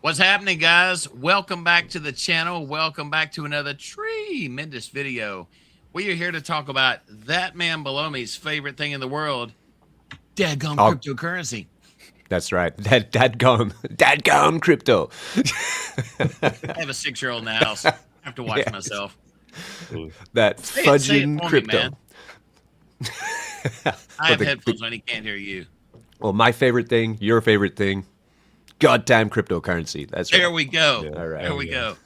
What's happening, guys? Welcome back to the channel. Welcome back to another tremendous video. We are here to talk about that man below me's favorite thing in the world, dadgum cryptocurrency. That's right. Dadgum crypto. I have a 6-year-old in the house. I have to watch myself. That fudging crypto. I have headphones on. He can't hear you. Well, my favorite thing, your favorite thing, goddamn cryptocurrency. That's right. There we go. Yeah, all right. There we go.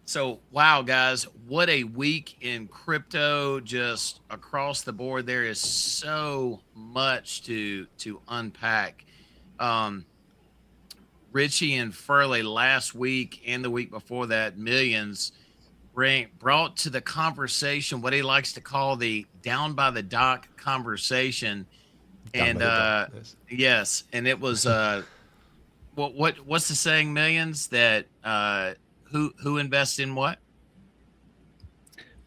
So, wow, guys, what a week in crypto, just across the board. There is so much to unpack. Richie and Furley last week and the week before that, Millions brought to the conversation what he likes to call the down by the dock conversation. Yes, and it was what's the saying, Millions, that who invests in what?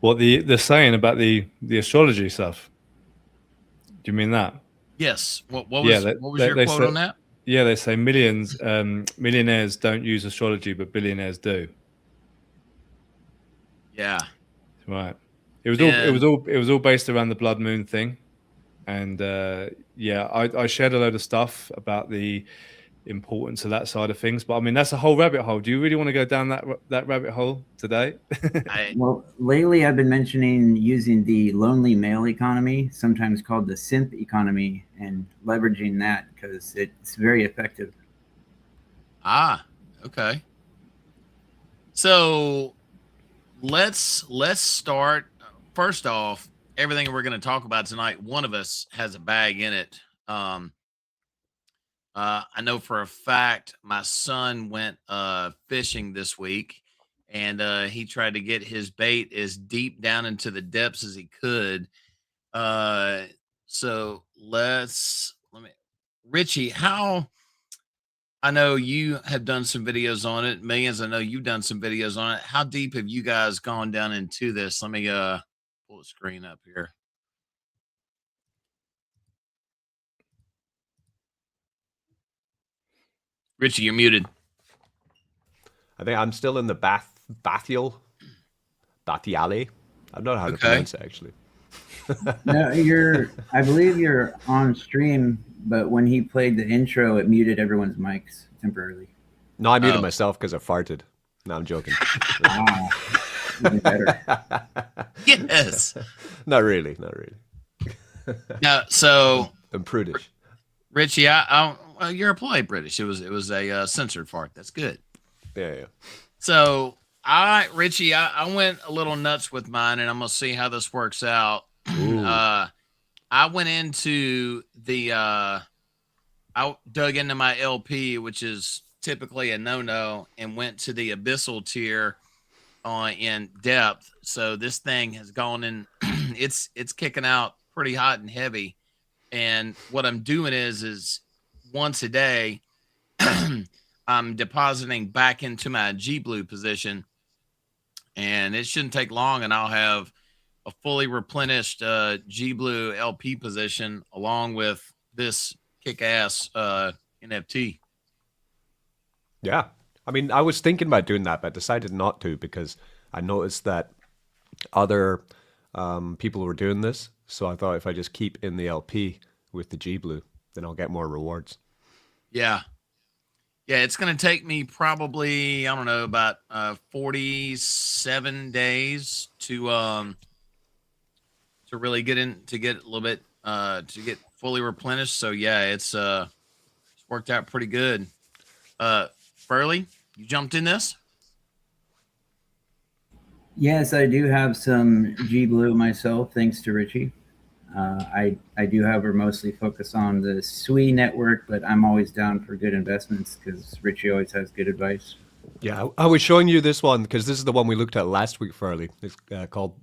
Well, the saying about the astrology stuff. Do you mean that? Yes. What was your quote on that? Yeah, they say millionaires don't use astrology, but billionaires do. Yeah. Right. It was all based around the blood moon thing, and yeah, I shared a load of stuff about the importance of that side of things, but I mean that's a whole rabbit hole. Do you really want to go down that rabbit hole today? Well, lately I've been mentioning using the lonely male economy, sometimes called the simp economy, and leveraging that because it's very effective. Okay. So let's start. First off, everything we're going to talk about tonight, one of us has a bag in it. I know for a fact my son went fishing this week, and he tried to get his bait as deep down into the depths as he could. So Richie, I know you have done some videos on it. Millions, I know you've done some videos on it. How deep have you guys gone down into this? Let me pull the screen up here. Richie, you're muted. I think I'm still in the Bathiale. I don't know how to pronounce it, actually. No, I believe you're on stream, but when he played the intro, it muted everyone's mics temporarily. No, I muted myself because I farted. No, I'm joking. Even better. Yes. Not really. No, so I'm prudish. Richie, you're a polite British. It was a censored fart. That's good. Yeah. So Richie, I went a little nuts with mine, and I'm gonna see how this works out. I went into I dug into my LP, which is typically a no-no, and went to the abyssal tier in depth. So this thing has gone in. It's kicking out pretty hot and heavy. And what I'm doing is once a day, I'm depositing back into my G Blue position, and it shouldn't take long, and I'll have a fully replenished G Blue LP position along with this kick-ass NFT. Yeah. I mean, I was thinking about doing that, but I decided not to because I noticed that other people were doing this. So I thought if I just keep in the LP with the G Blue, then I'll get more rewards. Yeah. Yeah, it's going to take me probably, I don't know, about 47 days to really get a little bit, to get fully replenished. So yeah, it's worked out pretty good. Furley, you jumped in this? Yes, I do have some G Blue myself, thanks to Richie. I do, however, mostly focus on the SUI network, but I'm always down for good investments because Richie always has good advice. Yeah, I was showing you this one because this is the one we looked at last week, Furley. It's called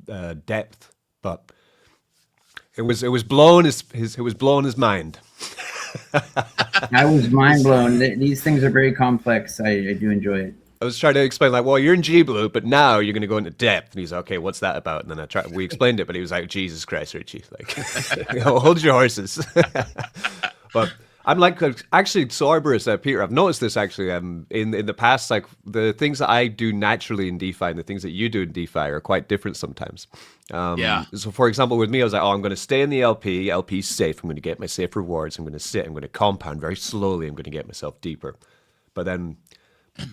Depth, but it was blowing his mind. I was mind blown. These things are very complex. I do enjoy it. I was trying to explain, like, well, you're in G Blue, but now you're going to go into depth. And he's like, okay, what's that about? And then we explained it, but he was like, Jesus Christ, Richie, like, hold your horses. But I'm like, actually, Cerberus, Peter, I've noticed this actually in the past, like the things that I do naturally in DeFi and the things that you do in DeFi are quite different sometimes. So for example, with me, I was like, oh, I'm going to stay in the LP. LP's safe. I'm going to get my safe rewards. I'm going to sit. I'm going to compound very slowly. I'm going to get myself deeper. But then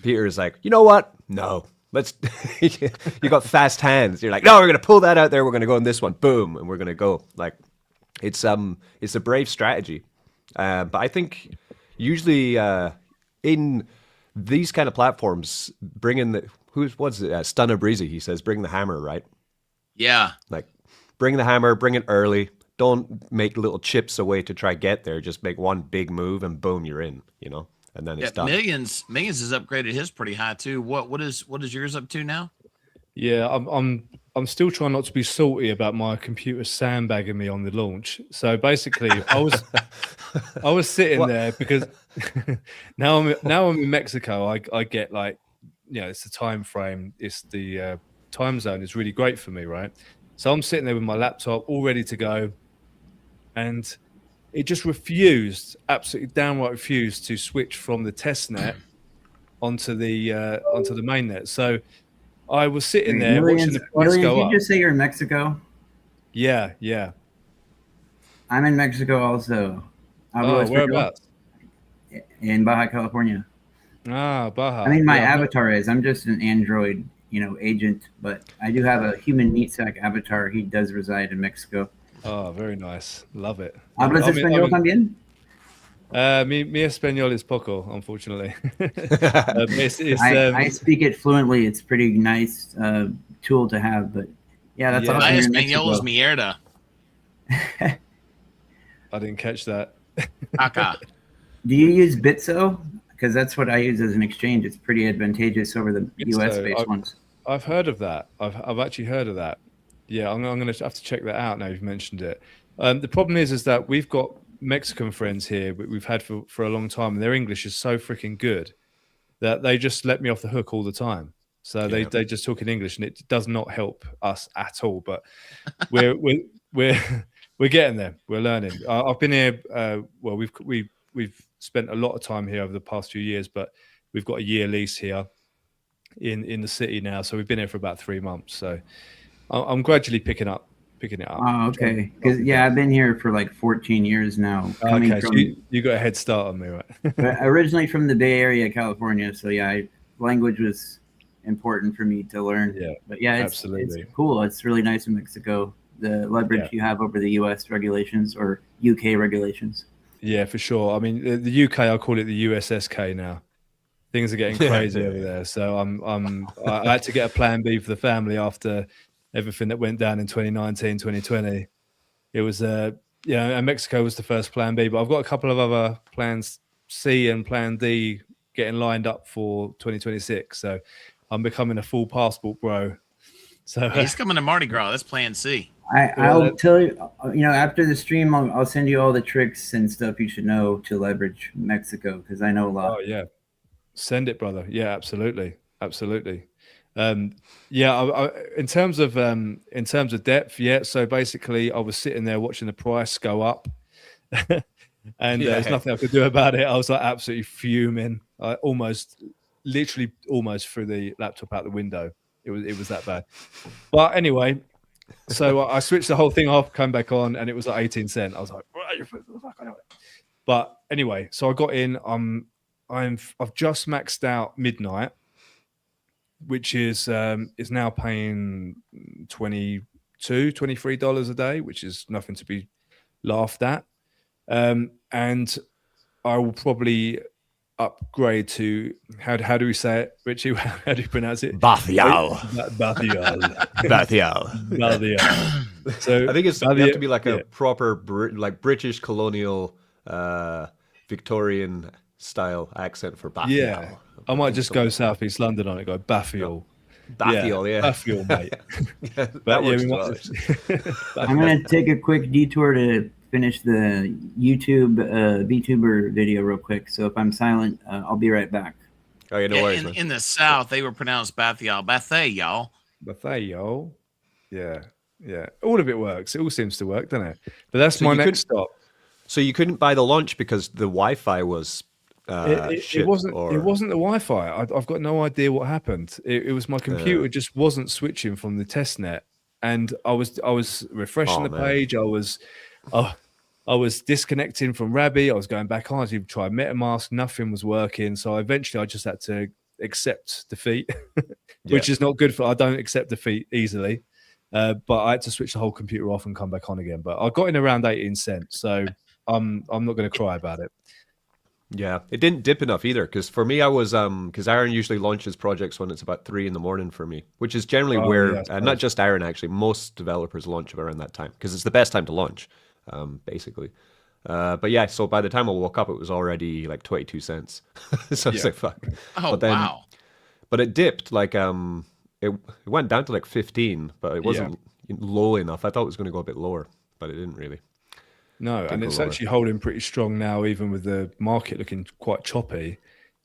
Peter is like, you know what? No, let's, you got fast hands. You're like, no, we're going to pull that out there. We're going to go in this one. Boom. And we're going to go. Like, it's a brave strategy. But I think usually in these kind of platforms, bringing Stunner Breezy, he says, bring the hammer, right? Yeah. Like, bring the hammer, bring it early. Don't make little chips away to try get there. Just make one big move and boom, you're in, you know? And then it's done. Millions has upgraded his pretty high too. What is yours up to now? Yeah, I'm still trying not to be salty about my computer sandbagging me on the launch. So basically, I was sitting there because now I'm in Mexico. I get like, you know, it's the time frame. It's the time zone is really great for me, right? So I'm sitting there with my laptop all ready to go, and it just absolutely downright refused to switch from the test net onto the mainnet. So I was sitting there watching the price go up. Did you just say you're in Mexico? Yeah, yeah. I'm in Mexico also. Whereabouts? In Baja California. Ah, Baja. I mean, my avatar is. I'm just an Android, agent, but I do have a human meat sack avatar. He does reside in Mexico. Oh, very nice. Love it. ¿Hablas español también? Mi español is poco, unfortunately. I speak it fluently. It's pretty nice tool to have, but yeah, that's awesome. My español is mierda. I didn't catch that. Caca. Do you use Bitso? Because that's what I use as an exchange. It's pretty advantageous over the US-based ones. I've heard of that. I've actually heard of that. Yeah, I'm going to have to check that out now you've mentioned it. The problem is that we've got Mexican friends here we've had for a long time, and their English is so freaking good that they just let me off the hook all the time. So they just talk in English, and it does not help us at all. But we're getting there. We're learning. I've been here. Well, we've spent a lot of time here over the past few years, but we've got a year lease here in the city now. So we've been here for about 3 months. So I'm gradually picking it up. Oh, okay. Because I've been here for like 14 years now. Okay, so you got a head start on me, right? Originally from the Bay Area, California. So language was important for me to learn. Yeah, but it's cool. It's really nice in Mexico. The leverage you have over the US regulations or UK regulations. Yeah, for sure. I mean, the UK, I call it the USSK now. Things are getting crazy over there. So I had to get a plan B for the family after everything that went down in 2019, 2020. It was, and Mexico was the first plan B, but I've got a couple of other plans C and plan D getting lined up for 2026. So I'm becoming a full passport bro. So he's coming to Mardi Gras. That's plan C. I'll tell you, after the stream, I'll send you all the tricks and stuff you should know to leverage Mexico, because I know a lot. Oh, yeah. Send it, brother. Yeah, absolutely. Absolutely. In terms of depth, so basically I was sitting there watching the price go up and there's nothing I could do about it. I was like absolutely fuming. I literally almost threw the laptop out the window. It was that bad. But anyway, so I switched the whole thing off, came back on, and it was like 18 cents. I was like, but anyway, so I got in. I've just maxed out midnight, which is now paying $23 a day, which is nothing to be laughed at. And I will probably upgrade to how do we say it, Richie? How do you pronounce it? Bathial. So I think you have to be like a proper British colonial Victorian style accent for Bathial. Yeah, I might just go Southeast London on it. Go Bathial. Bathial, Bathial, mate. That works well. I'm gonna take a quick detour to finish the YouTube VTuber video real quick. So if I'm silent, I'll be right back. Oh, yeah, no worries, man. In the South, they were pronounced Bathial. Bathial. Buffet, yeah, yeah. All of it works. It all seems to work, doesn't it? But that's So my you next stop. So you couldn't buy the launch because the Wi-Fi was shit, It wasn't. or... It wasn't the Wi-Fi. I've got no idea what happened. It was my computer just wasn't switching from the test net, and I was refreshing the page. I was disconnecting from Rabby. I was going back on. I even tried MetaMask. Nothing was working. So eventually, I just had to accept defeat, which is not good for. I don't accept defeat easily, but I had to switch the whole computer off and come back on again. But I got in around 18 cents, so I'm not going to cry about it. Yeah, it didn't dip enough either. Because for me, I was because Aaron usually launches projects when it's about 3 a.m. for me, which is generally where not just Aaron, actually most developers launch around that time because it's the best time to launch, basically. But yeah, so by the time I woke up, it was already like 22 cents. So it's like fuck. Oh, but then, wow. But it dipped like it went down to like 15, but it wasn't low enough. I thought it was going to go a bit lower, but it didn't really. No, and it's actually holding pretty strong now, even with the market looking quite choppy.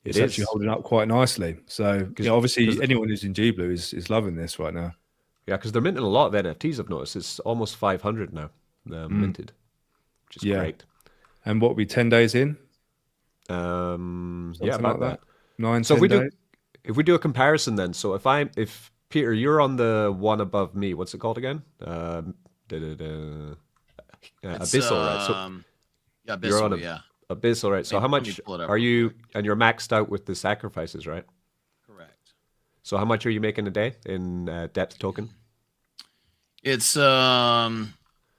It's actually holding up quite nicely. So, obviously, anyone who's in G Blue is loving this right now. Yeah, because they're minting a lot of NFTs. I've noticed it's almost 500 now minted, which is great. And what, we 10 days in? Yeah, about like that. 9, so 10 days. If we do a comparison, then, so if Peter, you're on the one above me. What's it called again? Abyssal, right? So yeah, Abyssal, you're on Abyssal, right? So how much are you? And you're maxed out with the sacrifices, right? Correct. So how much are you making a day in depth token? It's the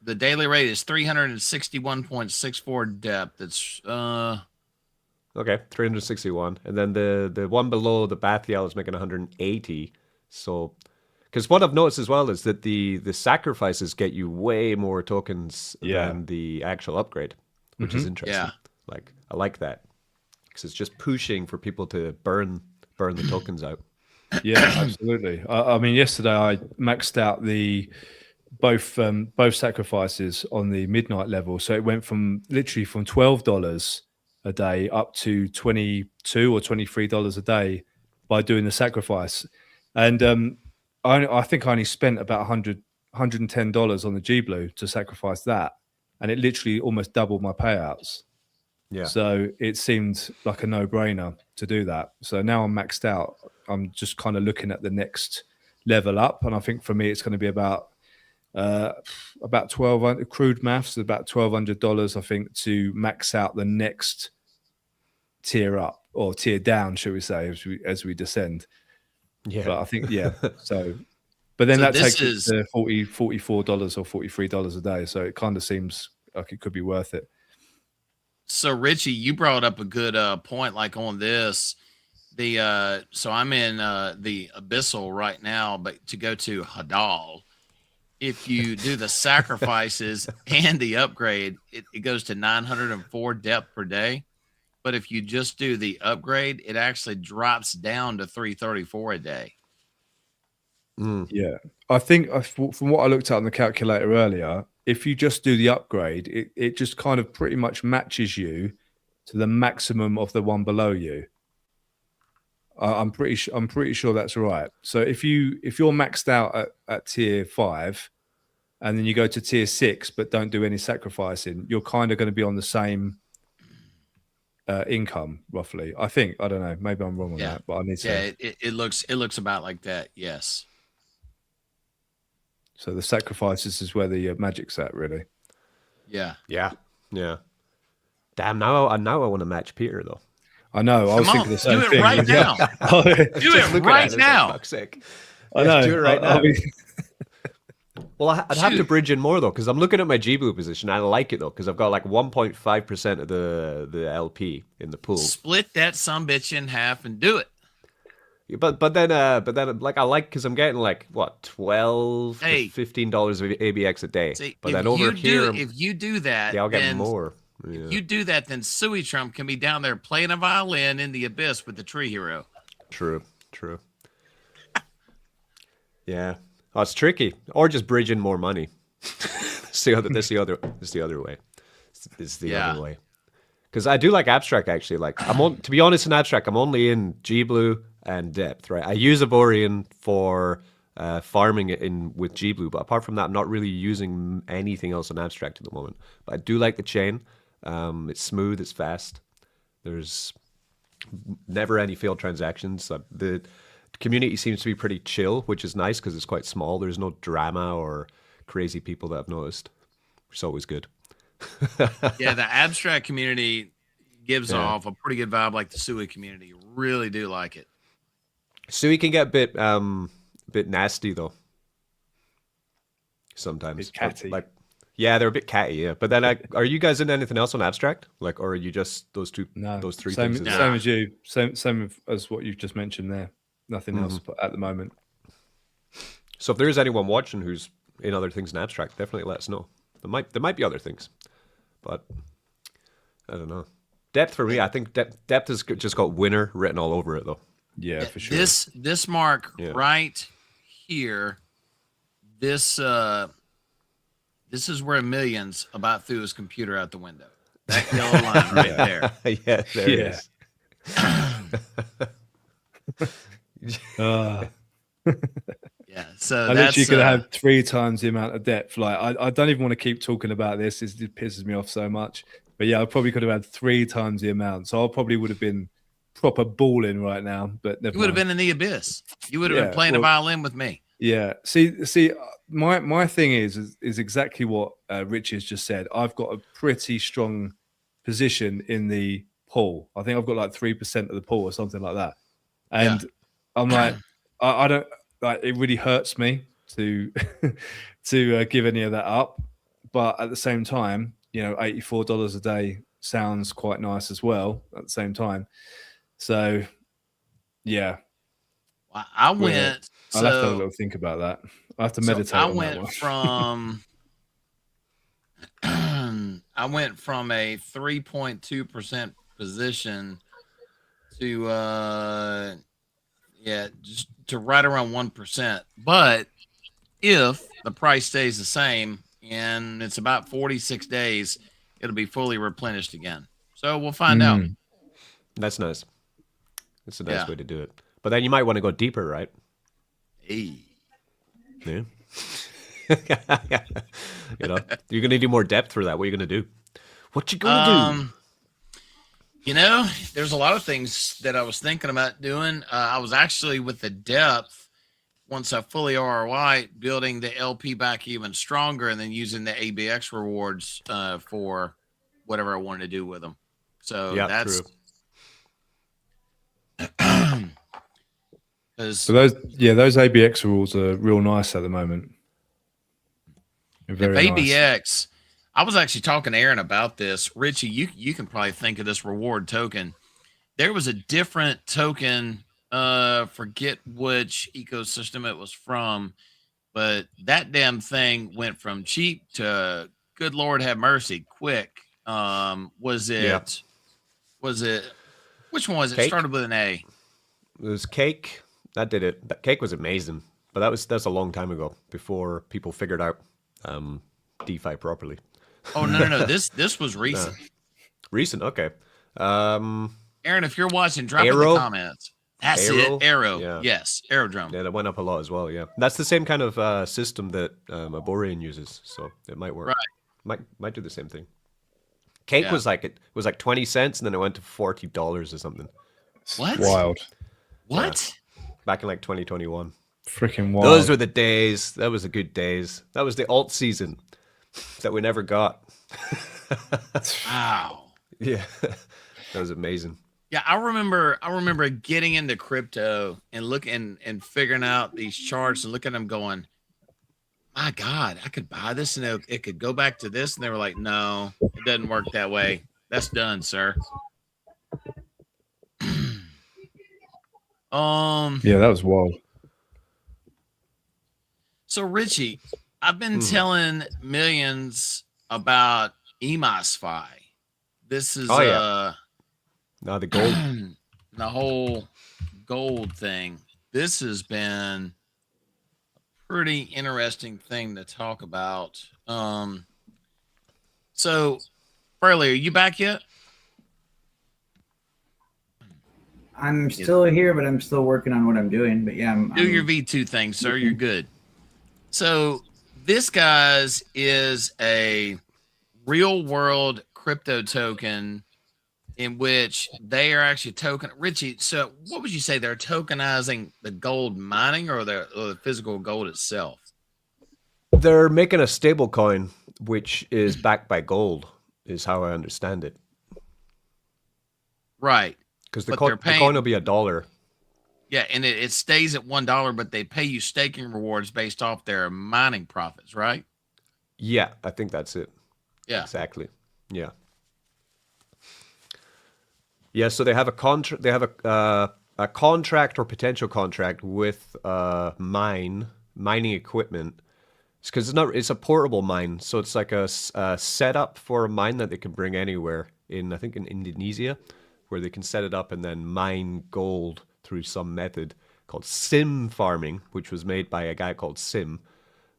daily rate is 361.64 depth. It's okay, 361, and then the one below the Bathial is making 180. So. Because what I've noticed as well is that the sacrifices get you way more tokens than the actual upgrade, which is interesting. Yeah. Like I like that because it's just pushing for people to burn the tokens out. Yeah, absolutely. I mean, yesterday I maxed out both sacrifices on the midnight level, so it went from literally from $12 a day up to $22 or $23 a day by doing the sacrifice, and I think I only spent about $110 on the G Blue to sacrifice that, and it literally almost doubled my payouts. Yeah. So it seemed like a no-brainer to do that. So now I'm maxed out. I'm just kind of looking at the next level up, and I think for me it's going to be about 1,200 crude maths, about $1,200, I think, to max out the next tier up or tier down, shall we say, as we descend. Yeah, but I think So, but then that takes it to $44 or $43 a day. So it kind of seems like it could be worth it. So Richie, you brought up a good point. Like on this, so I'm in the Abyssal right now, but to go to Hadal, if you do the sacrifices and the upgrade, it goes to 904 depth per day. But if you just do the upgrade, it actually drops down to 334 a day. Yeah, I think from what I looked at on the calculator earlier, if you just do the upgrade, it just kind of pretty much matches you to the maximum of the one below you. I'm pretty sure that's right. So if you're maxed out at tier 5, and then you go to tier 6 but don't do any sacrificing, you're kind of going to be on the same income roughly. I think. I don't know. Maybe I'm wrong on that, but I need to. Yeah, it looks about like that. Yes. So the sacrifices is where the magic's at, really. Yeah. Yeah. Yeah. Damn. Now I want to match Peter though. I know. I was thinking the same thing. Do it right now. Do it right now. Fuck's sake. I know. Do it right now. Well, I'd have to bridge in more though, because I'm looking at my G Blue position. I like it though, because I've got like 1.5% of the LP in the pool. Split that sumbitch in half and do it. But then like I like, because I'm getting like what $12 to $15 of ABX a day. See, but then over here, if you do that, I'll get more. Yeah. If you do that, then Sui Trump can be down there playing a violin in the abyss with the tree hero. True. Yeah. Oh, it's tricky. Or just bridge in more money. That's the other way. It's the other way. Because Because I do like abstract actually. Like to be honest, in abstract, I'm only in G Blue and depth, right? I use Aborian for farming it in with G Blue, but apart from that, I'm not really using anything else in abstract at the moment. But I do like the chain. It's smooth, it's fast. There's never any failed transactions. The community seems to be pretty chill, which is nice because it's quite small. There's no drama or crazy people that I've noticed. It's always good. Yeah, the abstract community gives off a pretty good vibe, like the SUI community. Really do like it. SUI can get a bit nasty though. Sometimes, catty. Like, yeah, they're a bit catty. Yeah, but then, are you guys in anything else on abstract? Like, or are you just those two? No, those three same, things. same as you. Same as what you've just mentioned there. Nothing else at the moment. So if there is anyone watching who's in other things in abstract, definitely let us know. There might be other things, but I don't know. Depth for me, I think depth has just got winner written all over it though. Yeah, for sure. This mark right here, this is where Millions about threw his computer out the window. That yellow line right there. Yeah, there it is. Yeah, so I that's literally could have 3 times the amount of depth. Like I don't even want to keep talking about this. It pisses me off so much. But yeah, I probably could have had 3 times the amount. So I probably would have been proper balling right now. But never you would have mind. been in the abyss. You would have been playing a violin with me. Yeah. See, my thing is exactly what Rich has just said. I've got a pretty strong position in the pool. I think I've got like 3% of the pool or something like that. And I'm like, I don't like. It really hurts me to to give any of that up. But at the same time, you know, $84 a day sounds quite nice as well. At the same time, so yeah, I went. I'll have to have a little think about that. I have to meditate. I on went that one. from I went from a 3.2% position to just to right around 1%. But if the price stays the same and it's about 46 days, it'll be fully replenished again. So we'll find out. That's nice. That's a nice way to do it. But then you might want to go deeper, right? Hey. Yeah. You know, you're gonna do more depth for that. What are you gonna do? What you gonna do? You know, there's a lot of things that I was thinking about doing. I was actually with the depth, once I fully ROI, building the LP back even stronger and then using the ABX rewards for whatever I wanted to do with them. So that's true. So those ABX rules are real nice at the moment. Very ABX, nice. I was actually talking to Aaron about this. Richie, you can probably think of this reward token. There was a different token, forget which ecosystem it was from, but that damn thing went from cheap to good Lord have mercy, quick. Was it which one was it? Cake? Started with an A. It was Cake. That did it. That Cake was amazing. But that's a long time ago, before people figured out DeFi properly. Oh no. This was recent. Recent, okay. Aaron, if you're watching, drop Arrow? in the comments. That's it. Arrow. Yeah. Yes. Aerodrome. Yeah, that went up a lot as well, yeah. That's the same kind of system that Aborian uses, so it might work. Right. Might do the same thing. Cake was like 20 cents and then it went to $40 or something. What? Wild. What? Yeah. Back in like 2021. Freaking wild. Those were the days. That was the good days. That was the alt season that we never got. Wow. Yeah. That was amazing. Yeah, I remember getting into crypto and looking and figuring out these charts and looking at them going, my God, I could buy this and it could go back to this. And they were like, no, it doesn't work that way. That's done, sir. Yeah, that was wild. So Richie, I've been telling Millions about EMOSFI. This is Now the gold. the whole gold thing. This has been a pretty interesting thing to talk about. So Farley, are you back yet? I'm still here, but I'm still working on what I'm doing. But yeah, Do your V2 thing, sir. You're good. So this guy's is a real world crypto token in which they are actually Richie, so what would you say? They're tokenizing the gold mining or the physical gold itself? They're making a stable coin, which is backed by gold, is how I understand it. Right. Because the coin will be $1. Yeah, and it stays at $1, but they pay you staking rewards based off their mining profits, right? Yeah, I think that's it. Yeah. Exactly. Yeah. Yeah, so they have a contract. They have a contract or potential contract with mining equipment. It's because it's a portable mine, so it's like a setup for a mine that they can bring anywhere in, I think, in Indonesia, where they can set it up and then mine gold through some method called sim farming, which was made by a guy called Sim,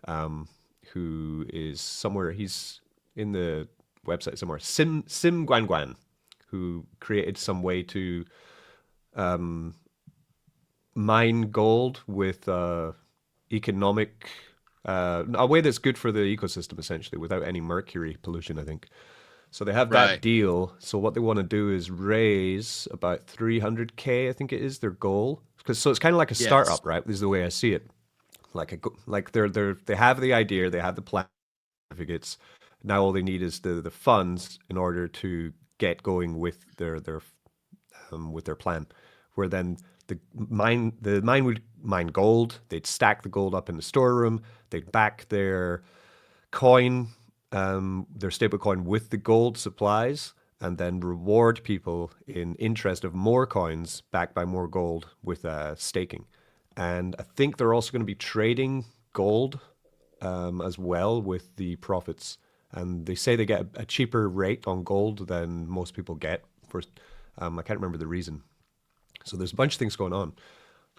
who is somewhere. He's in the website somewhere. Sim Guan, who created some way to mine gold with economic, a way that's good for the ecosystem, essentially, without any mercury pollution, I think. So they have that deal. So what they want to do is raise about 300K, I think it is their goal. So it's kind of like a startup, right? This is the way I see it. Like they have the idea, they have the plan, certificates. Now all they need is the funds in order to get going with their plan. Where then the mine would mine gold. They'd stack the gold up in the storeroom. They'd back their coin, their stable coin, with the gold supplies, and then reward people in interest of more coins backed by more gold with staking. And I think they're also going to be trading gold as well with the profits. And they say they get a cheaper rate on gold than most people get. For I can't remember the reason. So there's a bunch of things going on.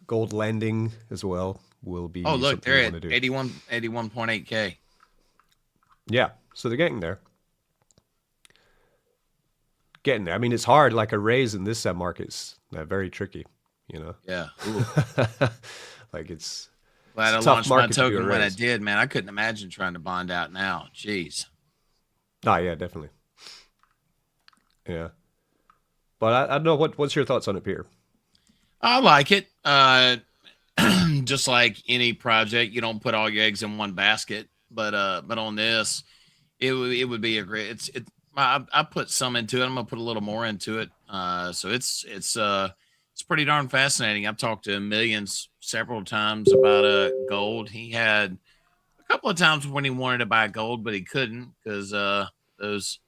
Gold lending as well will be. Oh, look, they're at 81.8K. Yeah, so they're getting there. I mean, it's hard. Like a raise in this market's very tricky. You know. Yeah. Like it's. Glad I launched my token when I did, man. I couldn't imagine trying to bond out now. Jeez. Oh, yeah, definitely. Yeah. But I don't know, what's your thoughts on it, Peter? I like it. Just like any project, you don't put all your eggs in one basket. But on this, it would be a great. I put some into it. I'm gonna put a little more into it. So it's pretty darn fascinating. I've talked to millions several times about gold. He had a couple of times when he wanted to buy gold, but he couldn't because those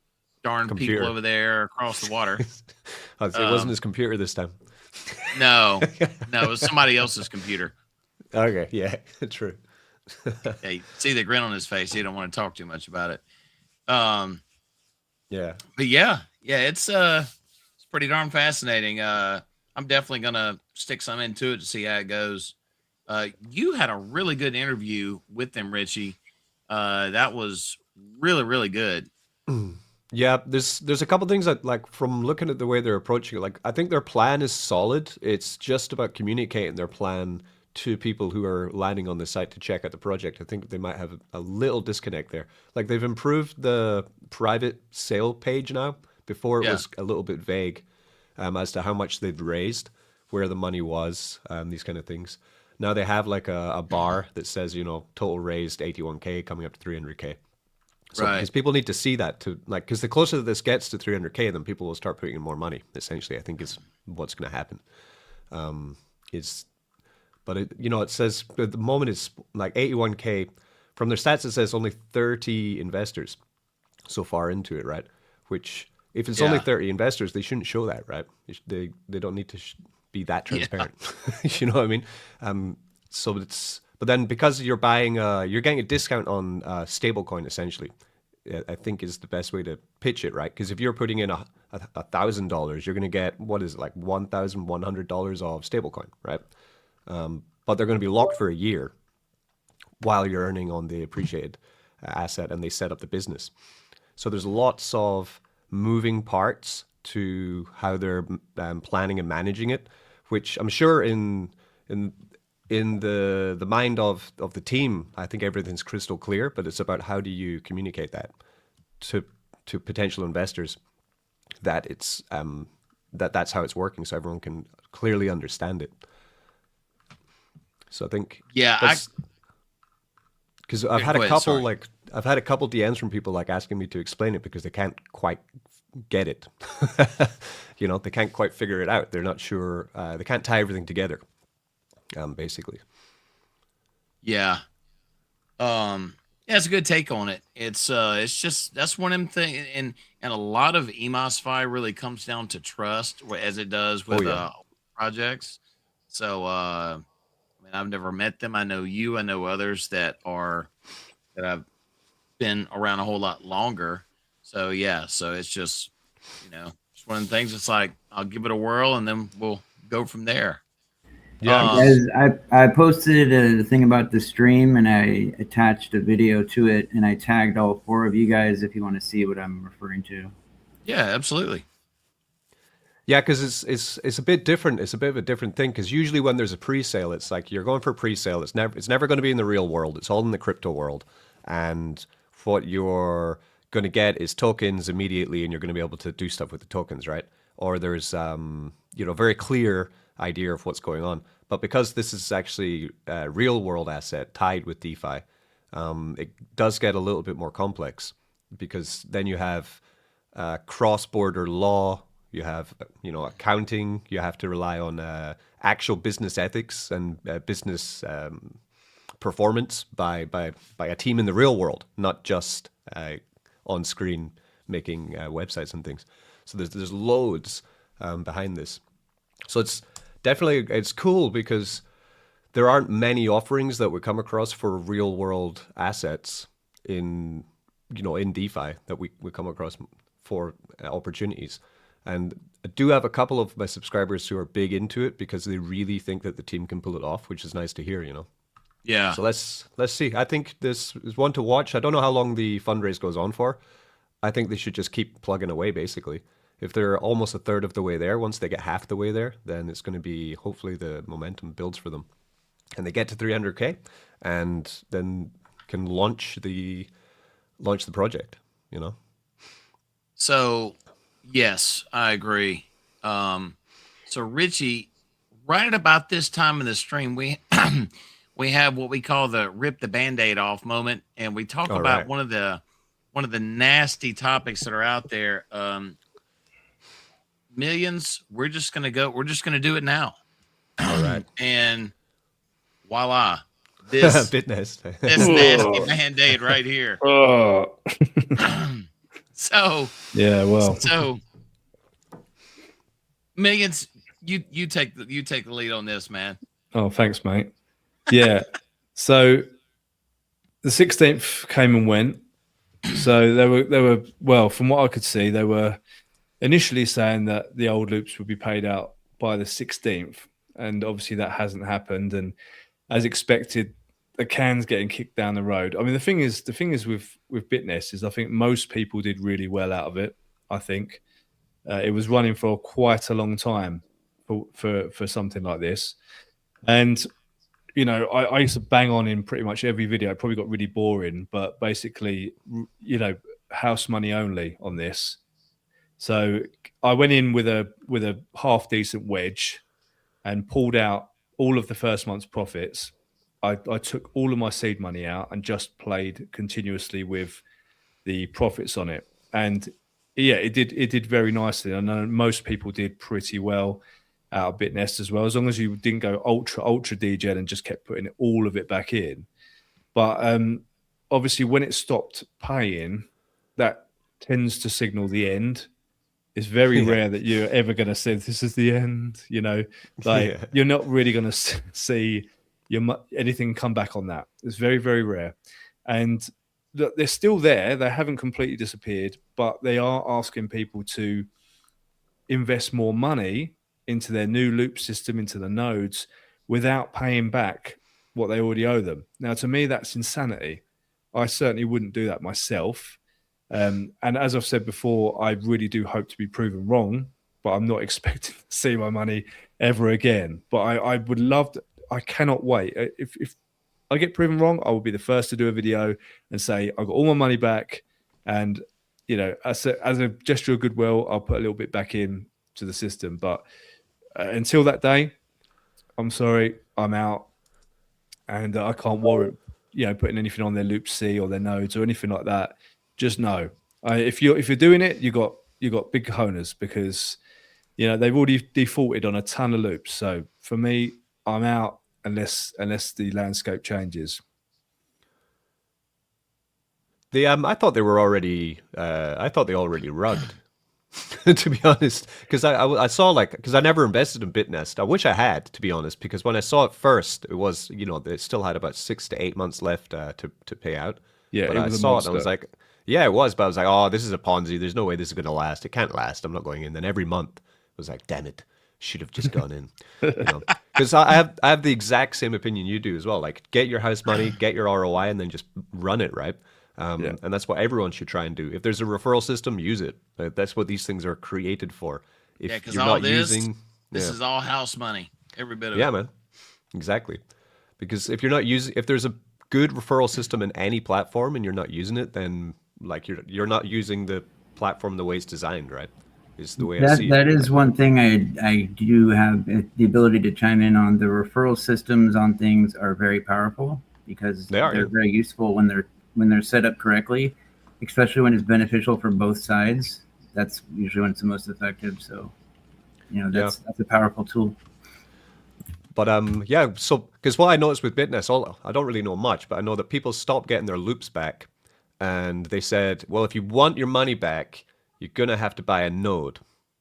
darn people over there across the water. It wasn't his computer this time. No, it was somebody else's computer. Okay, yeah, true. Hey, see the grin on his face. He don't want to talk too much about it. Yeah, but yeah, it's pretty darn fascinating. I'm definitely gonna stick some into it to see how it goes. You had a really good interview with them, Richie. That was really, really good. Yeah, there's a couple things that, like, from looking at the way they're approaching it, like, I think their plan is solid. It's just about communicating their plan to people who are landing on the site to check out the project. I think they might have a little disconnect there. Like, they've improved the private sale page now. Before it was a little bit vague as to how much they'd raised, where the money was, these kind of things. Now they have like a bar that says, total raised 81K coming up to 300K. So, because people need to see that because the closer this gets to 300K, then people will start putting in more money. Essentially, I think is what's going to happen. It says at the moment it's like 81K. From their stats, it says only 30 investors so far into it, right? Which, if it's only 30 investors, they shouldn't show that, right? They don't need to be that transparent. You know what I mean? So it's. But then because you're buying, you're getting a discount on stablecoin, essentially, I think is the best way to pitch it, right? Because if you're putting in $1,000, you're going to get, what is it, like $1,100 of stablecoin, right? But they're going to be locked for a year while you're earning on the appreciated asset, and they set up the business. So there's lots of moving parts to how they're planning and managing it, which I'm sure in the mind of the team, I think everything's crystal clear, but it's about how do you communicate that to potential investors, that it's that's how it's working, so everyone can clearly understand it. So I think because I've had a couple I've had a couple DMs from people like asking me to explain it because they can't quite get it. You know, they can't quite figure it out. They're not sure. They can't tie everything together. Basically. Yeah. Yeah, it's a good take on it. It's just that's one of them things, and a lot of EMOSFI really comes down to trust, as it does with projects. So I mean, I've never met them. I know you. I know others that I've been around a whole lot longer. So yeah, so it's just, you know, it's one of the things. It's like I'll give it a whirl, and then we'll go from there. Yeah, I posted a thing about the stream, and I attached a video to it, and I tagged all 4 of you guys if you want to see what I'm referring to. Yeah, absolutely. Yeah, because it's a bit different. It's a bit of a different thing, because usually when there's a pre-sale, it's like you're going for a pre-sale. It's never going to be in the real world. It's all in the crypto world, and what you're going to get is tokens immediately, and you're going to be able to do stuff with the tokens, right? Or there's you know, very clear idea of what's going on. But because this is actually a real world asset tied with DeFi, it does get a little bit more complex, because then you have cross-border law, you have, you know, accounting, you have to rely on actual business ethics and business performance by a team in the real world, not just on screen making websites and things. So there's loads behind this. So it's definitely, it's cool because there aren't many offerings that we come across for real world assets in, you know, in DeFi that we come across for opportunities. And I do have a couple of my subscribers who are big into it because they really think that the team can pull it off, which is nice to hear, you know. Yeah. So let's see. I think this is one to watch. I don't know how long the fundraise goes on for. I think they should just keep plugging away, basically. If they're almost a third of the way there, once they get half the way there, then it's going to be, hopefully the momentum builds for them. And they get to 300K and then can launch the project, you know? So, yes, I agree. So Richie, right at about this time in the stream, we have what we call the rip the Band-Aid off moment, and we talk about one of the nasty topics that are out there. Millions, we're just gonna do it now. All right. And voila, this Bitness. this nasty Band-Aid right here. So yeah, well, so Millions, you take the lead on this, man. Oh, thanks, mate. Yeah. So the 16th came and went. So they were well, from what I could see, they were initially saying that the old loops would be paid out by the 16th, and obviously that hasn't happened. And as expected, the can's getting kicked down the road. I mean, the thing is with Bitness is I think most people did really well out of it. I think it was running for quite a long time for something like this, and you know, I used to bang on in pretty much every video. It probably got really boring, but basically, you know, house money only on this. So I went in with a half decent wedge and pulled out all of the first month's profits. I took all of my seed money out and just played continuously with the profits on it. And yeah, it did very nicely. I know most people did pretty well out of Bitnest as well, as long as you didn't go ultra degen and just kept putting all of it back in. But obviously when it stopped paying, that tends to signal the end. It's very rare that you're ever going to say this is the end, you know, like you're not really going to see anything come back on that. It's very, very rare. And they're still there. They haven't completely disappeared, but they are asking people to invest more money into their new loop system, into the nodes, without paying back what they already owe them. Now, to me, that's insanity. I certainly wouldn't do that myself. And as I've said before, I really do hope to be proven wrong, but I'm not expecting to see my money ever again. But I would love to, I cannot wait. If I get proven wrong, I will be the first to do a video and say I got all my money back, and as a gesture of goodwill, I'll put a little bit back in to the system. But until that day, I'm sorry, I'm out, and I can't warrant putting anything on their Loop C or their nodes or anything like that. Just know, if you're doing it, you got big cojones, because they've already defaulted on a ton of loops. So for me, I'm out unless the landscape changes. I thought they were already. I thought they already rugged. To be honest, because I saw because I never invested in BitNest. I wish I had, to be honest, because when I saw it first, it was they still had about 6 to 8 months left to pay out. Yeah, but I saw it and I was like, yeah, it was, but I was like, oh, this is a Ponzi. There's no way this is going to last. It can't last. I'm not going in. Then every month, I was like, damn it, should have just gone in. Because I have the exact same opinion you do as well. Like, get your house money, get your ROI, and then just run it, right? And that's what everyone should try and do. If there's a referral system, use it. That's what these things are created for. If because you're all not this using, is all house money, every bit of it. Yeah, man, exactly. Because if you're not using, if there's a good referral system in any platform and you're not using it, then you're not using the platform the way it's designed, right? Is the way I see it. That is one thing I do have the ability to chime in on. The referral systems on things are very powerful because they're very useful when they're set up correctly, especially when it's beneficial for both sides. That's usually when it's the most effective. So, that's a powerful tool. But so because what I noticed with BitNest, I don't really know much, but I know that people stopped getting their loops back, and they said, well, if you want your money back, you're gonna have to buy a node,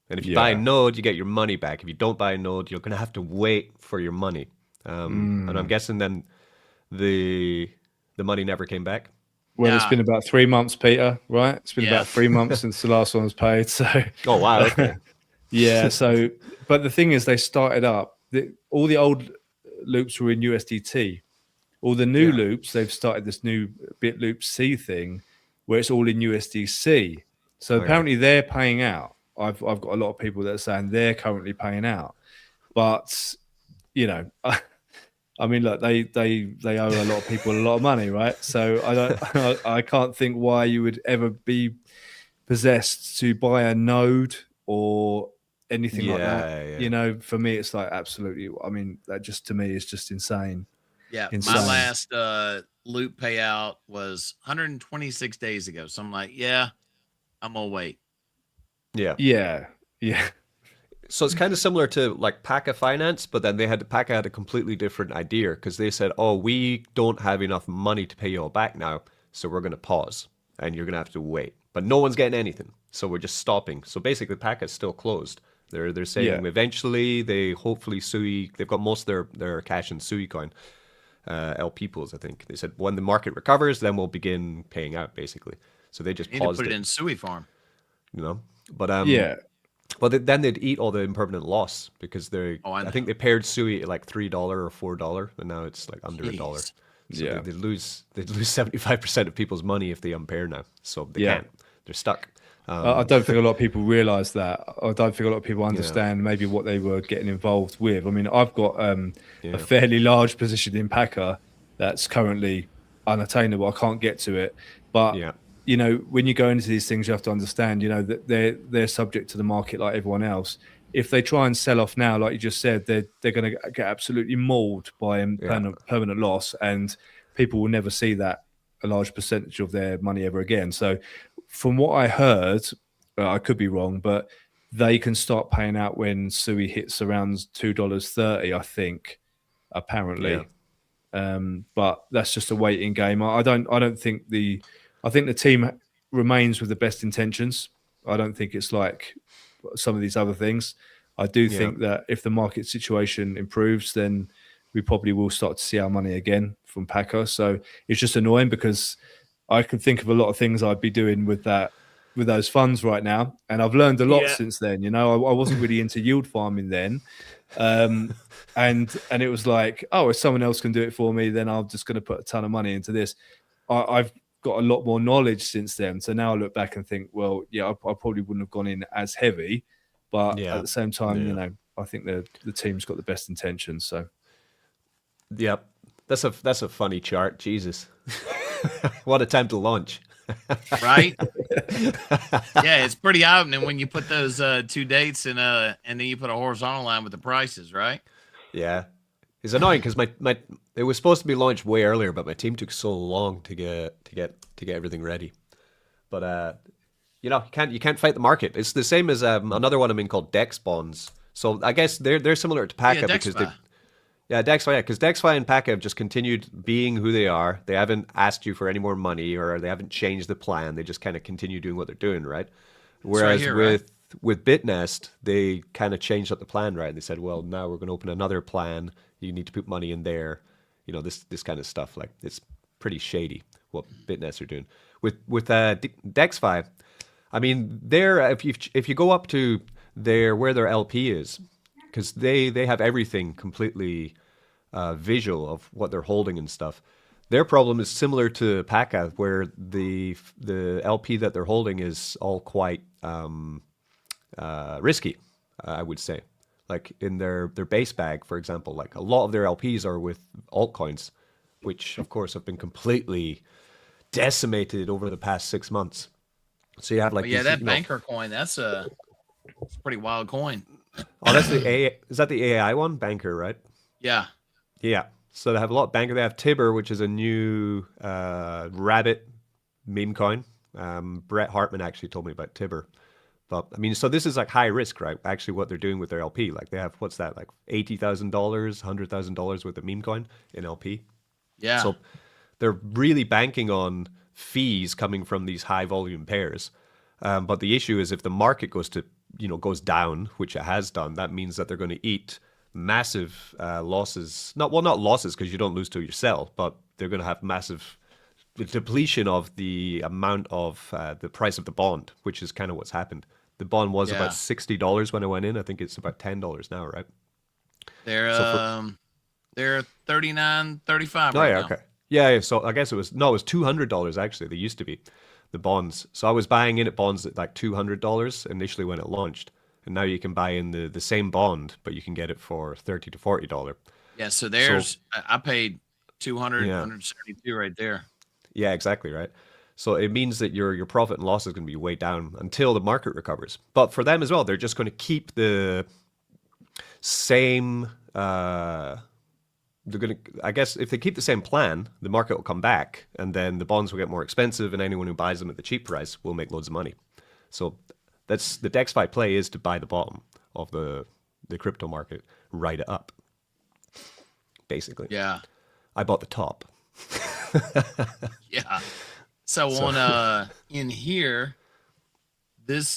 and if you buy a node, you get your money back. If you don't buy a node, you're gonna have to wait for your money. And I'm guessing then the money never came back. Well, it's been about 3 months, Peter, right? It's been about 3 months since the last one was paid. So, oh wow, okay. Yeah. So, but the thing is, they started up. All the old loops were in USDT. All the new loops, they've started this new BitLoop C thing, where it's all in USDC. So apparently they're paying out. I've got a lot of people that are saying they're currently paying out, but I mean, look, they owe a lot of people a lot of money, right? So I can't think why you would ever be possessed to buy a node or anything like that. Yeah. For me, it's like absolutely. I mean, that just to me is just insane. Yeah, insane. My last loop payout was 126 days ago. So I'm like, I'm gonna wait. Yeah. So it's kind of similar to like Paca Finance, but then Paca had a completely different idea, because they said, oh, we don't have enough money to pay you all back now, so we're going to pause and you're going to have to wait. But no one's getting anything, so we're just stopping. So basically Paca is still closed. They're saying eventually they've got most of their cash in SUI coin, LP pools, I think. They said when the market recovers, then we'll begin paying out, basically. So they just paused to put it in SuiFarm. But well, then they'd eat all the impermanent loss, because I think they paired SUI at like $3 or $4, and now it's like under $1. So they'd lose 75% of people's money if they unpair now. So they can't. They're stuck. I don't think a lot of people realize that. I don't think a lot of people understand maybe what they were getting involved with. I mean, I've got a fairly large position in Paca that's currently unattainable. I can't get to it, but when you go into these things, you have to understand, that they're subject to the market like everyone else. If they try and sell off now, like you just said, they're going to get absolutely mauled by permanent loss, and people will never see that a large percentage of their money ever again. So from what I heard, I could be wrong, but they can start paying out when SUI hits around $2.30, I think, apparently. But that's just a waiting game. I think the team remains with the best intentions. I don't think it's like some of these other things. I do think that if the market situation improves, then we probably will start to see our money again from Paca. So it's just annoying, because I can think of a lot of things I'd be doing with those funds right now, and I've learned a lot since then. I wasn't really into yield farming then, and it was like, oh, if someone else can do it for me, then I'm just going to put a ton of money into this. got a lot more knowledge since then. So now I look back and think, well, yeah, I probably wouldn't have gone in as heavy, but at the same time, you know, I think the team's got the best intentions. So, yep, that's a funny chart. Jesus, what a time to launch, right? Yeah, it's pretty opening when you put those 2 dates and then you put a horizontal line with the prices, right? Yeah. It's annoying because my it was supposed to be launched way earlier, but my team took so long to get everything ready. But you know, you can't fight the market. It's the same as another one I'm in called Dex bonds. So I guess they're similar to Paca because DexFi, because DexFi and Paca have just continued being who they are. They haven't asked you for any more money, or they haven't changed the plan. They just kind of continue doing what they're doing, right? Whereas with Bitnest, they kind of changed up the plan, right? And they said, well, now we're going to open another plan. You need to put money in there. You know, this kind of stuff. Like, it's pretty shady what Bitnest are doing. With DexFi, I mean, if you go up to where their LP is, because they have everything completely visual of what they're holding and stuff. Their problem is similar to Paca, where the LP that they're holding is all quite risky, I would say. Like in their base bag, for example, like a lot of their LPs are with altcoins, which of course have been completely decimated over the past 6 months. So you have like that banker coin, it's a pretty wild coin. Oh, that's is that the AI one? Banker, right? Yeah. Yeah. So they have a lot of banker. They have Tibber, which is a new rabbit meme coin. Brett Hartman actually told me about Tibber. But I mean, so this is like high risk, right? Actually, what they're doing with their LP, like they have what's that, like $80,000, $100,000 worth of meme coin in LP. Yeah. So they're really banking on fees coming from these high volume pairs. But the issue is if the market goes down, which it has done, that means that they're going to eat massive losses. Not losses because you don't lose till you sell, but they're going to have massive depletion of the amount of the price of the bond, which is kind of what's happened. The bond was about $60 when I went in. I think it's about $10 now, right? They're $39.35 right now. now. Okay. Yeah, so I guess it was $200 actually. They used to be the bonds. So I was buying in at bonds at like $200 initially when it launched, and now you can buy in the same bond, but you can get it for $30 to $40. Yeah, so I paid $200, $172 right there. Yeah, exactly right. So it means that your profit and loss is going to be way down until the market recovers. But for them as well, they're just going to keep the same. They're going to, I guess, if they keep the same plan, the market will come back, and then the bonds will get more expensive, and anyone who buys them at the cheap price will make loads of money. So that's the DexFi play, is to buy the bottom of the crypto market, ride it up. Basically. Yeah. I bought the top. Yeah. So on in here, that's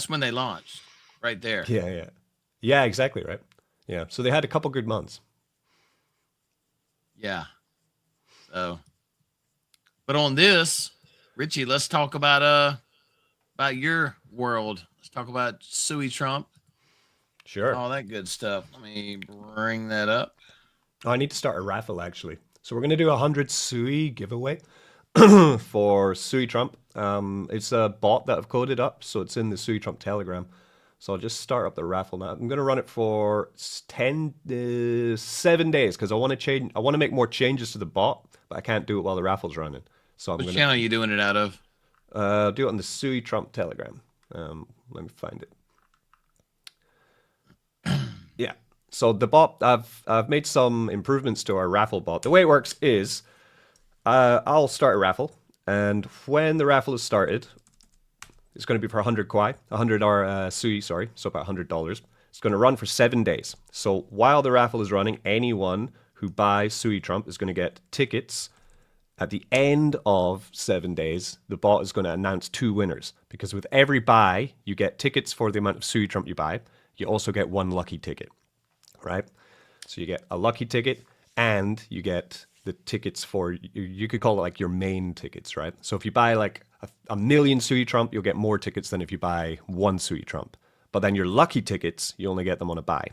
when they launched, right there. Yeah, exactly right. Yeah. So they had a couple good months. Yeah. So, but on this, Richie, let's talk about your world. Let's talk about SUI Trump. Sure. All that good stuff. Let me bring that up. Oh, I need to start a raffle actually. So we're going to do 100 SUI giveaway for SUI Trump. It's a bot that I've coded up, so it's in the SUI Trump Telegram. So I'll just start up the raffle now. I'm going to run it for 7 days because I want to make more changes to the bot, but I can't do it while the raffle's running. So Which channel are you doing it out of? Do it on the SUI Trump Telegram. Let me find it. Yeah. So the bot, I've made some improvements to our raffle bot. The way it works is I'll start a raffle, and when the raffle is started, it's going to be for 100 SUI, sorry, so about $100. It's going to run for 7 days. So while the raffle is running, anyone who buys SUI Trump is going to get tickets. At the end of 7 days, the bot is going to announce 2 winners, because with every buy, you get tickets for the amount of SUI Trump you buy. You also get 1 lucky ticket, right? So you get a lucky ticket, and you get the tickets for, you could call it like your main tickets, right? So if you buy like a million SUI Trump, you'll get more tickets than if you buy 1 SUI Trump. But then your lucky tickets, you only get them on a buy.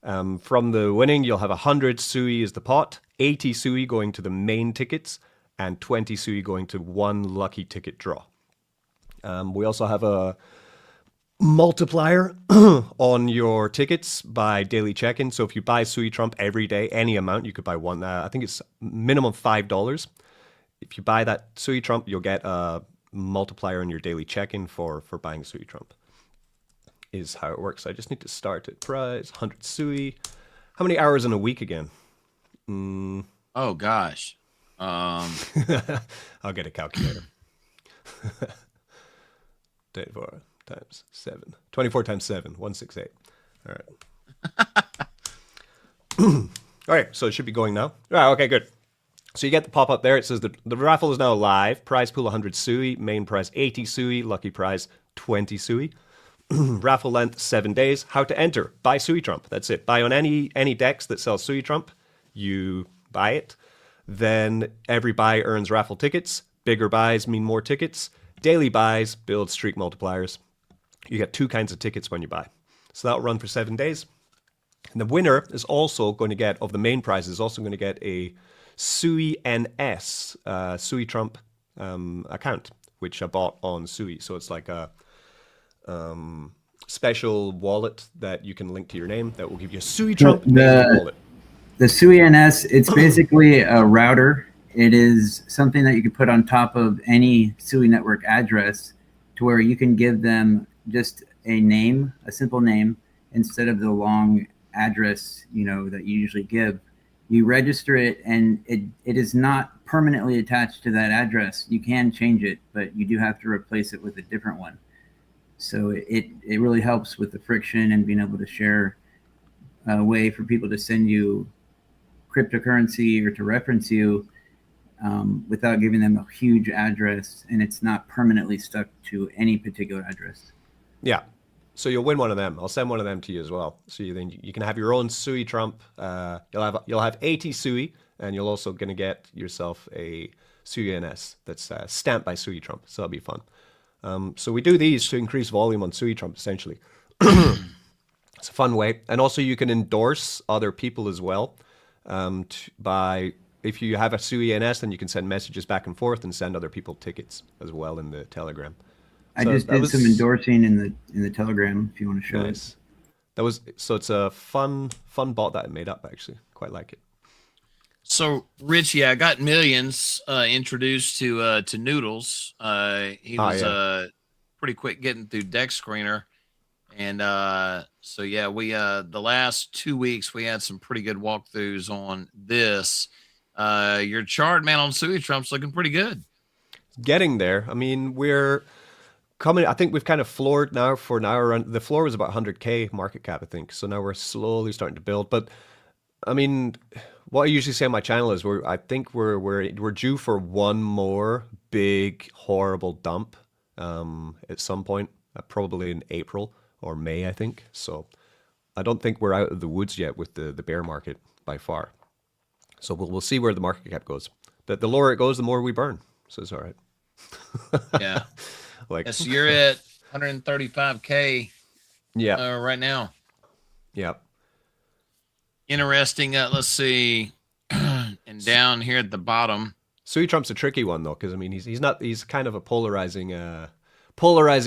From the winning, you'll have 100 SUI as the pot, 80 SUI going to the main tickets, and 20 SUI going to one lucky ticket draw. We also have a multiplier on your tickets by daily check-in. So if you buy SUI Trump every day, any amount, you could buy one. I think it's minimum $5. If you buy that SUI Trump, you'll get a multiplier on your daily check-in for buying SUI Trump. Is how it works. I just need to start at price 100 SUI. How many hours in a week again? Oh gosh. I'll get a calculator. 24 times 7. 24 times 7. 168. All right. All right. So it should be going now. All right. Okay. Good. So you get the pop-up there. It says the raffle is now live. Prize pool 100 SUI. Main prize 80 SUI. Lucky prize 20 SUI. Raffle length 7 days. How to enter? Buy SUI Trump. That's it. Buy on any DEX that sells SUI Trump. You buy it. Then every buy earns raffle tickets. Bigger buys mean more tickets. Daily buys build streak multipliers. You get 2 kinds of tickets when you buy. So that'll run for 7 days. And the winner is also going to get, of the main prize, is also going to get a SUI NS, SUI Trump account, which I bought on SUI. So it's like a special wallet that you can link to your name that will give you a SUI Trump wallet. The SUI NS, it's basically a router. It is something that you can put on top of any SUI network address to where you can give them just a name, a simple name, instead of the long address, that you usually give. You register it, and it is not permanently attached to that address. You can change it, but you do have to replace it with a different one. So it really helps with the friction and being able to share a way for people to send you cryptocurrency or to reference you without giving them a huge address, and it's not permanently stuck to any particular address. Yeah. So you'll win one of them. I'll send one of them to you as well. So you can have your own SUI Trump. You'll have 80 SUI, and you're also going to get yourself a SUI NS that's stamped by SUI Trump. So that'll be fun. So we do these to increase volume on SUI Trump, essentially. It's a fun way. And also you can endorse other people as well. If you have a SUI NS, then you can send messages back and forth and send other people tickets as well in the Telegram. I just did some endorsing in the Telegram if you want to show it. It's a fun bot that I made up, actually. Quite like it. So Richie, I got Millions introduced to Noodles. He was pretty quick getting through Deck Screener. And so yeah, we the last 2 weeks we had some pretty good walkthroughs on this. Your chart, man, on SUI Trump's looking pretty good. Getting there. I mean, we're coming. I think we've kind of floored now. For now, around the floor was about 100K market cap, I think. So now we're slowly starting to build. But I mean, what I usually say on my channel is I think we're due for one more big horrible dump at some point, probably in April or May, I think. So I don't think we're out of the woods yet with the bear market by far. So we'll see where the market cap goes. The lower it goes, the more we burn. So it's all right. Yeah. So you're at 135K. Yeah. Right now. Yeah. Interesting. Let's see. And down here at the bottom. SUI Trump's a tricky one though, because I mean he's kind of a polarizing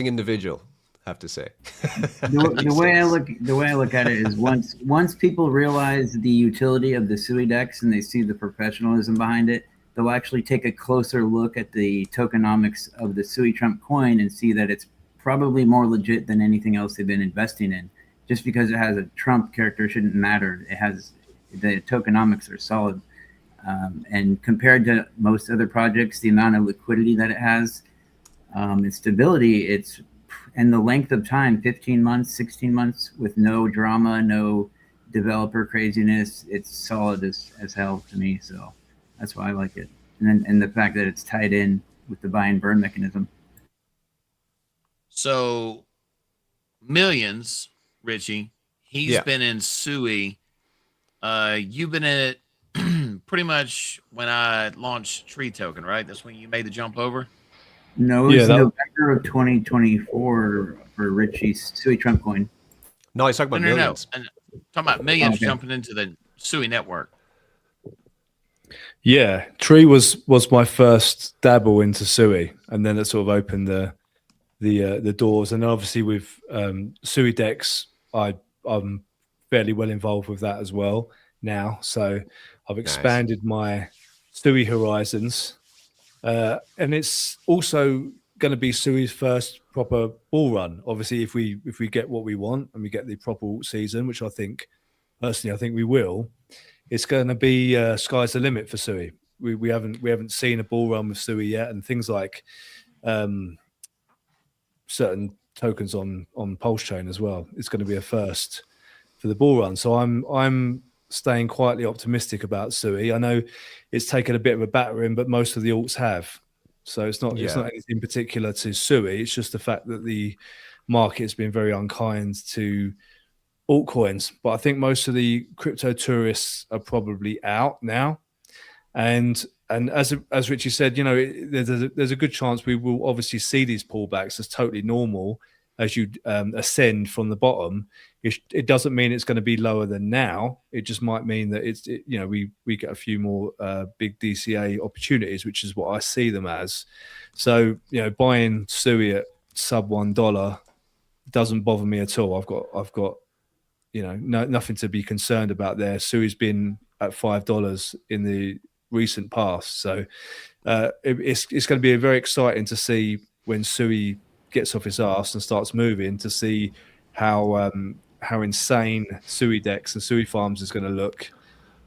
individual, I have to say. The way I look at it is once people realize the utility of the SuiDex and they see the professionalism behind it, they'll actually take a closer look at the tokenomics of the SUI Trump coin and see that it's probably more legit than anything else they've been investing in. Just because it has a Trump character shouldn't matter. The tokenomics are solid. And compared to most other projects, the amount of liquidity that it has, its stability, and the length of time, 15 months, 16 months, with no drama, no developer craziness, it's solid as hell to me. So that's why I like it. And the fact that it's tied in with the buy and burn mechanism. So Millions, Richie, he's been in SUI. You've been in it pretty much when I launched Tree Token, right? That's when you made the jump over? No, it was November of 2024 for Richie's SUI Trump coin. No, he's talking about Millions. No. I'm talking about Millions jumping into the SUI network. Yeah, Tree was my first dabble into SUI, and then it sort of opened the doors. And obviously with SuiDex, I'm fairly well involved with that as well now. So I've expanded my SUI horizons, and it's also going to be SUI's first proper bull run. Obviously, if we get what we want and we get the proper season, which I think we will, it's going to be sky's the limit for SUI. We haven't seen a bull run with SUI yet, and things like certain tokens on Pulse Chain as well. It's going to be a first for the bull run. So I'm staying quietly optimistic about SUI. I know it's taken a bit of a battering, but most of the alts have. So it's not anything particular to SUI. It's just the fact that the market has been very unkind to altcoins. But I think most of the crypto tourists are probably out now. And as Richie said, there's a good chance we will obviously see these pullbacks as totally normal as you ascend from the bottom. It doesn't mean it's going to be lower than now. It just might mean that we get a few more big DCA opportunities, which is what I see them as. So buying SUI at sub $1 doesn't bother me at all. I've got nothing to be concerned about there. SUI's been at $5 in the recent past, so it's going to be very exciting to see when SUI gets off its ass and starts moving, to see how insane SuiDex and SuiFarms is going to look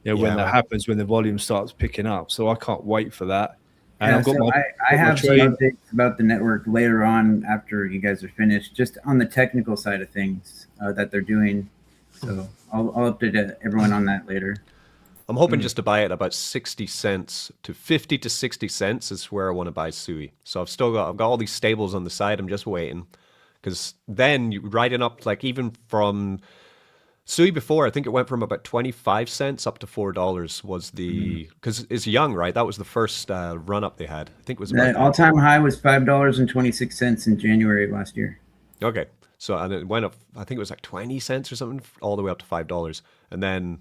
when that happens, when the volume starts picking up. So I can't wait for that. And I have some updates about the network later on after you guys are finished, just on the technical side of things that they're doing. So I'll update everyone on that later. I'm hoping just to buy it about 60 cents to 50 to 60 cents is where I want to buy SUI. So I've got all these stables on the side. I'm just waiting, because then you riding up, like even from SUI before, I think it went from about 25 cents up to $4 was the, because it's young, right? That was the first run up they had. I think it was the all-time high was $5.26 in January of last year. Okay. So, and it went up, I think it was like 20 cents or something, all the way up to $5. And then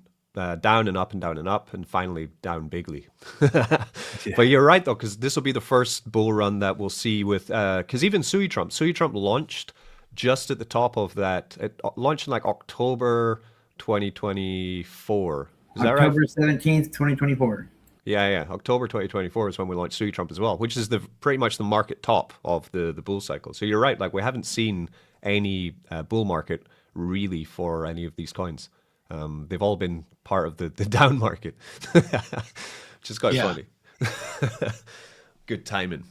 down and up and down and up, and finally down bigly. But you're right, though, because this will be the first bull run that we'll see with, because even SUI Trump launched just at the top of that. It launched in like October 2024. Is that right? October 17th, 2024. Yeah. October 2024 is when we launched SUI Trump as well, which is pretty much the market top of the bull cycle. So you're right, like we haven't seen any bull market really for any of these coins. They've all been part of the down market, which is quite funny. Good timing.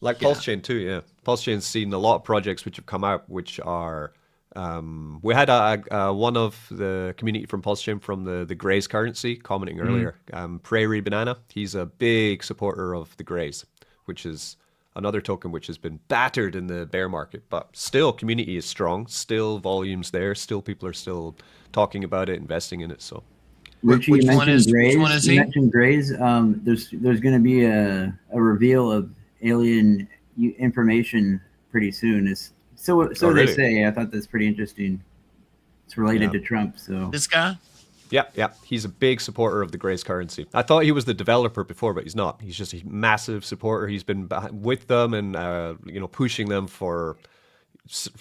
Like Pulse Chain too, yeah. Pulse Chain's seen a lot of projects which have come out, which are we had one of the community from Pulse Chain from the Grays currency commenting earlier. Prairie Banana, he's a big supporter of the Grays, which is another token which has been battered in the bear market, but still community is strong, still volumes there, still people are still talking about it, investing in it. So Richie, you mentioned Grays. You mentioned Grays. There's going to be a reveal of alien information pretty soon. So they say. I thought that's pretty interesting. It's related to Trump. So this guy. Yeah. He's a big supporter of the Grays currency. I thought he was the developer before, but he's not. He's just a massive supporter. He's been with them and pushing them for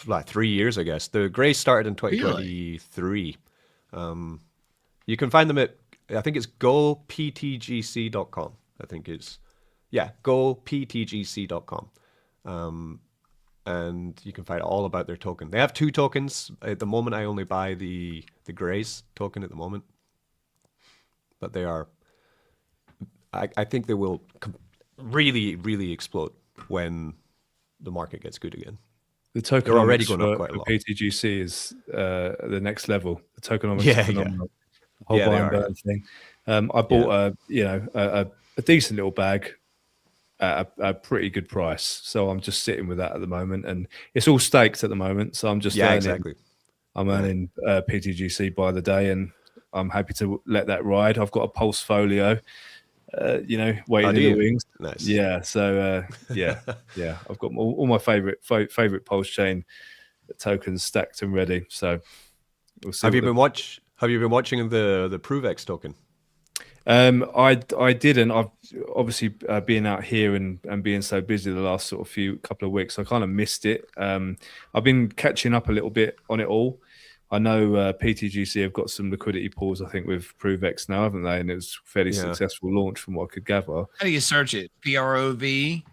like 3 years, I guess. The Grays started in 2023. You can find them at, I think it's goptgc.com. I think it's goptgc.com. And you can find all about their token. They have 2 tokens. At the moment, I only buy the Grays token at the moment. But they are, I think they will really, really explode when the market gets good again. The tokenomics They're already going up quite a lot. PTGC is the next level. The tokenomics are phenomenal. The whole buy and burn thing. I bought a decent little bag at a pretty good price. So I'm just sitting with that at the moment, and it's all staked at the moment. So I'm just earning PTGC by the day, and I'm happy to let that ride. I've got a Pulse folio, waiting in the wings. Nice. Yeah. So I've got all my favorite Pulse Chain tokens stacked and ready. So we'll see. Have Have you been watching the ProveX token? I didn't. I've obviously being out here and being so busy the last sort of couple of weeks, I kind of missed it. I've been catching up a little bit on it all. I know PTGC have got some liquidity pools, I think, with ProveX now, haven't they? And it was a fairly successful launch from what I could gather. How do you search it? PROV?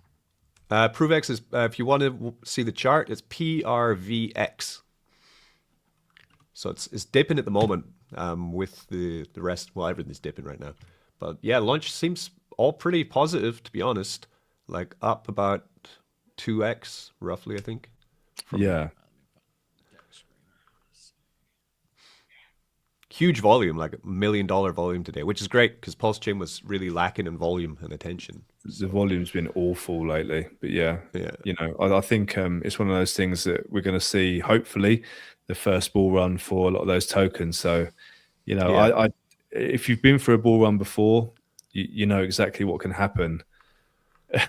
ProveX is, if you want to see the chart, it's PRVX. So it's dipping at the moment with the rest. Well, everything's dipping right now. But yeah, launch seems all pretty positive, to be honest. Like up about 2x, roughly, I think. Yeah. Huge volume, like $1 million volume today, which is great because Pulse Chain was really lacking in volume and attention. The volume's been awful lately, but yeah. You know, I think it's one of those things that we're going to see, hopefully, the first bull run for a lot of those tokens. So, you know, I if you've been for a bull run before, you know exactly what can happen.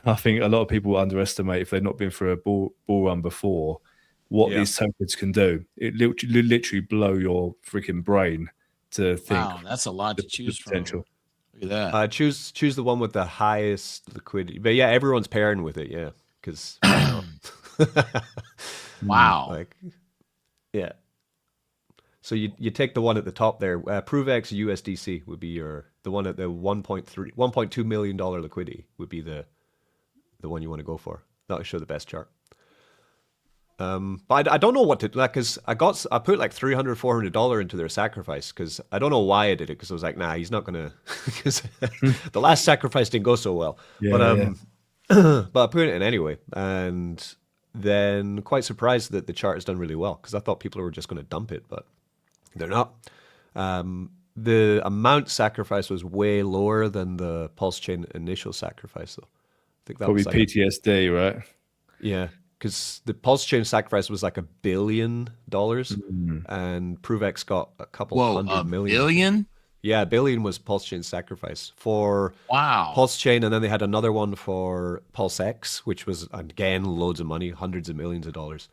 I think a lot of people underestimate, if they've not been for a bull run before, what these tokens can do. It literally blow your freaking brain to think. Wow, that's a lot to choose from. Look at that. Choose the one with the highest liquidity. But yeah, everyone's pairing with it, yeah. Because wow. Like, yeah. So you take the one at the top there. ProveX USDC would be the one at the $1.2 million liquidity would be the one you want to go for. That'll show the best chart. But I don't know what to like, because I put like $300, $400 into their sacrifice, because I don't know why I did it, because I was like, nah, he's not gonna. Because the last sacrifice didn't go so well. But I put it in anyway, and then quite surprised that the chart has done really well, because I thought people were just going to dump it, but they're not. The amount sacrificed was way lower than the Pulse Chain initial sacrifice, though. I think that probably was like PTSD, right? Yeah. Because the Pulse Chain sacrifice was like $1 billion, and ProveX got a couple $100 million. Billion? Yeah, $1 billion was Pulse Chain sacrifice for Pulse Chain, and then they had another one for Pulse X, which was again loads of money, hundreds of millions of dollars.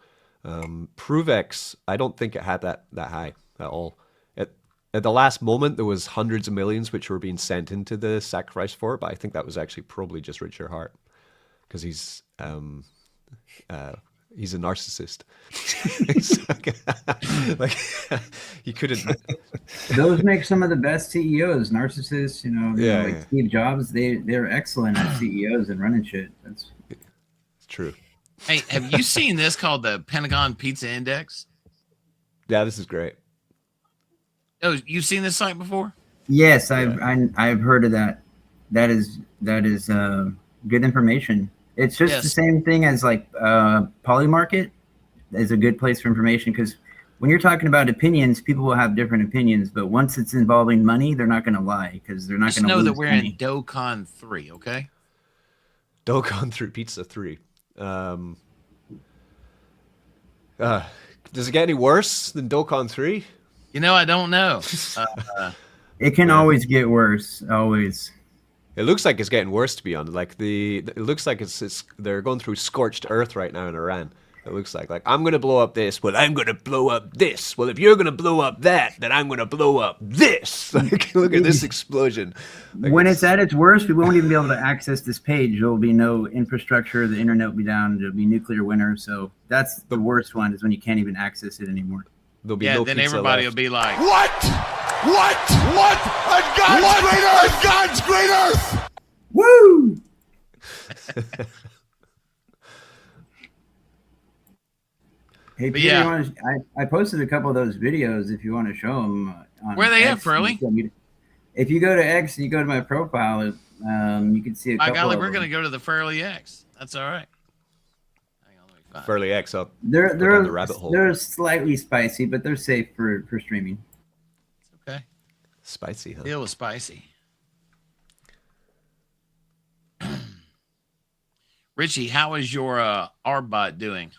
ProveX, I don't think it had that high at all. At the last moment, there was hundreds of millions which were being sent into the sacrifice for it, but I think that was actually probably just Richard Hart, because he's a narcissist. like he couldn't. Those make some of the best CEOs. Narcissists, like Steve Jobs. They're excellent at CEOs and running shit. It's true. Hey, have you seen this called the Pentagon Pizza Index? Yeah, this is great. Oh, you've seen this site before? Yes, I've heard of that. That is good information. It's just the same thing as like Polymarket is a good place for information, because when you're talking about opinions, people will have different opinions, but once it's involving money, they're not going to lie, because they're not going to lose know that we're money. in DoCon 3, okay? DoCon 3, Pizza 3. Does it get any worse than DoCon 3? I don't know. It can always get worse, always. It looks like it's getting worse, to be honest. Like it looks like it's they're going through scorched earth right now in Iran. It looks like I'm going to blow up this. Well, I'm going to blow up this. Well, if you're going to blow up that, then I'm going to blow up this. Like, look at this explosion. Like, when it's at its worst, we won't even be able to access this page. There will be no infrastructure. The internet will be down. There'll be nuclear winter. So that's the worst one, is when you can't even access it anymore. There'll be no then pizza everybody left. will be like, What? On God's great earth! Woo! Hey, Peter, I posted a couple of those videos if you want to show them. Where are they at, Furley? If you go to X and you go to my profile, you can see a couple of them. We're going to go to the Furley X. That's all right. Furley X up. They're the rabbit hole. They're slightly spicy, but they're safe for streaming. Okay. Spicy, huh? Deal with spicy. Richie, how is your R-bot doing?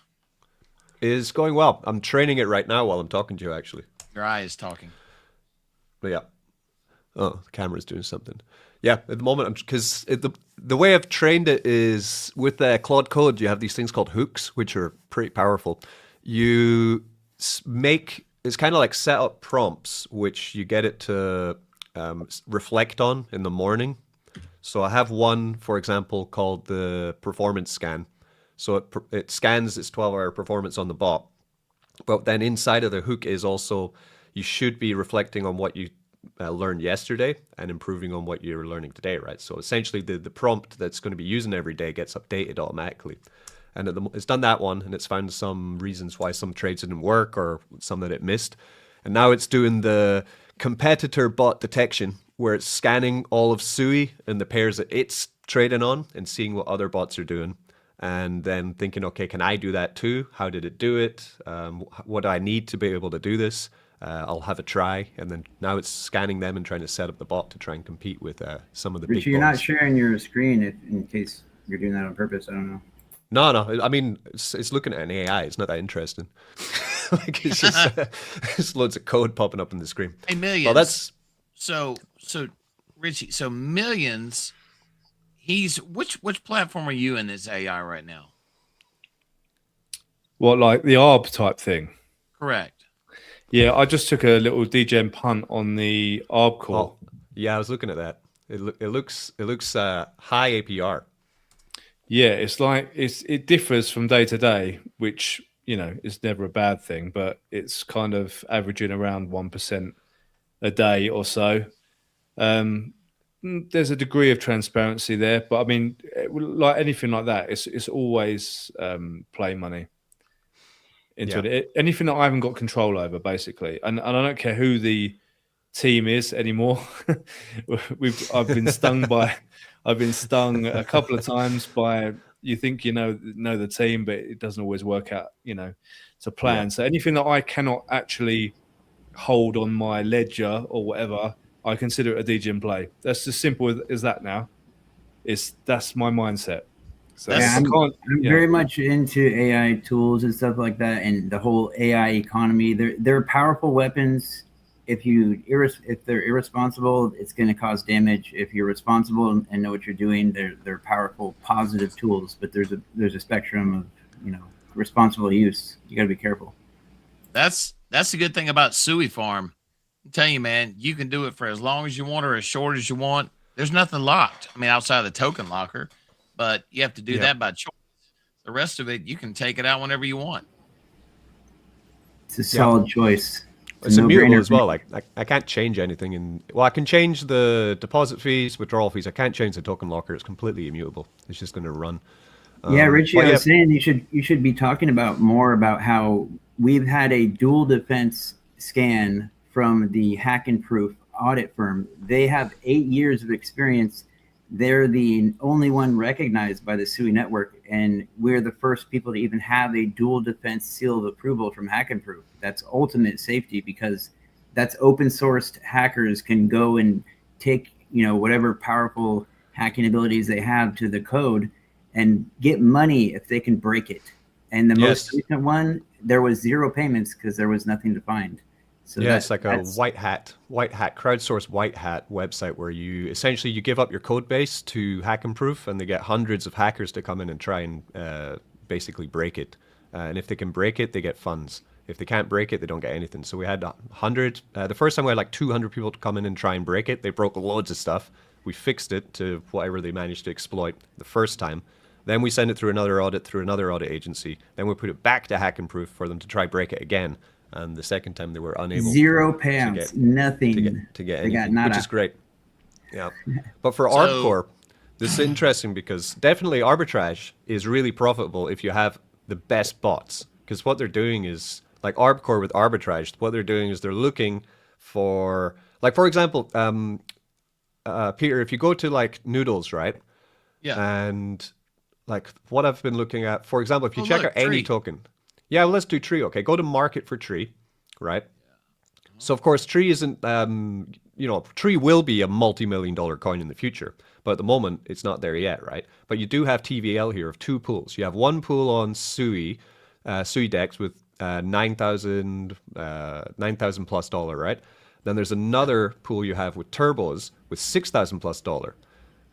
Is going well. I'm training it right now while I'm talking to you, actually. Your eye is talking. But yeah. Oh, the camera's doing something. Yeah, at the moment, because the way I've trained it is with Claude Code, you have these things called hooks, which are pretty powerful. You make it's kind of like set up prompts, which you get it to reflect on in the morning. So I have one, for example, called the performance scan. So it scans its 12-hour performance on the bot. But then inside of the hook is also, you should be reflecting on what you learned yesterday and improving on what you're learning today, right? So essentially the prompt that's going to be using every day gets updated automatically. And it's done that one, and it's found some reasons why some trades didn't work or some that it missed. And now it's doing the competitor bot detection, where it's scanning all of SUI and the pairs that it's trading on and seeing what other bots are doing. And then thinking, okay, can I do that too? How did it do it? What do I need to be able to do this? I'll have a try. And then now it's scanning them and trying to set up the bot to try and compete with some of the Richie, big you're not bots. sharing your screen in case you're doing that on purpose. I don't know. No. I mean, it's looking at an AI. It's not that interesting. Like it's just loads of code popping up on the screen. Hey, Millions. Well, that's so Richie. So Millions. He's which platform are you in this AI right now? What, like the ARB type thing? Correct. Yeah, I just took a little degen punt on the ARB call. Oh, yeah, I was looking at that. It looks high APR. Yeah, it's like it differs from day to day, which is never a bad thing, but it's kind of averaging around 1% a day or so. There's a degree of transparency there, but I mean, like anything like that, it's always play money into it. Anything that I haven't got control over, basically, and I don't care who the team is anymore. I've been stung a couple of times by, you think you know the team, but it doesn't always work out, to plan. Yeah. So anything that I cannot actually hold on my ledger or whatever, I consider it a degen play. That's as simple as that now. That's my mindset. So yeah, I'm very much into AI tools and stuff like that, and the whole AI economy. They're powerful weapons. If they're irresponsible, it's going to cause damage. If you're responsible and know what you're doing, they're powerful, positive tools. But there's a spectrum of responsible use. You got to be careful. That's the good thing about SuiFarm. I'm telling you, man, you can do it for as long as you want or as short as you want. There's nothing locked. I mean, outside of the token locker, but you have to do that by choice. The rest of it, you can take it out whenever you want. It's a solid choice. It's immutable as well. Like I can't change anything I can change the deposit fees, withdrawal fees. I can't change the token locker. It's completely immutable. It's just going to run. Yeah, Richie, I was saying you should be talking more about how we've had a dual defense scan from the Hack and Proof audit firm. They have 8 years of experience. They're the only one recognized by the SUI network, and we're the first people to even have a dual defense seal of approval from Hack and Proof. That's ultimate safety, because that's open sourced. Hackers can go and take whatever powerful hacking abilities they have to the code and get money if they can break it. And the most recent one, there was 0 payments because there was nothing to find. So it's like a white hat, crowdsourced white hat website where you essentially give up your code base to Hack and Proof, and they get hundreds of hackers to come in and try and basically break it. And if they can break it, they get funds. If they can't break it, they don't get anything. So we had 100. The first time we had like 200 people to come in and try and break it. They broke loads of stuff. We fixed it to whatever they managed to exploit the first time. Then we send it through another audit agency. Then we put it back to Hack and Proof for them to try break it again. And the second time they were unable. 0 payouts, nothing to get anything, which is great. Yeah, but for ArbCore, this is interesting because definitely arbitrage is really profitable if you have the best bots. Because what they're doing is, like ArbCore with arbitrage, what they're doing is they're looking for, like for example, Peter, if you go to like Noodles, right? Yeah. And like what I've been looking at, for example, if you check out any token. Yeah, well, let's do Tree. Okay, go to market for Tree, right? So, of course, Tree isn't, Tree will be a multi-million-dollar coin in the future. But at the moment, it's not there yet, right? But you do have TVL here of 2 pools. You have one pool on SUI, SuiDex with $9,000 plus dollar, right? Then there's another pool you have with Turbos with $6,000 plus dollar.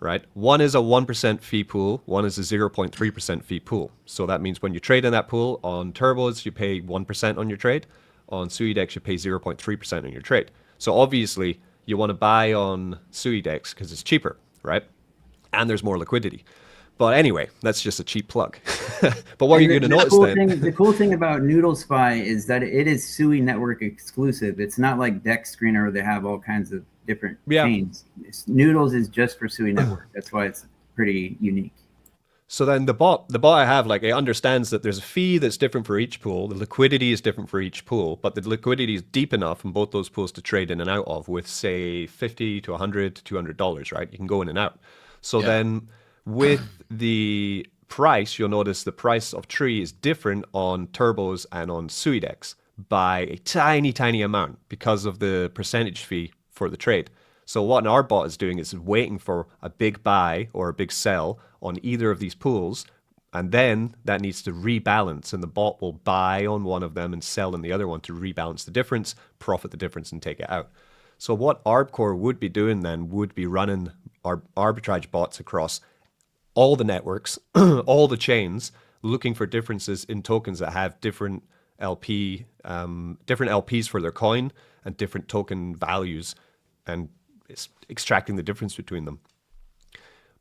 Right? One is a 1% fee pool, one is a 0.3% fee pool. So that means when you trade in that pool on Turbos, you pay 1% on your trade. On SuiDex, you pay 0.3% on your trade. So obviously, you want to buy on SuiDex because it's cheaper, right? And there's more liquidity. But anyway, that's just a cheap plug. But what are you going to notice then? The cool thing about NoodleSpy is that it is SUI network exclusive. It's not like Dex Screener where they have all kinds of different chains. Noodles is just for SUI network. That's why it's pretty unique. So then the bot I have, like, it understands that there's a fee that's different for each pool. The liquidity is different for each pool, but the liquidity is deep enough in both those pools to trade in and out of with, say, $50 to $100 to $200, right? You can go in and out. So then with the price, you'll notice the price of Tree is different on turbos and on SuiDex by a tiny, tiny amount because of the percentage fee for the trade. So what our bot is doing is waiting for a big buy or a big sell on either of these pools, and then that needs to rebalance, and the bot will buy on one of them and sell on the other one to rebalance the difference, profit the difference, and take it out. So what ArbCore would be doing then would be running our arbitrage bots across all the networks, all the chains, looking for differences in tokens that have different different LPs for their coin and different token values, and it's extracting the difference between them.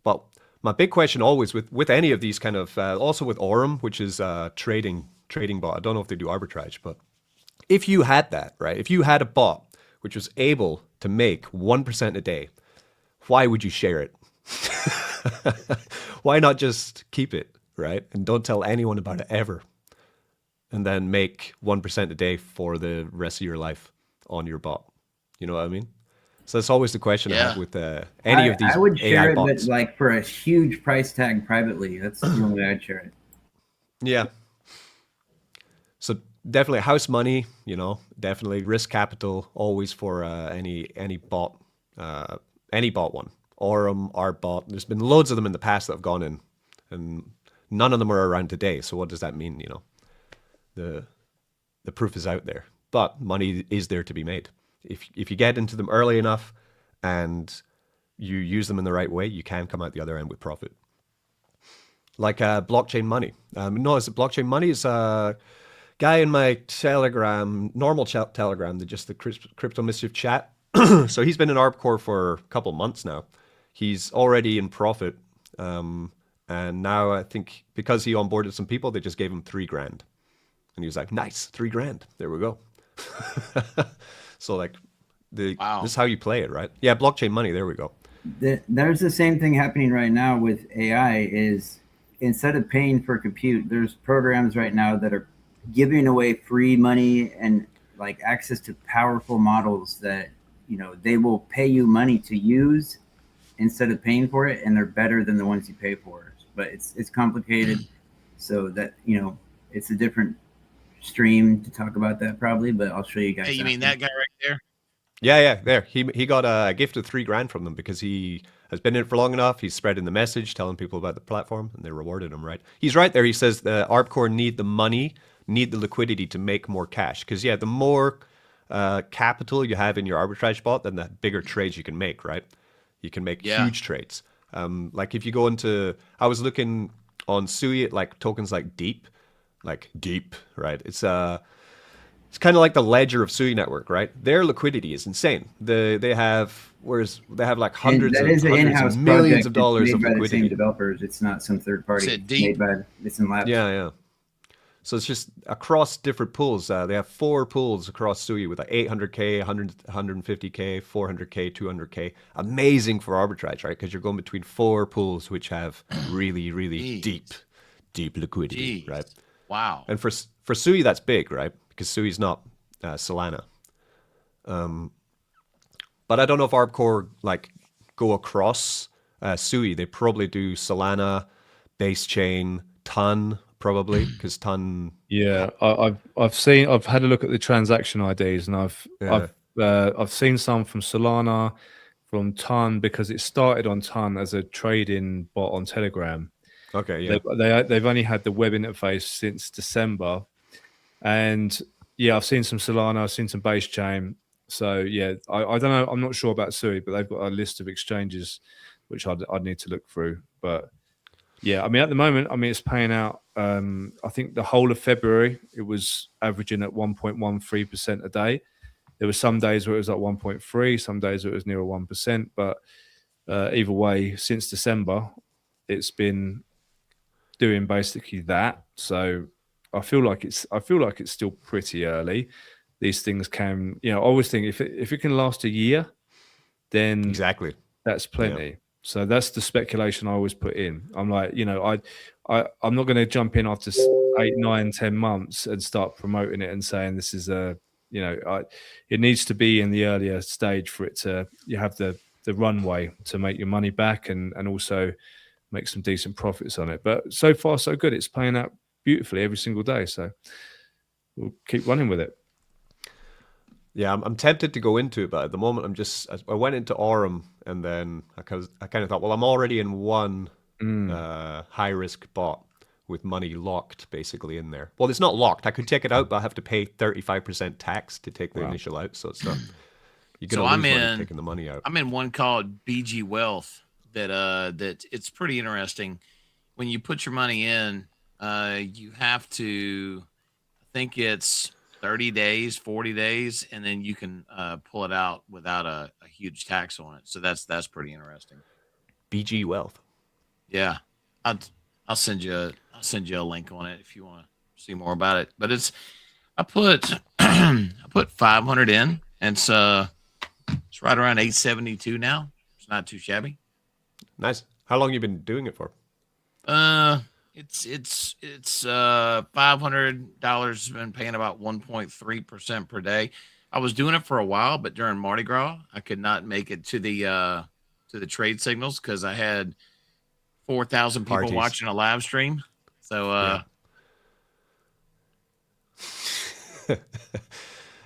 But my big question always with any of these kind of, also with Aurum, which is a trading bot, I don't know if they do arbitrage, but if you had that, right? If you had a bot which was able to make 1% a day, why would you share it? Why not just keep it, right? And don't tell anyone about it ever. And then make 1% a day for the rest of your life on your bot. You know what I mean? So that's always the question I have with any of these I would share AI it, bots. but like for a huge price tag privately. That's the only way I'd share it. Yeah. So definitely house money, definitely risk capital always for any bot, any bot one. Aurum, our bot. There's been loads of them in the past that have gone in, and none of them are around today. So what does that mean? The proof is out there, but money is there to be made. If you get into them early enough and you use them in the right way, you can come out the other end with profit. Like blockchain money. No, is it blockchain money? It's a guy in my Telegram, normal Telegram, just the Crypto Mischief chat. So he's been in ArbCore for a couple months now. He's already in profit. And now I think because he onboarded some people, they just gave him $3,000. And he was like, nice, $3,000. There we go. So like this is how you play it, right? Yeah, blockchain money. There we go. There's the same thing happening right now with AI. Is instead of paying for compute, there's programs right now that are giving away free money and like access to powerful models that they will pay you money to use instead of paying for it, and they're better than the ones you pay for. But it's complicated, so that it's a different stream to talk about that probably, but I'll show you guys. Hey, you mean that guy right there? Yeah, there. He got a gift of $3,000 from them because he has been in it for long enough. He's spreading the message, telling people about the platform, and they rewarded him, right? He's right there. He says the ArbCore need the money, need the liquidity to make more cash. Because the more capital you have in your arbitrage bot, then the bigger trades you can make, right? You can make huge trades. Like if you go into, I was looking on Sui at like tokens like Deep, right? It's kind of like the ledger of Sui network, right? Their liquidity is insane. They have like hundreds of millions of dollars of liquidity. By the same developers. It's not some third party. It's in labs. Yeah. So it's just across different pools. They have 4 pools across Sui with like 800K, 150K, 400K, 200K. Amazing for arbitrage, right? Because you're going between 4 pools which have really, really deep liquidity, right? Wow. And for Sui, that's big, right? Because Sui's not Solana. But I don't know if ArbCore go across Sui. They probably do Solana, base chain, Ton, probably, because Ton. Yeah, I've had a look at the transaction IDs, and I've seen some from Solana, from Ton, because it started on Ton as a trading bot on Telegram. Okay, yeah. They've only had the web interface since December, and I've seen some Solana, I've seen some base chain. So I don't know. I'm not sure about Sui, but they've got a list of exchanges which I'd need to look through. But Yeah, I mean, at the moment, I mean, it's paying out. I think the whole of February, it was averaging at 1.13% a day. There were some days where it was at 1.3, some days where it was near 1%. But either way, since December, it's been doing basically that. So I feel like it's still pretty early. These things can, I always think if it can last a year, then Exactly. that's plenty. Yeah. So that's the speculation I always put in. I'm like, I'm not going to jump in after 8, 9, 10 months and start promoting it and saying this is it needs to be in the earlier stage for it to, you have the runway to make your money back and also make some decent profits on it. But so far, so good. It's playing out beautifully every single day. So we'll keep running with it. Yeah, I'm tempted to go into it, but at the moment I went into Aurum and then I kind of thought, well, I'm already in one high risk bot with money locked basically in there. Well, it's not locked. I could take it out, but I have to pay 35% tax to take the initial out. So it's not. You're gonna lose money taking the money out. I'm in one called BG Wealth that it's pretty interesting. When you put your money in, you have to, I think it's 30 days, 40 days, and then you can pull it out without a huge tax on it. So that's pretty interesting. BG Wealth. Yeah, I'll send you a link on it if you want to see more about it. But I put 500 in, and it's right around 872 now. It's not too shabby. Nice. How long you been doing it for? It's $500. Been paying about 1.3% per day. I was doing it for a while, but during Mardi Gras, I could not make it to the trade signals because I had 4,000 people watching a live stream. So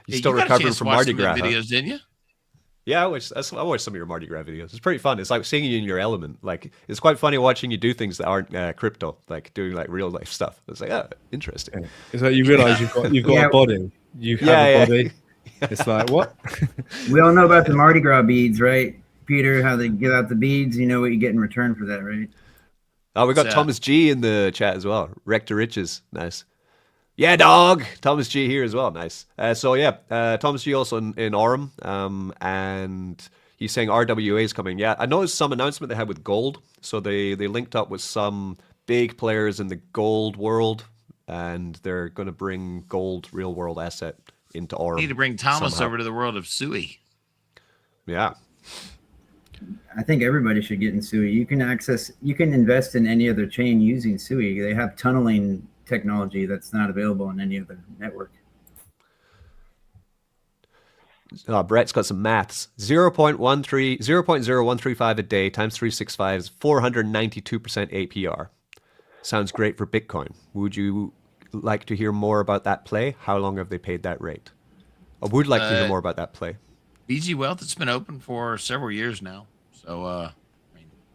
you still recovering from Mardi Gras videos, didn't you? Yeah, I watched some of your Mardi Gras videos. It's pretty fun. It's like seeing you in your element. Like, it's quite funny watching you do things that aren't crypto, like doing like real life stuff. It's like, interesting. It's like you realize you've got a body. You have a body. It's like, what? We all know about the Mardi Gras beads, right? Peter, how they give out the beads. You know what you get in return for that, right? Oh, we got Thomas G in the chat as well. Rector Riches. Nice. Yeah, dog. Thomas G here as well. Nice. Thomas G also in Aurum. And he's saying RWA is coming. Yeah, I noticed some announcement they had with gold. So they linked up with some big players in the gold world, and they're going to bring gold real world asset into Aurum. Need to bring Thomas over to the world of SUI. Yeah. I think everybody should get in SUI. You can invest in any other chain using SUI. They have tunneling technology that's not available on any other network. Brett's got some maths. 0.0135 a day times 365 is 492% APR. Sounds great for Bitcoin. Would you like to hear more about that play? How long have they paid that rate? I would like to hear more about that play. BG Wealth, it's been open for several years now. So,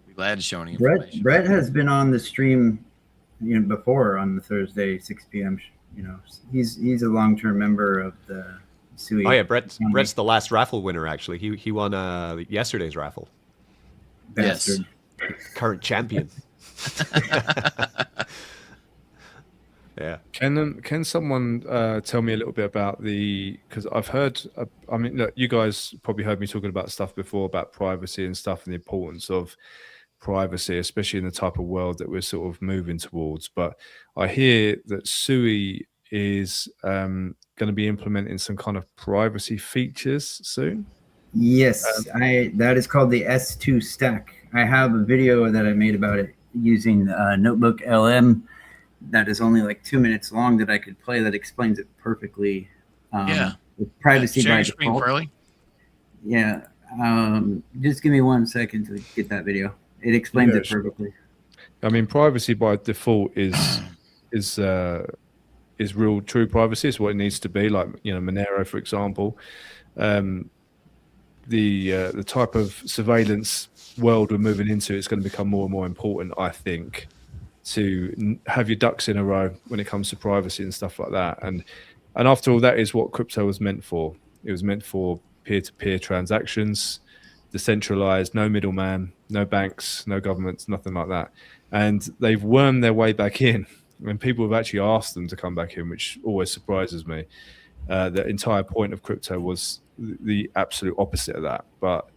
be glad to show any information. Brett has been on the stream before on the Thursday 6 p.m. He's a long-term member of the SUI. Oh yeah, Brett's the last raffle winner. Actually, he won yesterday's raffle. Bastard. Yes. Current champion. Yeah. Can someone tell me a little bit about because I've heard, look, you guys probably heard me talking about stuff before about privacy and stuff and the importance of privacy, especially in the type of world that we're sort of moving towards. But I hear that SUI is going to be implementing some kind of privacy features soon. Yes, that is called the S2 stack. I have a video that I made about it using Notebook LM that is only like 2 minutes long that I could play that explains it perfectly. With privacy by default. Yeah. Just give me 1 second to get that video. It explains it perfectly. I mean, privacy by default is real true privacy. It's what it needs to be. Like Monero, for example. The type of surveillance world we're moving into is going to become more and more important, I think, to have your ducks in a row when it comes to privacy and stuff like that. And after all, that is what crypto was meant for. It was meant for peer-to-peer transactions, decentralized, no middleman, no banks, no governments, nothing like that. and they've wormed their way back in. And people have actually asked them to come back in, which always surprises me. The entire point of crypto was the absolute opposite of that. But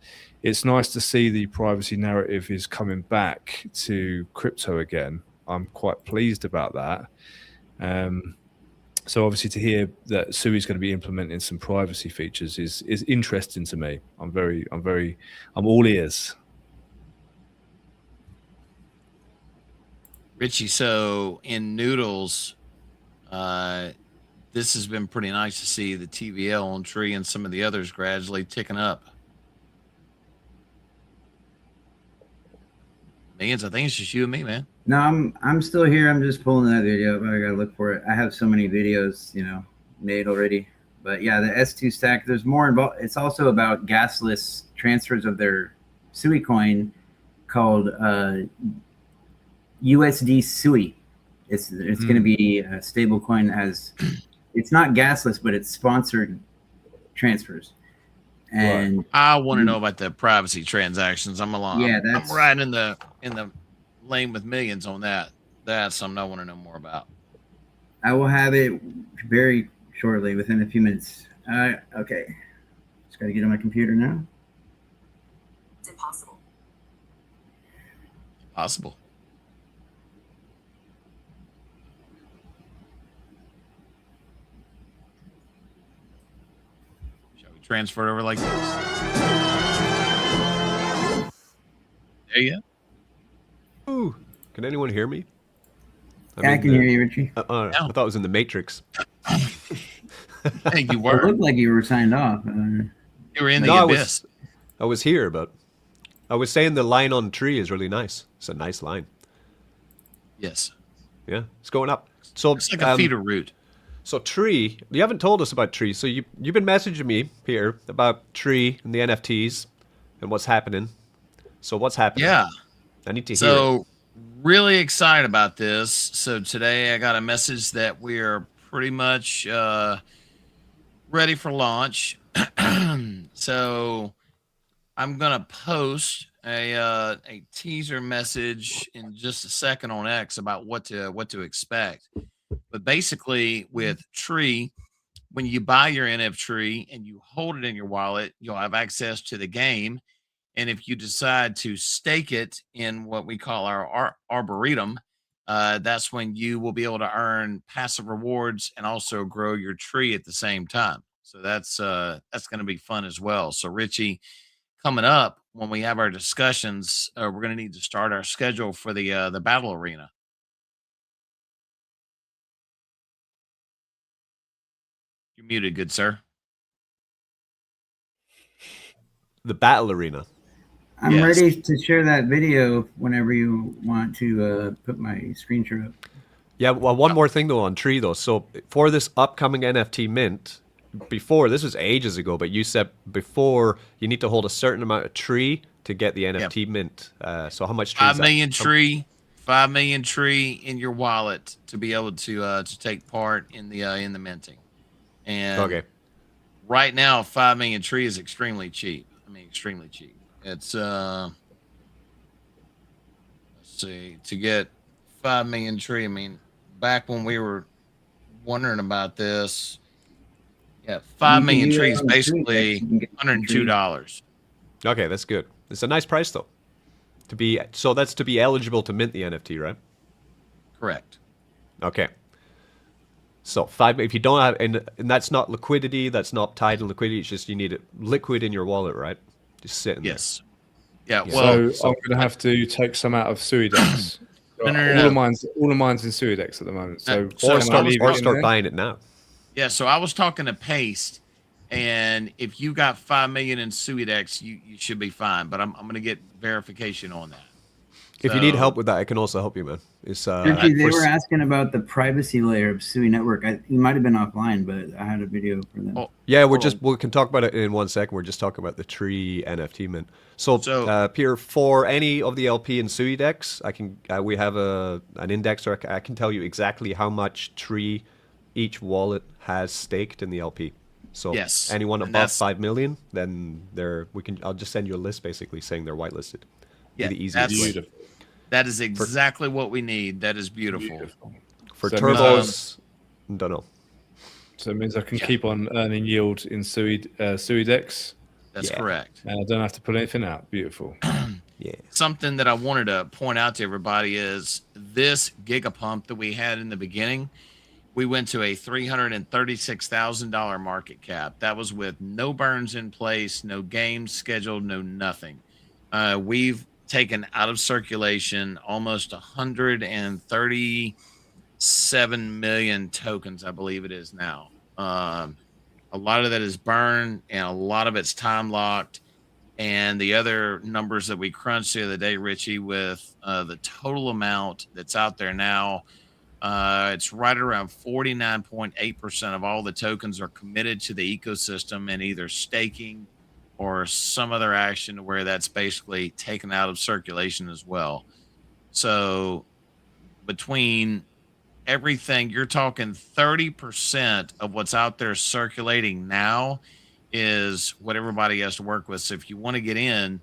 it's nice to see the privacy narrative is coming back to crypto again. I'm quite pleased about that. So obviously to hear that SUI is going to be implementing some privacy features is interesting to me. I'm all ears. Richie, so in Noodles, this has been pretty nice to see the TVL on Tree and some of the others gradually ticking up. Millions, I think it's just you and me, man. No, I'm still here. I'm just pulling that video up. I gotta look for it. I have so many videos, made already. But yeah, the S2 stack, there's more involved. It's also about gasless transfers of their SUI coin called USD SUI. It's going to be a stable coin that has, it's not gasless, but it's sponsored transfers. And I want to know about the privacy transactions. I'm right in the lane with millions on that. That's something I want to know more about. I will have it very shortly, within a few minutes. Okay. Just got to get on my computer now. It's impossible. Possible. Shall we transfer it over like this? There you go. Ooh, can anyone hear me? I can hear you, Richie. I thought it was in the Matrix. Hey, you It were. looked like you were signed off. You were in the No, abyss. I was here, but I was saying the line on Tree is really nice. It's a nice line. Yes. Yeah, it's going up. So It's like a feeder route. So Tree, you haven't told us about Tree. So you've been messaging me, Peter, about Tree and the NFTs and what's happening. So what's happening? Yeah. I need to hear it. So really excited about this. So today I got a message that we are pretty much ready for launch. So I'm gonna post a teaser message in just a second on X about what to expect. But basically, with Tree, when you buy your NFT and you hold it in your wallet, you'll have access to the game. And if you decide to stake it in what we call our arboretum, that's when you will be able to earn passive rewards and also grow your tree at the same time. So that's going to be fun as well. So Richie, coming up when we have our discussions, we're going to need to start our schedule for the battle arena. You're muted, good sir. The battle arena. I'm Yes. ready to share that video whenever you want to put my screen share up. Yeah, well, one more thing though on Tree though. So for this upcoming NFT mint, before, this was ages ago, but you said before you need to hold a certain amount of Tree to get the NFT mint. So how much Tree? 5 million tree, 5 million tree in your wallet to be able to take part in the minting. And Okay. right now, 5 million tree is extremely cheap. I mean, extremely cheap. It's let's see, to get 5 million tree. I mean, back when we were wondering about this, 5 million tree is basically $102. Okay, that's good. It's a nice price though. That's to be eligible to mint the NFT, right? Correct. Okay. So if you don't have, and that's not liquidity, that's not tied to liquidity, it's just you need it liquid in your wallet, right? Just sitting there. Yes. Yeah. So, Well, I'm going to have to take some out of SuiDex. No. All of mine's in SuiDex at the moment. So Or can I leave it in start there? buying it now. yeah. So I was talking to Paste, and if you got 5 million in SuiDex, you should be fine. But I'm going to get verification on that. If you need So- help with that, I can also help you, man. It's Richie, they for- were asking about the privacy layer of SUI Network. You might have been offline, but I had a video for them. Oh, Yeah, we can talk about it in 1 second. We're just talking about the Tree NFT mint. So Pierre, for any of the LP and SuiDex, we have an index, or I can tell you exactly how much Tree each wallet has staked in the LP. So Yes, anyone and above that's- 5 million, then I'll just send you a list basically saying they're whitelisted. Yeah, Be the easiest way. Beautiful. That is exactly what we need. That is beautiful. For So it means turbos, don't know. So it means I can keep on earning yield in SuiDex. That's correct. And I don't have to put anything out. Beautiful. Yeah. Something that I wanted to point out to everybody is this gigapump that we had in the beginning. We went to a $336,000 market cap. That was with no burns in place, no games scheduled, no nothing. We've taken out of circulation almost 137 million tokens, I believe it is now. A lot of that is burned, and a lot of it's time locked. And the other numbers that we crunched the other day, Richie, with the total amount that's out there now, it's right around 49.8% of all the tokens are committed to the ecosystem and either staking or some other action where that's basically taken out of circulation as well. So between everything, you're talking 30% of what's out there circulating now is what everybody has to work with. So if you want to get in,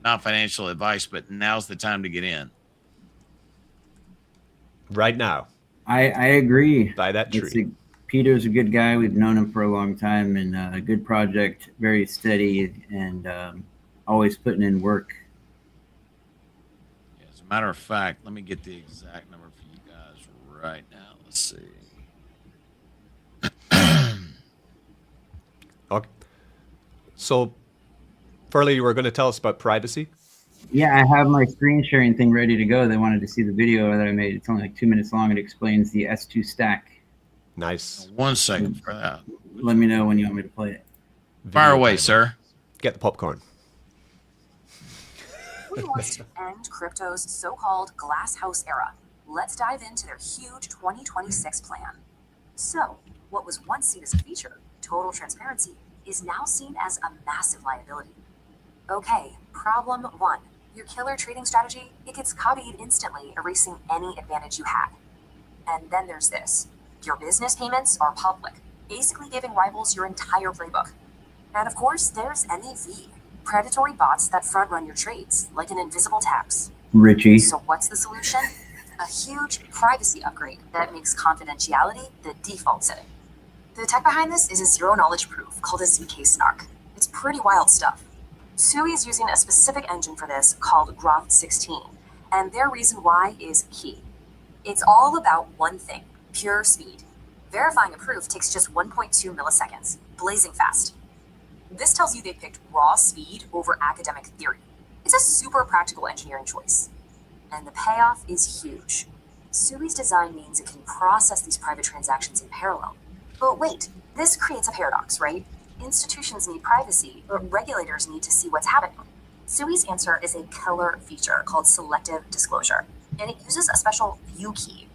not financial advice, but now's the time to get in. Right now. I agree. Buy that tree. Peter's a good guy. We've known him for a long time, and a good project, very steady, and always putting in work. Yeah, as a matter of fact, let me get the exact number for you guys right now. Let's see. Okay. So, Furley, you were going to tell us about privacy? Yeah, I have my screen sharing thing ready to go. They wanted to see the video that I made. It's only like 2 minutes long. It explains the S2 stack. Nice. 1 second for that. Let me know when you want me to play it. Fire away, sir. Get the popcorn. Who wants to end crypto's so-called glass house era? Let's dive into their huge 2026 plan. So, what was once seen as a feature, total transparency, is now seen as a massive liability. Okay, problem 1. Your killer trading strategy, it gets copied instantly, erasing any advantage you had. And then there's this. Your business payments are public, basically giving rivals your entire playbook. And of course, there's MEV, predatory bots that front-run your trades, like an invisible tax. Richie. So what's the solution? A huge privacy upgrade that makes confidentiality the default setting. The tech behind this is a zero-knowledge proof called a ZK snark. It's pretty wild stuff. SUI is using a specific engine for this called Groth 16, and their reason why is key. It's all about one thing, pure speed. Verifying a proof takes just 1.2 milliseconds, blazing fast. This tells you they picked raw speed over academic theory. It's a super practical engineering choice. And the payoff is huge. SUI's design means it can process these private transactions in parallel. But wait, this creates a paradox, right? Institutions need privacy, but regulators need to see what's happening. SUI's answer is a killer feature called selective disclosure, and it uses a special view key.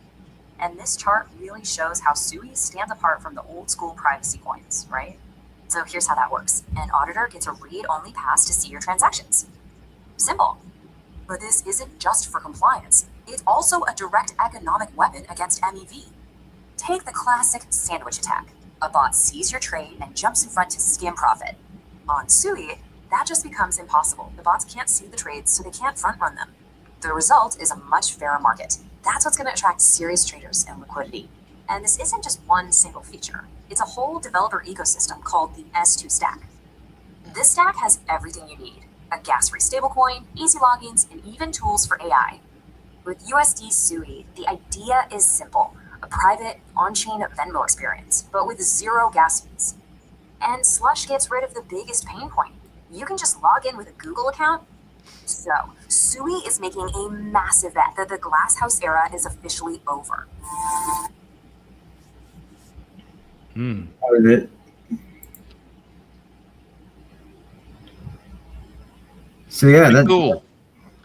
And this chart really shows how SUI stands apart from the old school privacy coins, right? So here's how that works. An auditor gets a read-only pass to see your transactions. Simple. But this isn't just for compliance. It's also a direct economic weapon against MEV. Take the classic sandwich attack. A bot sees your trade and jumps in front to skim profit. On SUI, that just becomes impossible. The bots can't see the trades, so they can't front run them. The result is a much fairer market. That's what's going to attract serious traders and liquidity. And this isn't just one single feature. It's a whole developer ecosystem called the S2 stack. This stack has everything you need. A gas-free stablecoin, easy logins, and even tools for AI. With USD SUI, the idea is simple. A private, on-chain Venmo experience, but with zero gas fees. And Slush gets rid of the biggest pain point. You can just log in with a Google account. So, SUI is making a massive bet that the glasshouse era is officially over. That was it. So yeah, that Cool.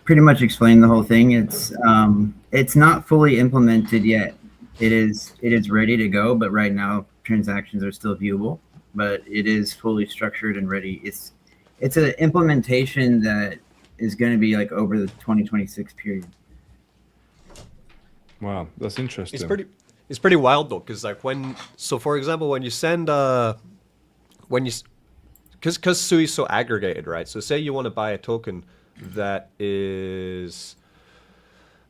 pretty much explained the whole thing. It's not fully implemented yet. It is ready to go, but right now transactions are still viewable. But it is fully structured and ready. It's an implementation that is going to be like over the 2026 period. Wow, that's interesting. It's pretty wild though, because like for example, when you send because SUI is so aggregated, right? So say you want to buy a token that is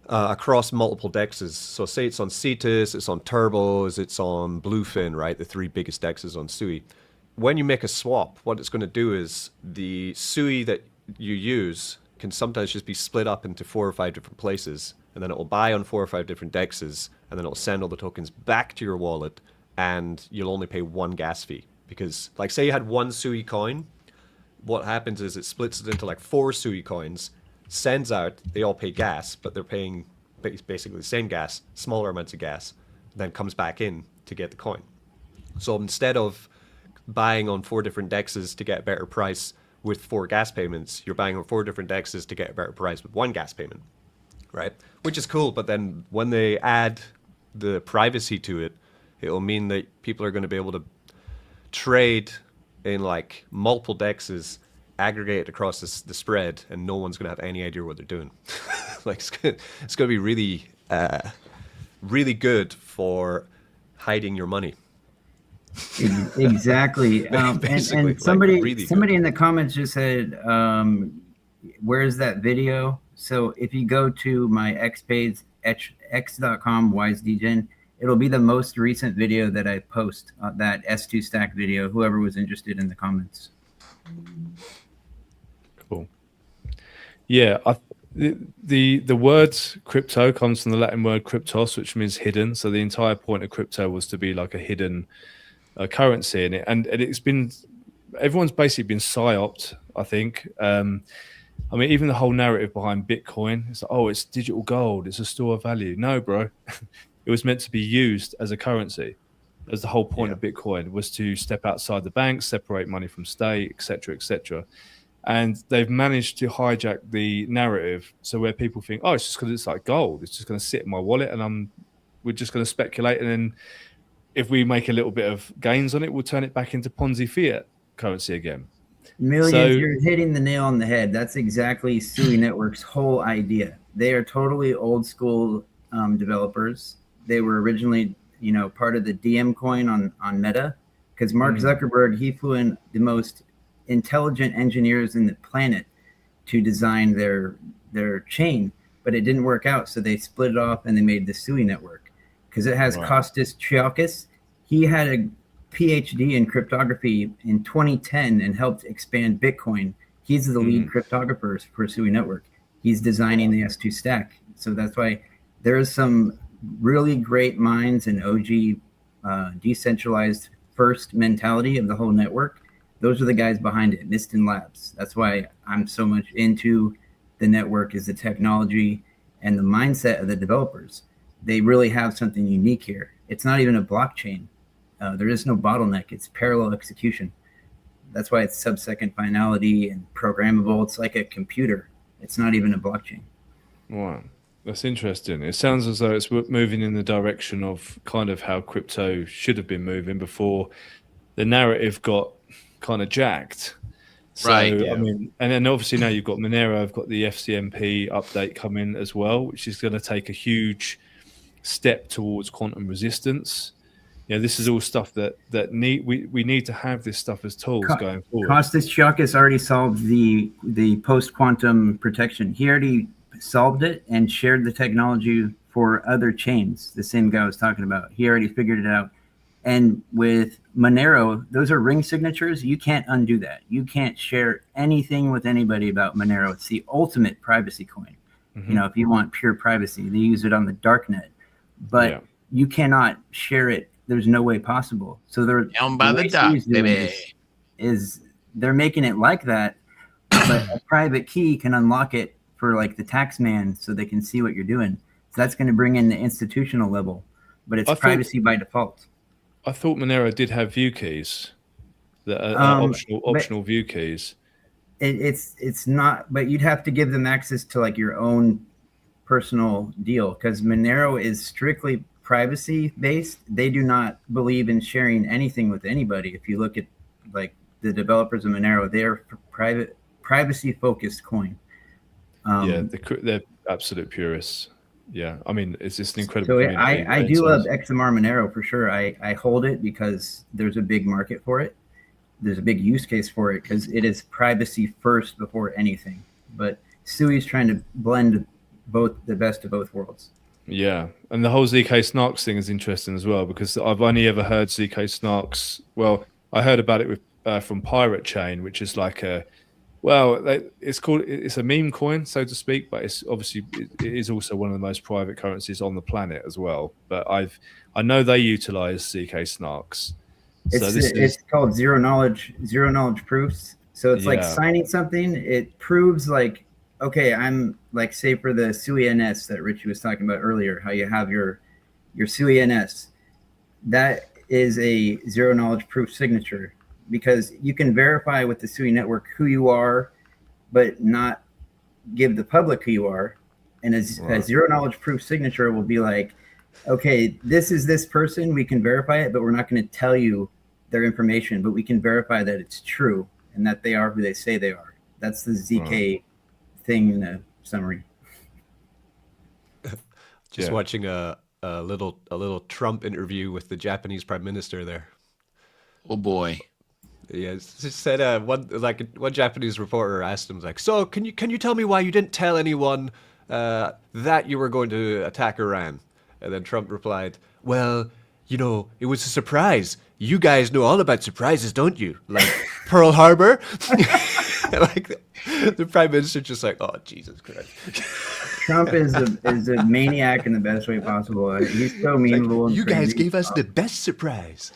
across multiple dexes. So say it's on Cetus, it's on Turbos, it's on Bluefin, right? The 3 biggest dexes on SUI. When you make a swap, what it's going to do is the SUI that you use can sometimes just be split up into 4 or 5 different places, and then it will buy on 4 or 5 different dexes, and then it will send all the tokens back to your wallet, and you'll only pay 1 gas fee. Because, like, say you had 1 SUI coin, what happens is it splits it into like 4 SUI coins, sends out, they all pay gas, but they're paying basically the same gas, smaller amounts of gas, then comes back in to get the coin. So instead of buying on 4 different dexes to get a better price with 4 gas payments, you're buying on 4 different dexes to get a better price with 1 gas payment, right? Which is cool, but then when they add the privacy to it, it'll mean that people are going to be able to trade in like multiple dexes, aggregate it across the spread, and no one's going to have any idea what they're doing. Like it's going to be really, really good for hiding your money. Exactly. And somebody, like really somebody in the comments just said, where's that video? So if you go to my X page, x.com wisedegen, it'll be the most recent video that I post, that S2 stack video, whoever was interested in the comments. Cool. Yeah, the word crypto comes from the Latin word cryptos, which means hidden. So the entire point of crypto was to be like a hidden currency in it, and it's been, everyone's basically been psyoped, I think. I mean, even the whole narrative behind Bitcoin, it's like, oh, it's digital gold, it's a store of value. No, bro. It was meant to be used as a currency. As the whole point of Bitcoin was to step outside the bank, separate money from state, etc., etc. And they've managed to hijack the narrative, so where people think, oh, it's just because it's like gold, it's just going to sit in my wallet, and we're just going to speculate, and then if we make a little bit of gains on it, we'll turn it back into Ponzi fiat currency again. Millions, So, you're hitting the nail on the head. That's exactly SUI Network's whole idea. They are totally old school developers. They were originally, part of the DM coin on Meta, because Mark Zuckerberg, he flew in the most intelligent engineers in the planet to design their chain, but it didn't work out. So they split it off and they made the SUI network because it has Kostas Triakis. He had a PhD in cryptography in 2010 and helped expand Bitcoin. He's the lead cryptographer for SUI network. He's designing the S2 stack. So that's why there's some really great minds and OG decentralized first mentality of the whole network. Those are the guys behind it, Niston Labs. That's why I'm so much into the network, is the technology and the mindset of the developers. They really have something unique here. It's not even a blockchain. There is no bottleneck. It's parallel execution. That's why it's sub-second finality and programmable. It's like a computer. It's not even a blockchain. wow, that's interesting. It sounds as though it's moving in the direction of kind of how crypto should have been moving before the narrative got kind of jacked. So, Right, I mean, and then obviously now you've got Monero, I've got the FCMP update coming as well, which is going to take a huge step towards quantum resistance. This is all stuff that we need to have this stuff as tools going forward. Kostas Triakis already solved the post-quantum protection. He already solved it and shared the technology for other chains. The same guy I was talking about. He already figured it out. And with Monero, those are ring signatures. You can't undo that. You can't share anything with anybody about Monero. It's the ultimate privacy coin. If you want pure privacy, they use it on the darknet. But you cannot share it. There's no way possible. So they're Down by the dock, baby. Is they're making it like that, but a private key can unlock it for like the tax man, so they can see what you're doing. So that's going to bring in the institutional level, but it's privacy by default. I thought Monero did have view keys, that are optional view keys. It's not, but you'd have to give them access to like your own personal deal, because Monero is strictly privacy based. They do not believe in sharing anything with anybody. If you look at like the developers of Monero, they're privacy focused coin. They're absolute purists. Yeah, I mean, it's just an incredible. So I do love XMR Monero for sure. I hold it because there's a big market for it. There's a big use case for it because it is privacy first before anything. But SUI is trying to blend the best of both worlds. Yeah, and the whole ZK Snarks thing is interesting as well, because I've only ever heard ZK Snarks. Well, I heard about it with from Pirate Chain, which is like it's a meme coin, so to speak, but it's obviously it is also one of the most private currencies on the planet as well. But I know they utilize ZK Snarks. It's called zero knowledge proofs. So it's like signing something. It proves like, okay, I'm like, say for the SUI NS that Richie was talking about earlier, how you have your SUI NS. That is a zero knowledge proof signature, because you can verify with the SUI network who you are, but not give the public who you are. And a zero knowledge proof signature will be like, okay, this is this person, we can verify it, but we're not going to tell you their information, but we can verify that it's true and that they are who they say they are. That's the ZK thing in a summary. Just watching a little Trump interview with the Japanese Prime Minister there. Oh boy. Yeah, it said one Japanese reporter asked him, like, so can you tell me why you didn't tell anyone that you were going to attack Iran? And then Trump replied, well, you know, it was a surprise. You guys know all about surprises, don't you? Like Pearl Harbor. Like the Prime Minister just like, oh, Jesus Christ. Trump is a maniac in the best way possible. He's so memeable. Like, you guys gave us the best surprise.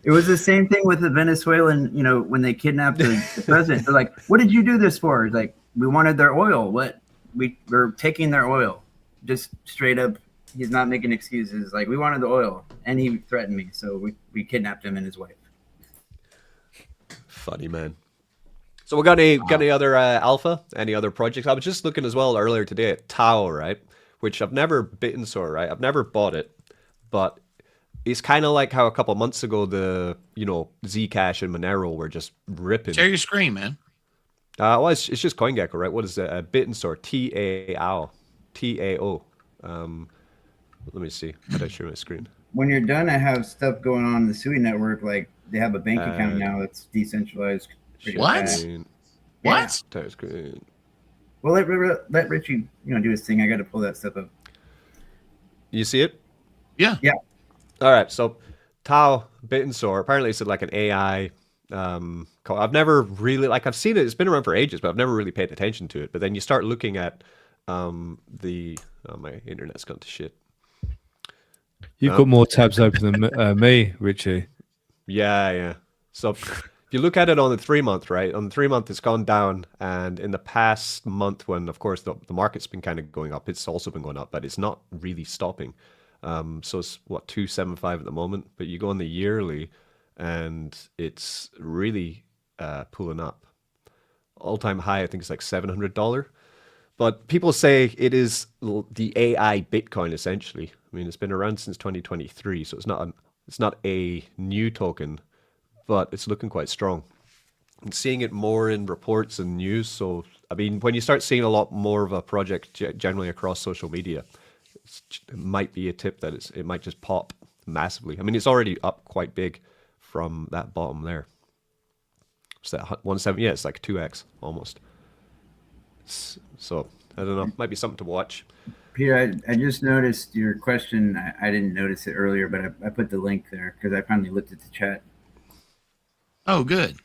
It was the same thing with the Venezuelan, you know, when they kidnapped the president. They're like, what did you do this for? It's like, we wanted their oil. What? We're taking their oil. Just straight up, he's not making excuses. Like, we wanted the oil, and he threatened me, so we kidnapped him and his wife. Funny, man. So we got any other alpha? Any other projects? I was just looking as well earlier today at Tau, right? Which I've never bitten sore, right? I've never bought it, but it's kind of like how a couple months ago the Zcash and Monero were just ripping. Share your screen, man. Well, it's just CoinGecko, right? What is it? Bit and Store, TAO. Let me see. How do I share my screen? When you're done, I have stuff going on in the SUI network. Like, they have a bank account now that's decentralized. What? What? Entire screen. Well, let Richie, do his thing. I got to pull that stuff up. You see it? Yeah. Yeah. All right. So Tau, Bit and Store. Apparently, it's like an AI. I've never really I've seen it. It's been around for ages, but I've never really paid attention to it. But then you start looking at my internet's gone to shit. You've got more tabs open than me, Richie. Yeah. So if you look at it on the 3-month, right? On the 3-month, it's gone down. And in the past month, when, of course, the market's been kind of going up, it's also been going up, but it's not really stopping. So it's, 275 at the moment. But you go on the yearly, and it's really pulling up. All-time high, I think it's like $700. But people say it is the AI Bitcoin, essentially. I mean, it's been around since 2023, so it's not a new token, but it's looking quite strong. I'm seeing it more in reports and news. So, I mean, when you start seeing a lot more of a project generally across social media, it might be a tip that it might just pop massively. I mean, it's already up quite big from that bottom there. It's that 170. Yeah, it's like 2x almost. So, I don't know. Might be something to watch. Peter, I just noticed your question. I didn't notice it earlier, but I put the link there because I finally looked at the chat. Oh, good.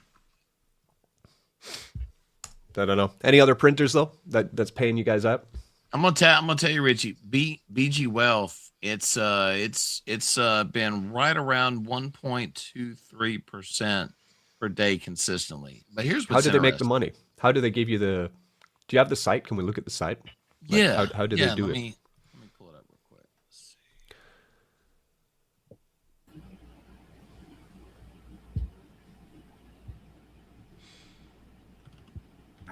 I don't know. Any other printers though that's paying you guys out? I'm gonna tell you, Richie. BG Wealth. It's been right around 1.23% per day consistently. But here's what's how do they make the money? How do they give you the? Do you have the site? Can we look at the site? Like, yeah. How do they do it? Let me pull it up real quick. Let's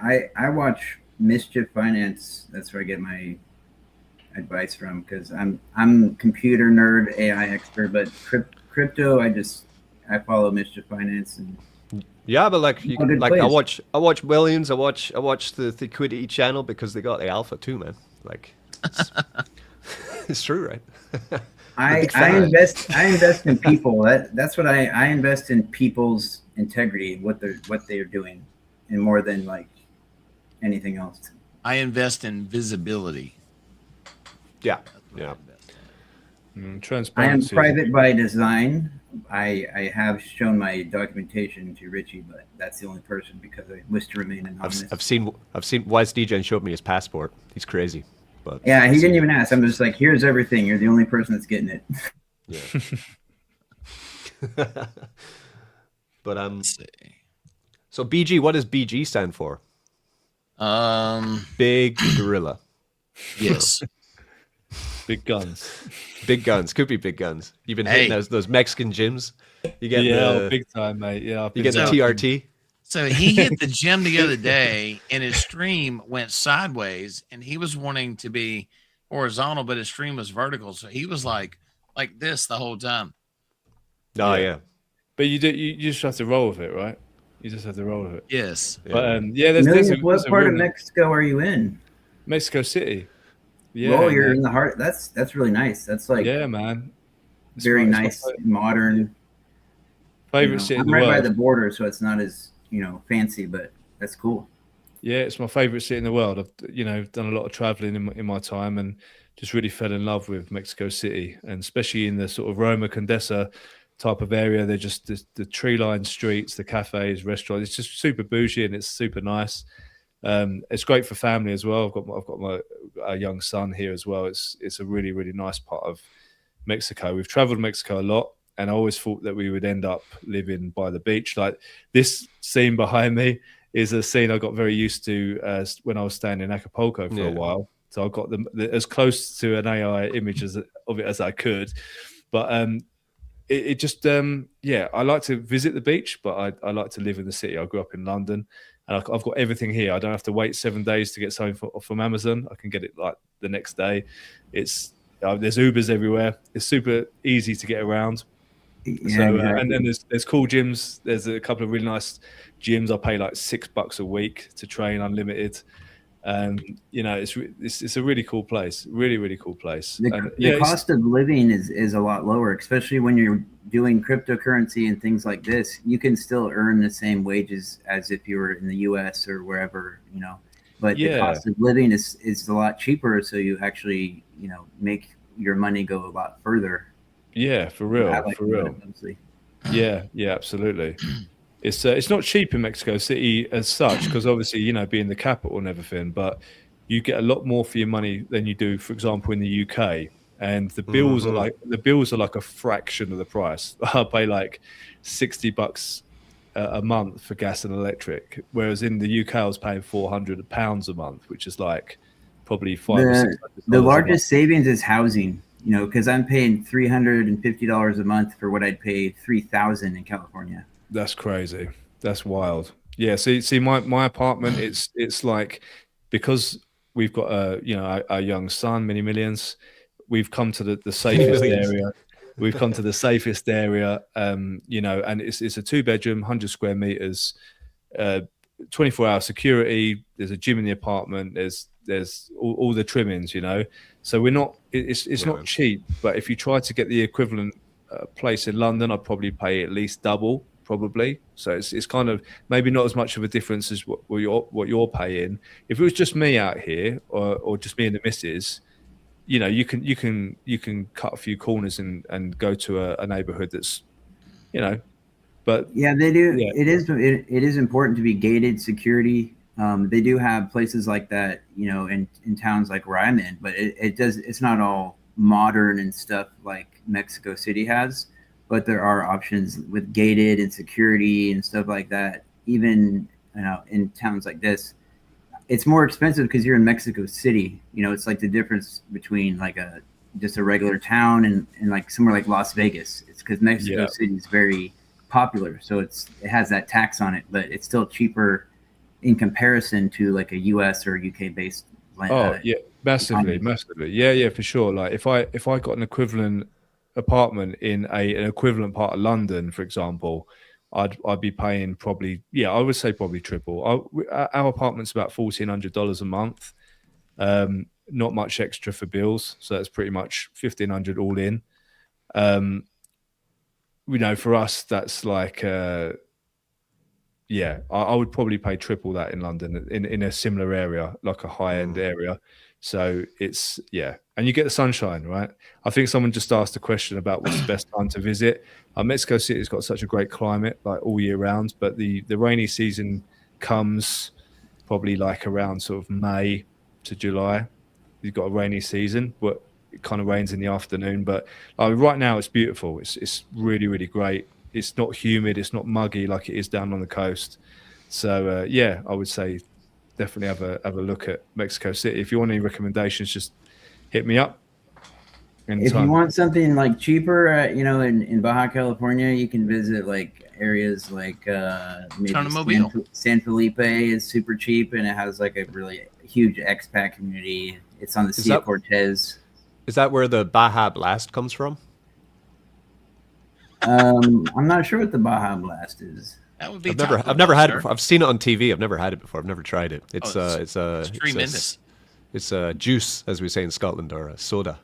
see. I watch Mischief Finance. That's where I get my advice from, because I'm computer nerd, AI expert, but crypto I follow Mischief Finance. And yeah, but I watch Williams, I watch the Liquidity channel because they got the alpha too, man. Like it's true, right? I invest in people. That's what I invest in, people's integrity, what they're doing, and more than like anything else. I invest in visibility. Yeah. That's what I invest in. I am Transparency. private by design. I have shown my documentation to Richie, but that's the only person because I wish to remain anonymous. I've seen Wise DJ showed me his passport. He's crazy. But Yeah, he didn't even ask. I'm just like, here's everything. You're the only person that's getting it. Yeah. But Let's see. so BG, what does BG stand for? Big Gorilla. Yes. Big guns. Big guns. Could be big guns. You've been hitting those Mexican gyms. You get big time, mate. Yeah, you get the TRT. So he hit the gym the other day, and his stream went sideways, and he was wanting to be horizontal, but his stream was vertical. So he was like this the whole time. Oh yeah. But you just have to roll with it, right? You just have to roll with it. Yes. But there's what part of Mexico are you in? Mexico City. Yeah. Oh, you're in the heart. That's really nice. That's like man. It's very nice, modern. Favorite city in the world. I'm right world. by the border, so it's not as fancy, but that's cool. Yeah, it's my favorite city in the world. I've done a lot of traveling in my time, and just really fell in love with Mexico City, and especially in the sort of Roma Condesa type of area. They're just the tree-lined streets, the cafes, restaurants. It's just super bougie and it's super nice. It's great for family as well. I've got my young son here as well. It's a really, really nice part of Mexico. We've traveled Mexico a lot, and I always thought that we would end up living by the beach. Like this scene behind me is a scene I got very used to when I was staying in Acapulco for a while. So I got as close to an AI image of it as I could. But it just, I like to visit the beach, but I like to live in the city. I grew up in London, and I've got everything here. I don't have to wait 7 days to get something from Amazon. I can get it like the next day. There's Ubers everywhere. It's super easy to get around. Yeah, So exactly. and then there's cool gyms. There's a couple of really nice gyms. I pay like $6 a week to train unlimited. It's a really cool place. Really, really cool place. The cost of living is a lot lower, especially when you're doing cryptocurrency and things like this. You can still earn the same wages as if you were in the US or wherever, but the cost of living is a lot cheaper. So you actually, make your money go a lot further. Yeah, for real. For real. Yeah, absolutely. It's not cheap in Mexico City as such, because obviously, being the capital and everything, but you get a lot more for your money than you do, for example, in the UK. And the bills are like a fraction of the price. I pay like $60 a month for gas and electric, whereas in the UK I was paying £400 a month, which is like probably the largest savings is housing. Because I'm paying $350 a month for what I'd pay $3,000 in California. That's crazy. That's wild. Yeah. See, my apartment. It's like, because we've got a young son, many millions. We've come to the safest area. We've come to the safest area. And it's a 2-bedroom, 100 square meters, 24-hour security. There's a gym in the apartment. There's all the trimmings, So we're not. It's not cheap. But if you try to get the equivalent place in London, I'd probably pay at least double. Probably. So it's kind of maybe not as much of a difference as what you're paying. If it was just me out here, or just me and the missus, you can cut a few corners and go to a neighborhood that's, but yeah, they do. Yeah. It is important to be gated security. They do have places like that, in towns like where I'm in, but it's not all modern and stuff like Mexico City has. But there are options with gated and security and stuff like that. Even in towns like this, it's more expensive because you're in Mexico City. It's like the difference between like just a regular town and like somewhere like Las Vegas. It's because Mexico City is very popular, so it has that tax on it, but it's still cheaper in comparison to like a US or UK based land. Massively. Yeah, for sure. Like if I got an equivalent apartment in an equivalent part of London, for example, I'd be paying probably, I would say probably triple. Our apartment's about $1,400 a month. Not much extra for bills, so that's pretty much $1,500 all in. For us, that's like yeah, I would probably pay triple that in London in a similar area, like a high end area. So it's, yeah, and you get the sunshine, right? I think someone just asked a question about what's the best time to visit. Mexico City's got such a great climate, like all year round, but the rainy season comes probably like around sort of May to July. You've got a rainy season, but it kind of rains in the afternoon. But right now, it's beautiful. It's really, really great. It's not humid. It's not muggy like it is down on the coast. So yeah, I would say definitely have a look at Mexico City. If you want any recommendations, just hit me up. If you want something like cheaper, you know, in Baja California, you can visit like areas like maybe San Felipe is super cheap, and it has like a really huge expat community. It's on the Sea of Cortez. Is that where the Baja Blast comes from? I'm not sure what the Baja Blast is. That would be. I've never had it before. I've seen it on TV. I've never had it before. I've never tried it. It's tremendous. It's a juice, as we say in Scotland, or a soda.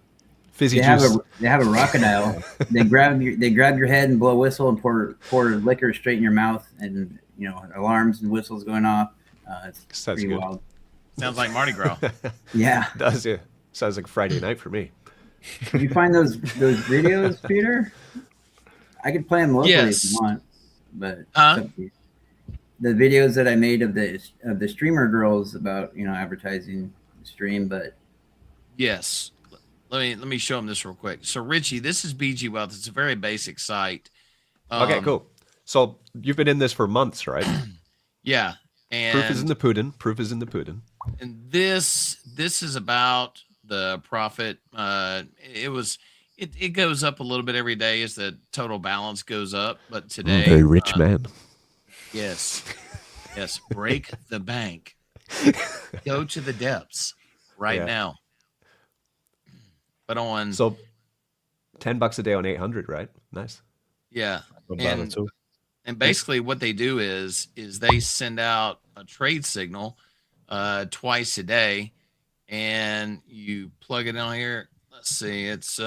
Fizzy they juice. Have a crocodile. They grab your head and blow a whistle and pour liquor straight in your mouth, and you know, alarms and whistles going off. It's pretty wild. Sounds like Mardi Gras. Yeah, it does. Yeah, sounds like Friday night for me. Did you find those videos, Peter? I could play them locally if you want, but the videos that I made of the streamer girls about, you know, advertising the stream, but yes. Let me show them this real quick. So Richie, this is BG Wealth. It's a very basic site. Okay, cool. So you've been in this for months, right? Yeah. And proof is in the pudding. Proof is in the pudding. And this is about the profit. It goes up a little bit every day as the total balance goes up. But today, very rich man. Yes. Yes. Break the bank. Go to the depths right now. But on $10 a day on 800, right? Nice. Yeah. And basically what they do is they send out a trade signal twice a day, and you plug it on here. Let's see, it's it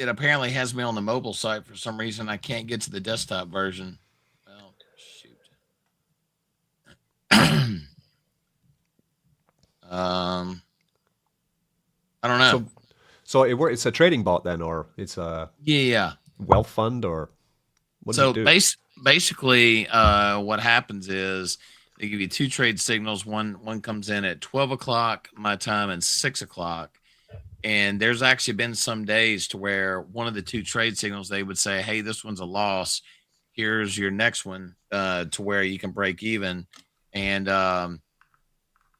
apparently has me on the mobile site for some reason. I can't get to the desktop version. Well, shoot. I don't know. So it's a trading bot then, or it's a wealth fund, or what does it do? Basically, what happens is they give you two trade signals. One comes in at 12 o'clock my time and 6 o'clock. And there's actually been some days to where one of the two trade signals, they would say, hey, this one's a loss. Here's your next one, to where you can break even. And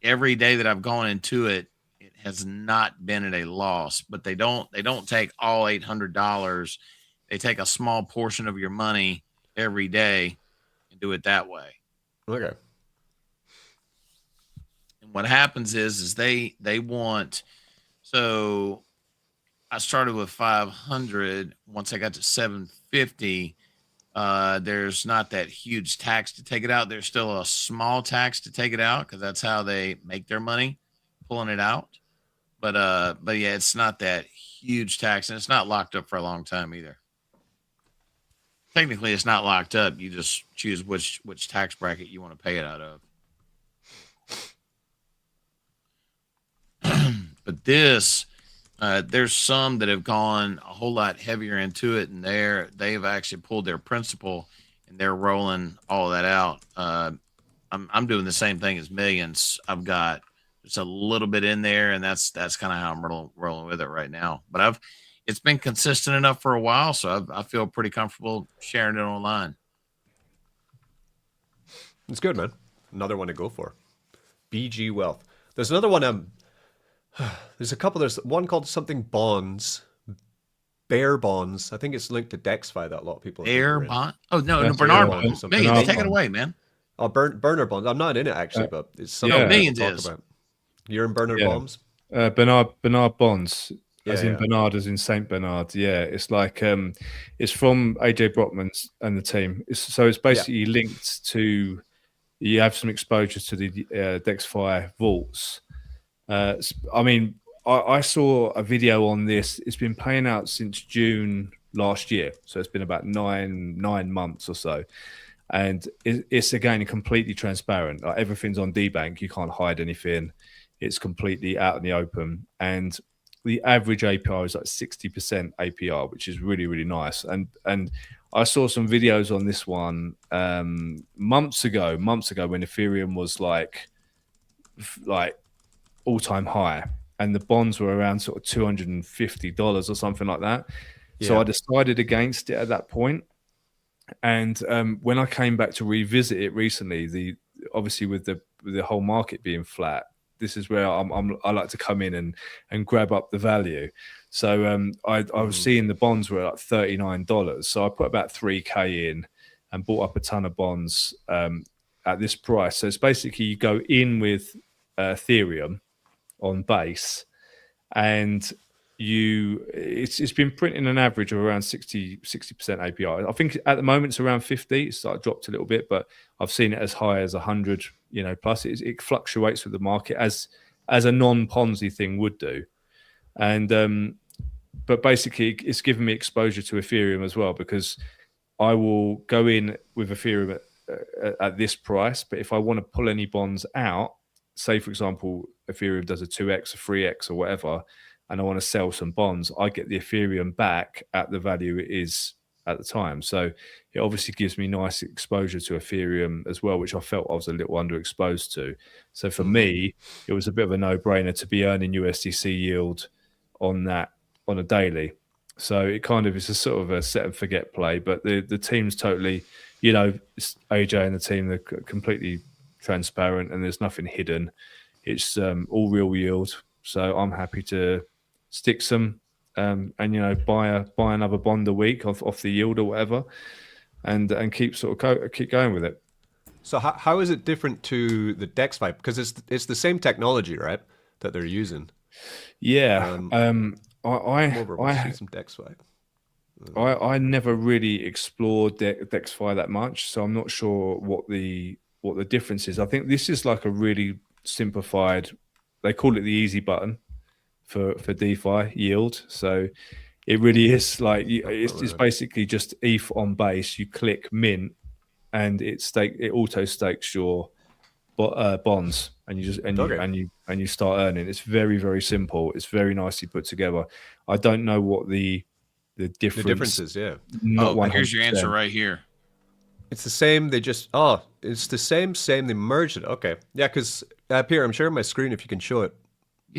every day that I've gone into it, it has not been at a loss. But they don't take all $800. They take a small portion of your money every day and do it that way. Okay. And what happens is they want. So I started with 500. Once I got to 750, there's not that huge tax to take it out. There's still a small tax to take it out because that's how they make their money, pulling it out. But yeah, it's not that huge tax, and it's not locked up for a long time either. Technically, it's not locked up. You just choose which tax bracket you want to pay it out of. But this, there's some that have gone a whole lot heavier into it, and they've actually pulled their principal, and they're rolling all of that out. I'm doing the same thing as Millions. I've got just a little bit in there, and that's kind of how I'm rolling with it right now. But it's been consistent enough for a while, so I feel pretty comfortable sharing it online. It's good, man. Another one to go for. BG Wealth. There's another one. There's a couple. There's one called something Bonds. Bear Bonds. I think it's linked to DexFi that a lot of people. Bear Bond. Oh no, Bernard Bonds. Millions, take it away, man. Oh, Burner Bonds. I'm not in it actually, but it's something. No, Millions is. About. You're in Bernard Bonds. Bernard Bonds. As in Bernard, as in Saint Bernard. Yeah, it's like it's from AJ Brockman's and the team. It's basically linked to. You have some exposure to the DexFi vaults. I mean, I saw a video on this. It's been paying out since June last year. So it's been about nine months or so. And it's again completely transparent. Like everything's on DBank. You can't hide anything. It's completely out in the open. And the average APR is like 60% APR, which is really, really nice. And I saw some videos on this one months ago when Ethereum was like all-time high, and the bonds were around sort of $250 or something like that. Yeah. So I decided against it at that point. And when I came back to revisit it recently, obviously with the whole market being flat, this is where I like to come in and grab up the value. So I was seeing the bonds were like $39. So I put about $3K in and bought up a ton of bonds at this price. So it's basically you go in with Ethereum on base, and it's been printing an average of around 60% APR. I think at the moment it's around 50. It's like dropped a little bit, but I've seen it as high as 100, plus it fluctuates with the market as a non-Ponzi thing would do. And but basically it's given me exposure to Ethereum as well, because I will go in with Ethereum at this price, but if I want to pull any bonds out, say for example Ethereum does a 2x, a 3x or whatever, and I want to sell some bonds, I get the Ethereum back at the value it is at the time. So it obviously gives me nice exposure to Ethereum as well, which I felt I was a little underexposed to. So for me, it was a bit of a no-brainer to be earning USDC yield on that on a daily. So it kind of is a sort of a set and forget play, but the team's totally, it's AJ and the team, they're completely transparent and there's nothing hidden. It's all real yield. So I'm happy to stick some and buy another bond a week off the yield or whatever, and keep keep going with it. So how is it different to the DexFi? Because it's the same technology, right, that they're using. Yeah. I see some DexFi. I never really explored DexFi that much, so I'm not sure what the difference is. I think this is like a really simplified. They call it the easy button for DeFi yield. So it really is like it's basically just ETH on base. You click mint, and it auto stakes your bonds, and you start earning. It's very, very simple. It's very nicely put together. I don't know what the difference is. Yeah. Here's your answer right here. It's the same. It's the same. They merged it. Okay. Yeah, because Pierre, I'm sharing my screen if you can show it.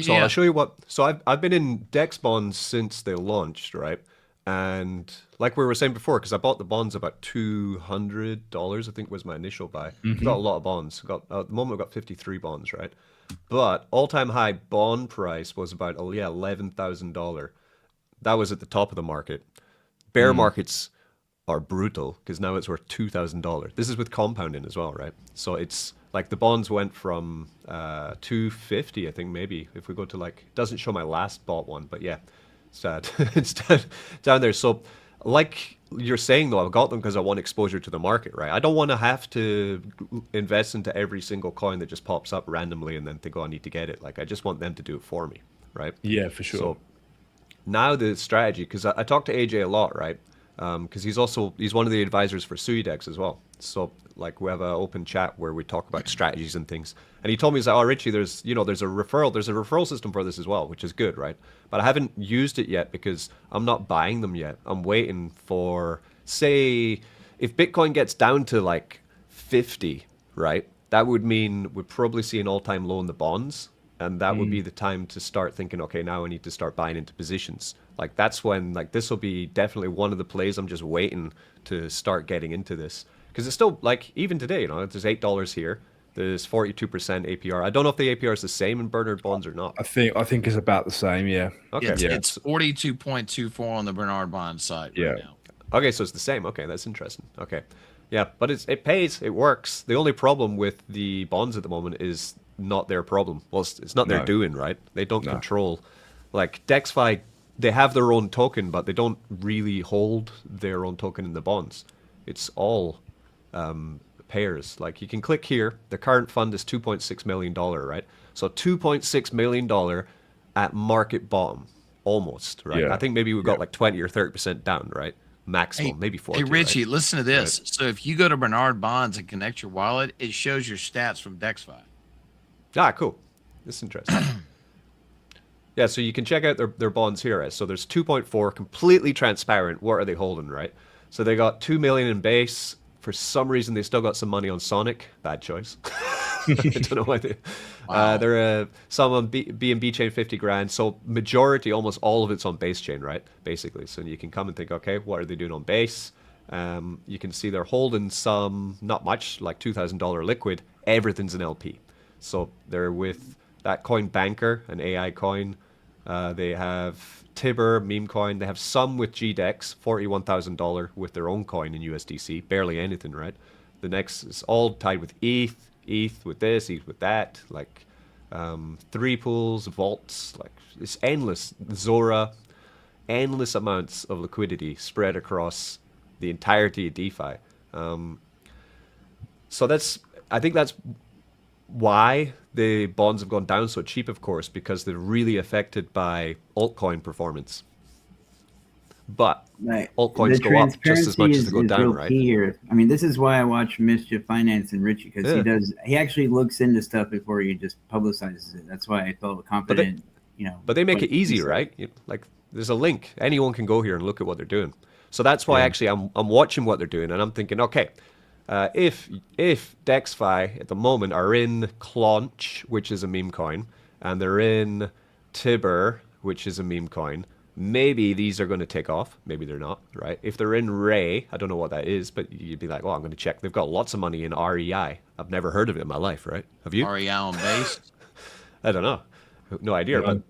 So I'll show you what. So I've been in Dex bonds since they launched, right? And like we were saying before, because I bought the bonds about $200, I think was my initial buy. Got a lot of bonds. At the moment I've got 53 bonds, right? But all-time high bond price was about $11,000. That was at the top of the market. Bear markets are brutal because now it's worth $2,000. This is with compounding as well, right? So it's like the bonds went from 250, I think maybe. If we go to it doesn't show my last bought one, but yeah, it's down there. So like you're saying though, I've got them because I want exposure to the market, right? I don't want to have to invest into every single coin that just pops up randomly and then think, oh, I need to get it. Like I just want them to do it for me, right? Yeah, for sure. So now the strategy, because I talked to AJ a lot, right? Because he's one of the advisors for SuiDex as well. So like we have an open chat where we talk about strategies and things. And he told me, he's like, oh, Richie, there's a referral system for this as well, which is good, right? But I haven't used it yet because I'm not buying them yet. I'm waiting for, say, if Bitcoin gets down to 50, right? That would mean we'd probably see an all-time low in the bonds. And that would be the time to start thinking, okay, now I need to start buying into positions. That's when, this will be definitely one of the plays. I'm just waiting to start getting into this. Because it's still, even today, there's $8 here. There's 42% APR. I don't know if the APR is the same in Bernard bonds or not. I think it's about the same, yeah. Okay. It's 42.24 on the Bernard bond site right now. Okay, so it's the same. Okay, that's interesting. Okay. Yeah, but it pays. It works. The only problem with the bonds at the moment is not their problem. Well, it's not their doing, right? They don't control. DexFi, they have their own token, but they don't really hold their own token in the bonds. It's all pairs. You can click here. The current fund is $2.6 million, right? So $2.6 million at market bottom almost, right? Yeah. I think maybe we got like 20 or 30% down, right? Maximum, Hey, maybe 40. hey Richie, right? listen to this. So if you go to Bernard Bonds and connect your wallet, it shows your stats from DexFi. Ah, cool. This is interesting. Yeah, so you can check out their bonds here. Right? So there's 2.4, completely transparent. What are they holding, right? So they got 2 million in base. For some reason, they still got some money on Sonic. Bad choice. I don't know why they. Wow. They're some on BNB chain 50 grand. So majority, almost all of it's on base chain, right? Basically, so you can come and think, okay, what are they doing on base? You can see they're holding some, not much, like $2,000 liquid. Everything's an LP. So they're with that coin Banker, an AI coin. They have Tibber, meme coin. They have some with GDEX, $41,000 with their own coin in USDC. Barely anything, right? The next is all tied with ETH with this, ETH with that. Like 3 pools, vaults. Like it's endless. Zora, endless amounts of liquidity spread across the entirety of DeFi. So I think that's why the bonds have gone down so cheap, of course, because they're really affected by altcoin performance. But Right. altcoins The go up just as much as they go is down, real right? key here. I mean, this is why I watch Mischief Finance and Richie, because Yeah. he actually looks into stuff before he just publicizes it. That's why I felt confident, But they make what it he easy, said. right? Like there's a link. Anyone can go here and look at what they're doing. So that's why Yeah. actually I'm watching what they're doing and I'm thinking, okay, if DexFi at the moment are in Clonch, which is a meme coin, and they're in Tibber, which is a meme coin, maybe these are going to take off. Maybe they're not, right? If they're in Ray, I don't know what that is, but you'd be like, well, I'm going to check. They've got lots of money in REI. I've never heard of it in my life, right? Have you? REI on base. I don't know. No idea. Yeah. But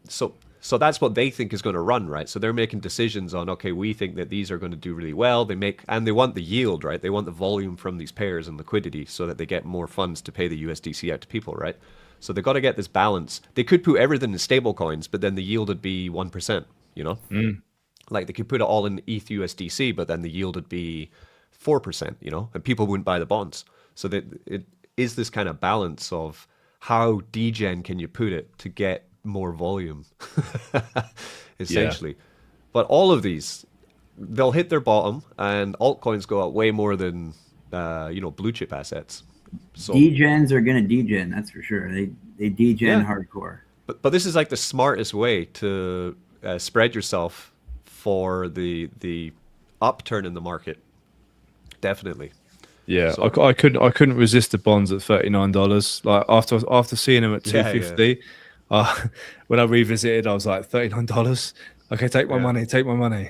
so that's what they think is going to run, right? So they're making decisions on, okay, we think that these are going to do really well. And they want the yield, right? They want the volume from these pairs and liquidity so that they get more funds to pay the USDC out to people, right? So they've got to get this balance. They could put everything in stable coins, but then the yield would be 1%, you know? Like they could put it all in ETH USDC, but then the yield would be 4%, you know? And people wouldn't buy the bonds. So that it is this kind of balance of how degen can you put it to get more volume, essentially. But all of these, they'll hit their bottom, and altcoins go up way more than blue chip assets. So, Degens are gonna degen, that's for sure. They degen hardcore. but this is like the smartest way to spread yourself for the upturn in the market. Definitely. Yeah, So- I couldn't resist the bonds at $39. Like after seeing them at $250, when I revisited, I was like $39. Okay, take my money, take my money.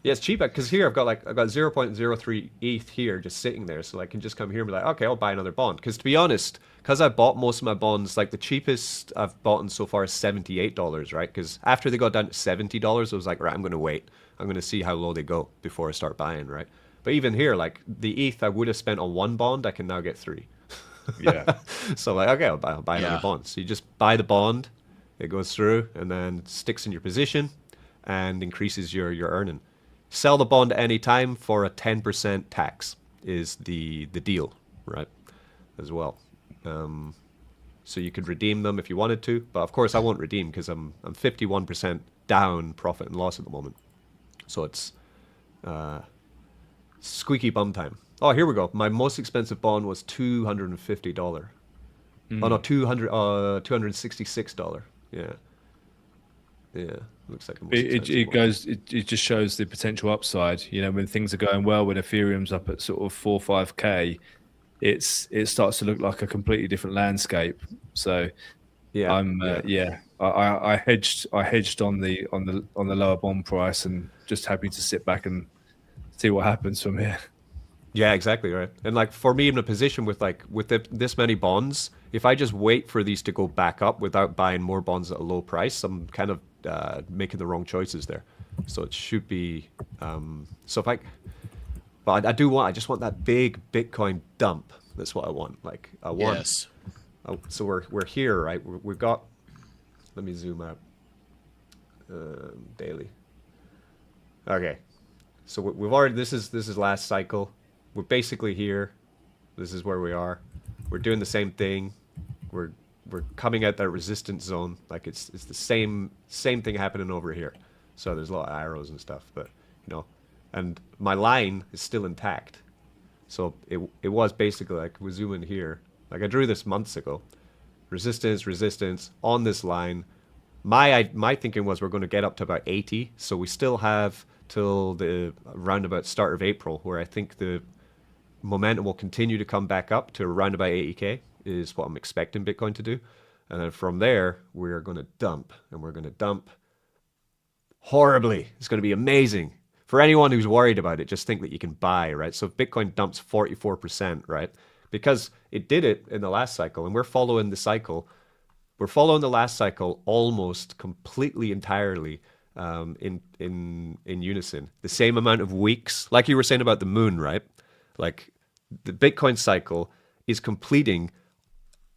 Yeah, it's cheap because here I've got 0.03 ETH here just sitting there, so I can just come here and be like, okay, I'll buy another bond. Because to be honest, because I bought most of my bonds, like the cheapest I've bought so far is $78, right? Because after they got down to $70, I was like, right, I'm going to wait. I'm going to see how low they go before I start buying, right? But even here, like the ETH I would have spent on one bond, I can now get 3. Yeah. So like, okay, I'll buy another bond. So you just buy the bond, it goes through, and then it sticks in your position and increases your earning. Sell the bond at any time for a 10% tax is the deal, right? As well. So you could redeem them if you wanted to, but of course I won't redeem because I'm 51% down profit and loss at the moment. So it's squeaky bum time. Oh, here we go. My most expensive bond was $250. Oh no, $266. Yeah. Yeah. Looks like the most expensive one. It just shows the potential upside. You know, when things are going well, when Ethereum's up at sort of 4 or 5K, it starts to look like a completely different landscape. So Yeah. I hedged on the lower bond price and just happy to sit back and see what happens from here. Yeah, exactly right. And like for me in a position with this many bonds, if I just wait for these to go back up without buying more bonds at a low price, I'm kind of making the wrong choices there. So it should be but I just want that big Bitcoin dump. That's what I want. Like I want. Yes. So we're here, right? We've got. Let me zoom out. Daily. Okay. So we've already. This is last cycle. We're basically here. This is where we are. We're doing the same thing. we're coming out that resistance zone. Like it's the same thing happening over here. So there's a lot of arrows and stuff, but and my line is still intact. So it was basically like, we zoom in here. Like I drew this months ago. Resistance on this line. My thinking was we're going to get up to about 80. So we still have till the roundabout start of April, where I think the momentum will continue to come back up to around about 80K is what I'm expecting Bitcoin to do. And then from there, we're going to dump. And we're going to dump horribly. It's going to be amazing. For anyone who's worried about it, just think that you can buy, right? So if Bitcoin dumps 44%, right? Because it did it in the last cycle, and we're following the cycle. We're following the last cycle almost completely entirely in unison. The same amount of weeks, like you were saying about the moon, right? Like the Bitcoin cycle is completing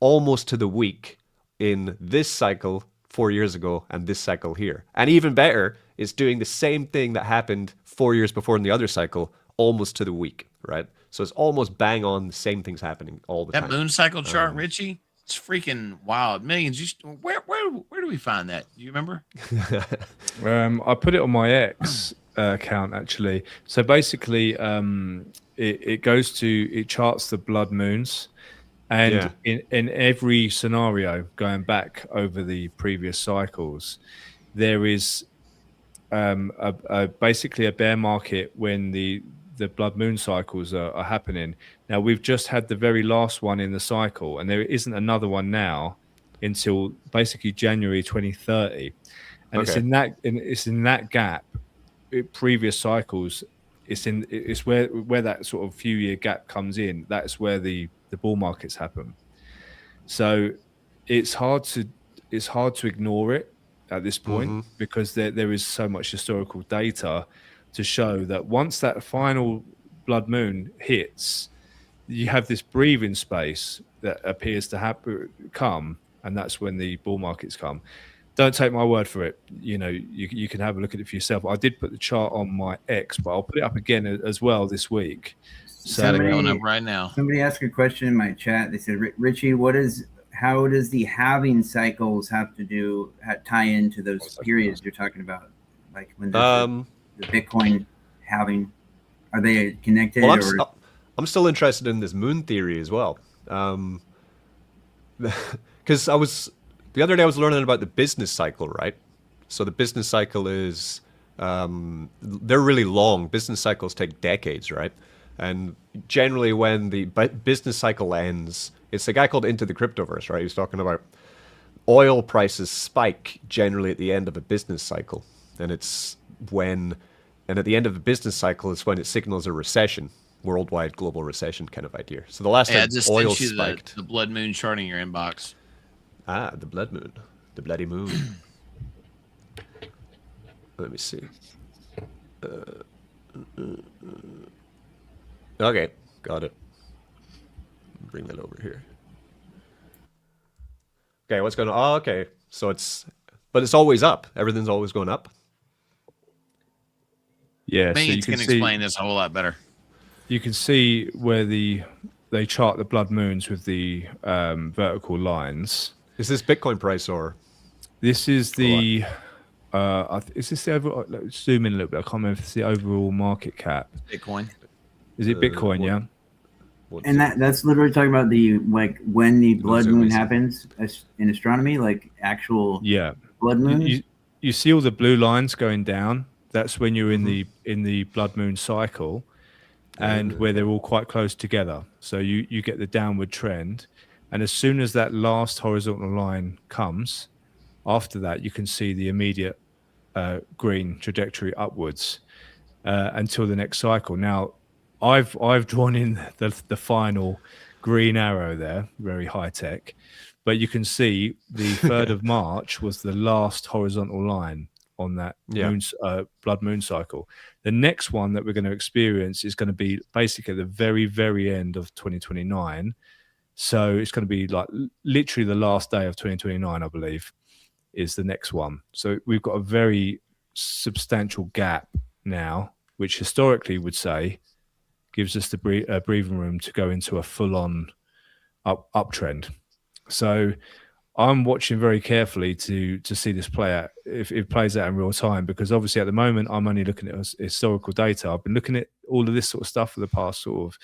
almost to the week in this cycle 4 years ago and this cycle here. And even better, it's doing the same thing that happened 4 years before in the other cycle, almost to the week, right? So it's almost bang on the same things happening all the time. That moon cycle chart, Richie, it's freaking wild. Millions. Where do we find that? Do you remember? I put it on my X account actually. So basically, it charts the blood moons, and in every scenario going back over the previous cycles, there is basically a bear market when the blood moon cycles are happening. Now we've just had the very last one in the cycle, and there isn't another one now until basically January 2030, and it's in that gap. Previous cycles, it's where that sort of few year gap comes in. That's where the bull markets happen. So it's hard to ignore it at this point, because there is so much historical data to show that once that final blood moon hits, you have this breathing space that appears to come, and that's when the bull markets come. Don't take my word for it. You can have a look at it for yourself. I did put the chart on my X, but I'll put it up again as well this week. So going up right now. Somebody asked a question in my chat. They said, Richie, how does the halving cycles have to tie into those periods you're talking about? Like when the Bitcoin halving, are they connected? Well, I'm still interested in this moon theory as well. Because the other day I was learning about the business cycle, right? So the business cycle is, they're really long. Business cycles take decades, right? And generally when the business cycle ends, it's a guy called Into the Cryptoverse, right? He's talking about oil prices spike generally at the end of a business cycle. And at the end of the business cycle is when it signals a recession, worldwide global recession kind of idea. So the last time oil spiked. The blood moon chart in your inbox. Ah, the blood moon. The bloody moon. Let me see. Okay, got it. Bring that over here. Okay, what's going on? Oh, okay. So it's always up. Everything's always going up. Yeah, Millions can explain this a whole lot better. You can see where they chart the blood moons with the vertical lines. Is this Bitcoin price or? This is the. Is this the overall? Let's zoom in a little bit. I can't remember if it's the overall market cap. Bitcoin. Is it Bitcoin? Yeah. And that's literally talking about when the blood moon happens in astronomy, like actual blood moon. You see all the blue lines going down. That's when you're in the blood moon cycle, and where they're all quite close together. So you get the downward trend, and as soon as that last horizontal line comes, after that you can see the immediate green trajectory upwards until the next cycle. Now, I've drawn in the final green arrow there, very high tech, but you can see the 3rd of March was the last horizontal line on that blood moon cycle. The next one that we're going to experience is going to be basically at the very, very end of 2029. So it's going to be like literally the last day of 2029, I believe, is the next one. So we've got a very substantial gap now, which historically would say gives us the breathing room to go into a full-on uptrend. So I'm watching very carefully to see this play out, if it plays out in real time, because obviously at the moment I'm only looking at historical data. I've been looking at all of this sort of stuff for the past sort of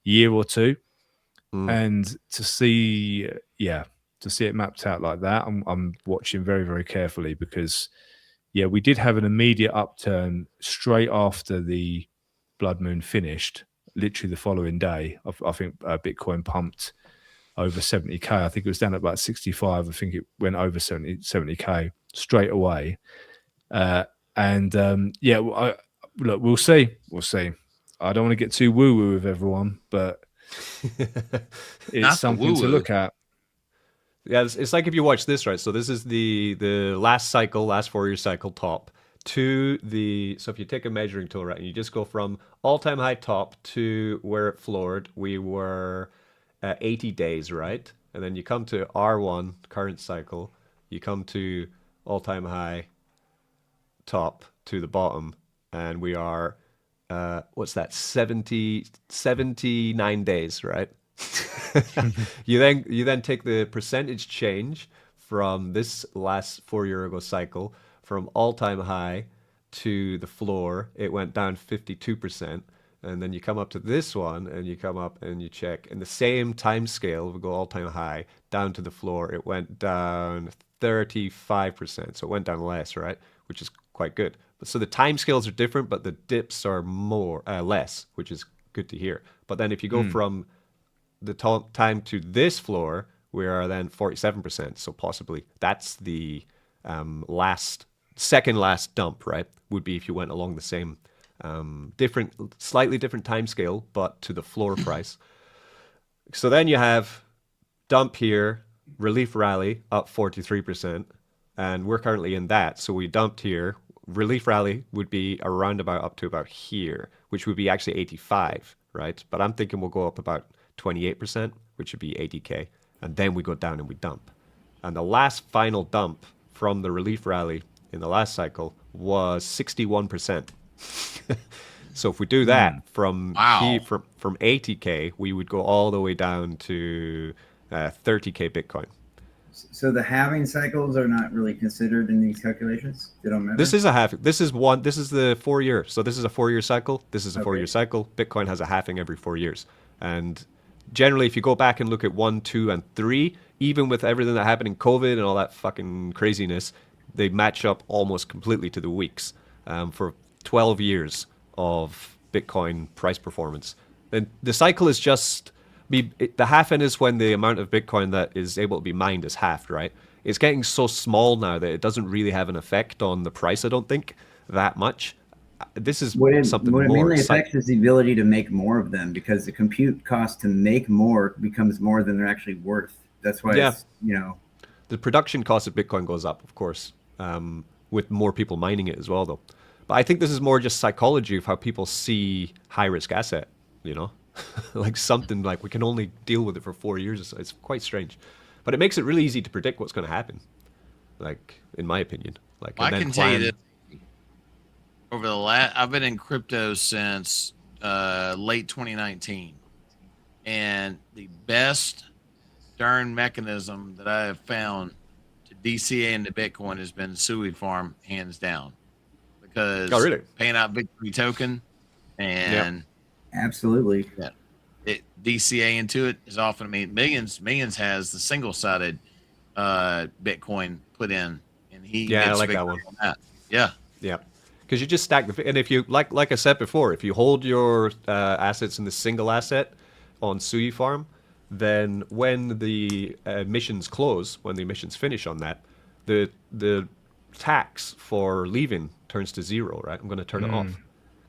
year or two, and to see it mapped out like that, I'm watching very, very carefully, because we did have an immediate upturn straight after the blood moon finished, literally the following day. I think Bitcoin pumped over 70k. I think it was down at about 65. I think it went over 70k straight away. Look, we'll see. I don't want to get too woo-woo with everyone, but it's something to look at. Yeah, it's like if you watch this, right? So this is the last 4-year cycle top to the, so if you take a measuring tool, right, and you just go from all-time high top to where it floored, we were 80 days, right? And then you come to R1, current cycle, you come to all-time high top to the bottom, and we are, what's that, 79 days, right? You then take the percentage change from this last 4-year ago cycle, from all-time high to the floor, it went down 52%. And then you come up to this one, and you come up and you check in the same time scale, we go all-time high down to the floor, it went down 35%. So it went down less, right? Which is quite good. So the time scales are different, but the dips are less, which is good to hear. But then if you go from the time to this floor, we are then 47%. So possibly that's the second last dump, right? Would be if you went along the same slightly different time scale, but to the floor price. So then you have dump here, relief rally up 43%, and we're currently in that. So we dumped here. Relief rally would be around about up to about here, which would be actually 85, right? But I'm thinking we'll go up about 28%, which would be 80k, and then we go down and we dump. And the last final dump from the relief rally in the last cycle was 61%. So if we do that from 80k, we would go all the way down to 30k Bitcoin. So the halving cycles are not really considered in these calculations? They don't matter? This is a halving. This is the 4-year. So this is a 4-year cycle. This is a 4-year cycle. Bitcoin has a halving every 4 years. And generally, if you go back and look at 1, 2, and 3, even with everything that happened in COVID and all that fucking craziness, they match up almost completely to the weeks for 12 years of Bitcoin price performance. And the cycle is just, the halving is when the amount of Bitcoin that is able to be mined is halved, right? It's getting so small now that it doesn't really have an effect on the price, I don't think, that much. This is something more. What it mainly affects is the ability to make more of them, because the compute cost to make more becomes more than they're actually worth. That's why it's, the production cost of Bitcoin goes up, of course, with more people mining it as well, though. But I think this is more just psychology of how people see high-risk asset, like something like we can only deal with it for 4 years. It's quite strange. But it makes it really easy to predict what's going to happen, like, in my opinion. Like, I can tell you that over the I've been in crypto since late 2019, and the best darn mechanism that I have found to DCA into Bitcoin has been SuiFarm, hands down, because paying out Victory token and absolutely, DCA into it is often, millions has the single-sided Bitcoin put in, and he I like that one. On that. Because you just stack and if you like I said before, if you hold your assets in the single asset on SuiFarm, then when the emissions close, when the emissions finish on that, the tax for leaving turns to 0, right? I'm going to turn it off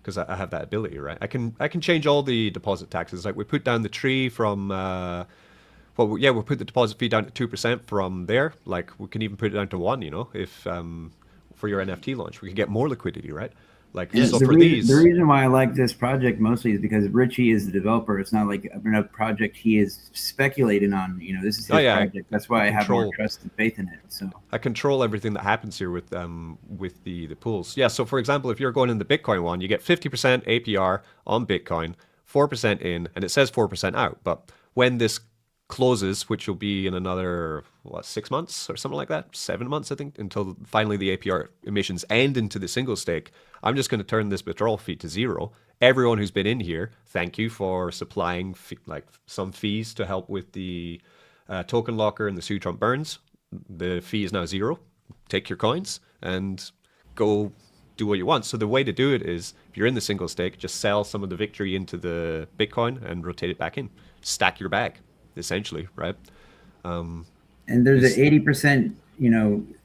because I have that ability, right? I can change all the deposit taxes. Like we put down the tree from we'll put the deposit fee down to 2% from there. Like we can even put it down to 1, if for your NFT launch, we can get more liquidity, right? Like, so the for these, the reason why I like this project mostly is because Richie is the developer. It's not like a project he is speculating on. This is his project. That's why I have more trust and faith in it. So I control everything that happens here with the pools. Yeah. So for example, if you're going in the Bitcoin one, you get 50% APR on Bitcoin, 4% in, and it says 4% out. But when this closes, which will be in another 6 months or something like that, 7 months I think, until finally the APR emissions end into the single stake, I'm just going to turn this withdrawal fee to 0. Everyone who's been in here, thank you for supplying some fees to help with the token locker and the SUI Trump burns. The fee is now 0. Take your coins and go do what you want. So the way to do it is, if you're in the single stake, just sell some of the victory into the Bitcoin and rotate it back in. Stack your bag, essentially, right? And there's an 80%,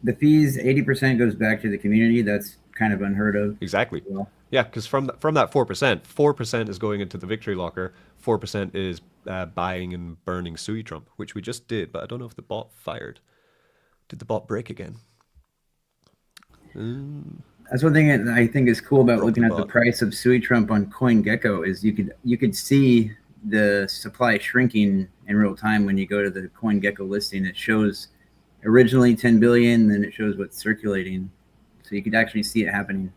the fees, 80% goes back to the community. That's kind of unheard of. Exactly. Yeah, because from that 4% is going into the victory locker, 4% is buying and burning SUI Trump, which we just did, but I don't know if the bot fired. Did the bot break again? That's one thing that I think is cool about looking at the price of SUI Trump on CoinGecko is you could see the supply shrinking in real time when you go to the CoinGecko listing. It shows originally 10 billion, then it shows what's circulating, so you could actually see it happening.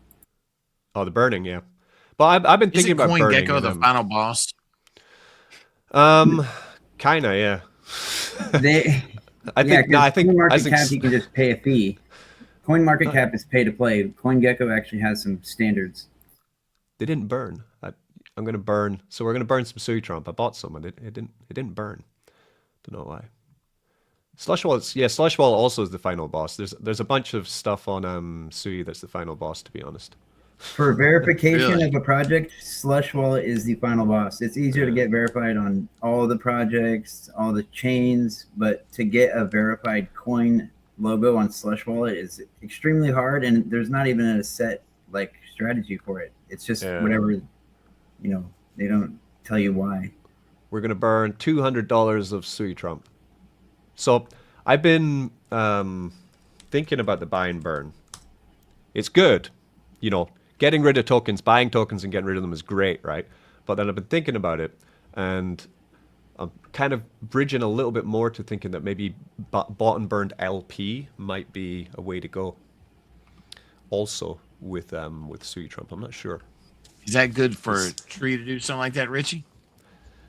Oh, the burning, yeah. But I've been thinking about burning. CoinGecko the final boss? Kinda, yeah. I think CoinMarketCap you can just pay a fee. CoinMarketCap is pay to play. CoinGecko actually has some standards. They didn't burn. I'm gonna burn. So we're gonna burn some SUI Trump. I bought some and it didn't burn. Don't know why. Slush Wallet, yeah, Slush Wallet also is the final boss. There's a bunch of stuff on SUI that's the final boss, to be honest. For verification of a project, Slush Wallet is the final boss. It's easier to get verified on all the projects, all the chains, but to get a verified coin logo on Slush Wallet is extremely hard, and there's not even a set strategy for it. It's just whatever, they don't tell you why. We're gonna burn $200 of SUI Trump. So I've been thinking about the buy and burn. It's good, getting rid of tokens, buying tokens and getting rid of them is great, right? But then I've been thinking about it, and I'm kind of bridging a little bit more to thinking that maybe bought and burned LP might be a way to go. Also with SUI Trump, I'm not sure. Is that good for Tree to do something like that, Richie?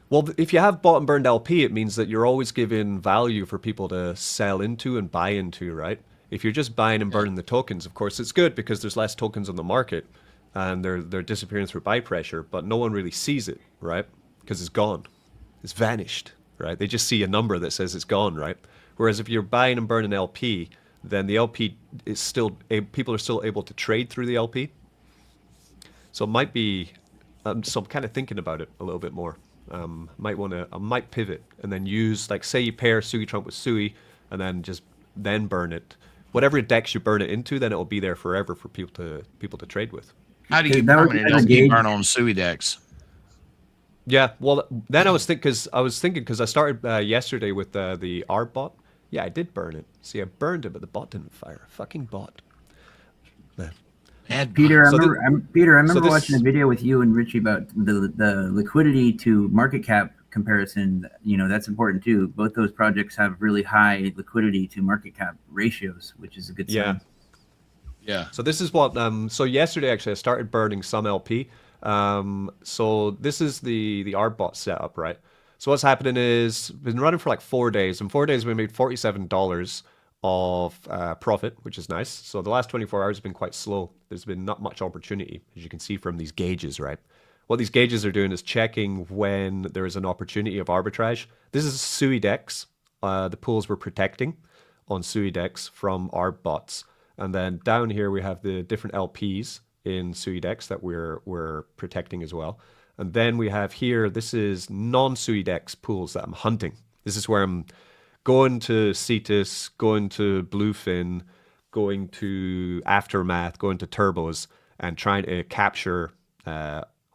Well, if you have bought and burned LP, it means that you're always giving value for people to sell into and buy into, right? If you're just buying and burning the tokens, of course, it's good because there's less tokens on the market and they're disappearing through buy pressure, but no one really sees it, right? Because it's gone. It's vanished, right? They just see a number that says it's gone, right? Whereas if you're buying and burning LP, then the LP is still, people are still able to trade through the LP. So it might be, so I'm kind of thinking about it a little bit more. I might pivot and then use, say you pair SUI Trump with SUI and then burn it. Whatever DEX you burn it into, then it will be there forever for people to trade with. How do you permanent LP burn on SuiDex? Yeah, well, then I was thinking because I started yesterday with the R bot. Yeah, I did burn it. See, I burned it, but the bot didn't fire. Fucking bot. Peter, I remember watching a video with you and Richie about the liquidity to market cap comparison. That's important too. Both those projects have really high liquidity to market cap ratios, which is a good sign. Yeah. So this is what. So yesterday, actually, I started burning some LP. So this is the Arbot setup, right? So what's happening is been running for 4 days. In 4 days, we made $47 of profit, which is nice. So the last 24 hours have been quite slow. There's been not much opportunity, as you can see from these gauges, right? What these gauges are doing is checking when there is an opportunity of arbitrage. This is SuiDex, the pools we're protecting on SuiDex from our bots. And then down here we have the different LPs in SuiDex that we're protecting as well. And then we have here, this is non-SuiDex pools that I'm hunting. This is where I'm going to Cetus, going to Bluefin, going to Aftermath, going to Turbos, and trying to capture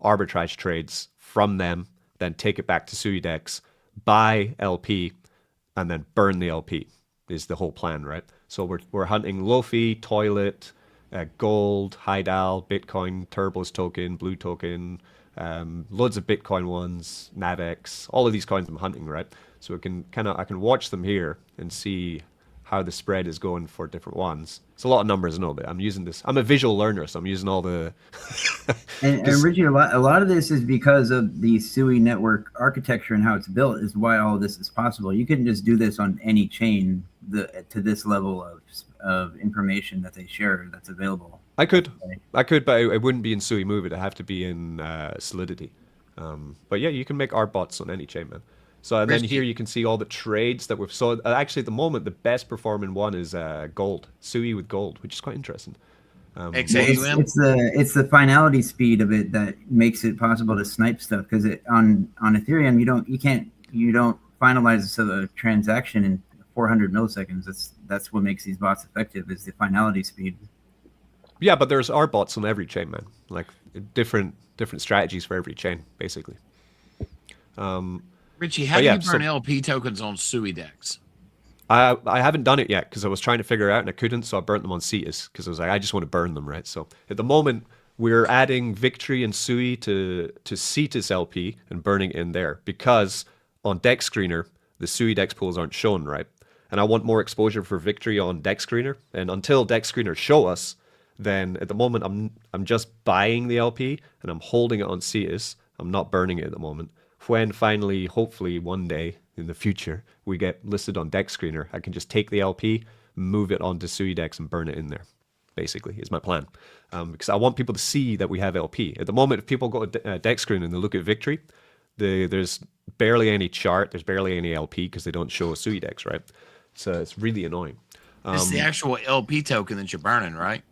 arbitrage trades from them, then take it back to SuiDex, buy LP, and then burn the LP is the whole plan, right? So we're hunting Lofi, Toilet, Gold, Hydal, Bitcoin, Turbos token, Blue token, loads of Bitcoin ones, NavX, all of these coins I'm hunting, right? So I can watch them here and see how the spread is going for different ones. It's a lot of numbers, no, but I'm using this. I'm a visual learner, so I'm using all the. and Richard, a lot of this is because of the SUI network architecture and how it's built is why all this is possible. You couldn't just do this on any chain to this level of information that they share that's available. I could, but it wouldn't be in SUI Move. It'd have to be in Solidity. But yeah, you can make art bots on any chain, man. So and then here you can see all the trades that we've saw. Actually, at the moment, the best performing one is gold, SUI with gold, which is quite interesting. It's the finality speed of it that makes it possible to snipe stuff, because on Ethereum you don't finalize a transaction in 400 milliseconds. That's what makes these bots effective, is the finality speed. Yeah, but there's art bots on every chain, man. Like different strategies for every chain, basically. Richie, how do you burn LP tokens on SuiDex? I haven't done it yet because I was trying to figure it out and I couldn't, so I burnt them on Cetus because I was like, I just want to burn them, right? So at the moment, we're adding Victory and SUI to Cetus LP and burning in there, because on Dex Screener, the SuiDex pools aren't shown, right? And I want more exposure for Victory on Dex Screener. And until Dex Screener show us, then at the moment I'm just buying the LP and I'm holding it on Cetus. I'm not burning it at the moment. When finally, hopefully one day in the future, we get listed on Dex Screener, I can just take the LP, move it onto SuiDex and burn it in there, basically, is my plan. Because I want people to see that we have LP. At the moment, if people go to Dex Screener and they look at Victory, there's barely any chart, there's barely any LP because they don't show a SuiDex, right? So it's really annoying. It's the actual LP token that you're burning, right?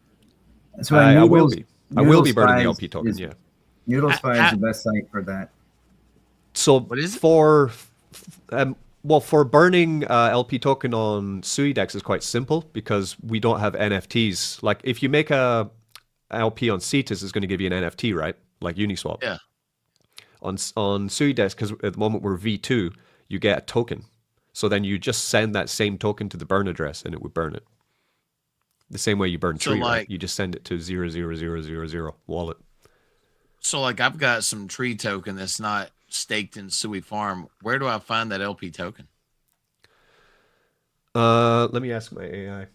That's why I will be burning the LP token, yeah. NoodleSpy is the best site for that. So what is it? for burning LP token on SuiDex is quite simple because we don't have NFTs. Like if you make a LP on Cetus, it's going to give you an NFT, right? Like Uniswap. Yeah. On SuiDex, because at the moment we're V2, you get a token. So then you just send that same token to the burn address and it would burn it. The same way you burn Tree, right? You just send it to 00000 wallet. So like I've got some Tree token that's not staked in SuiFarm. Where do I find that LP token? Let me ask my AI.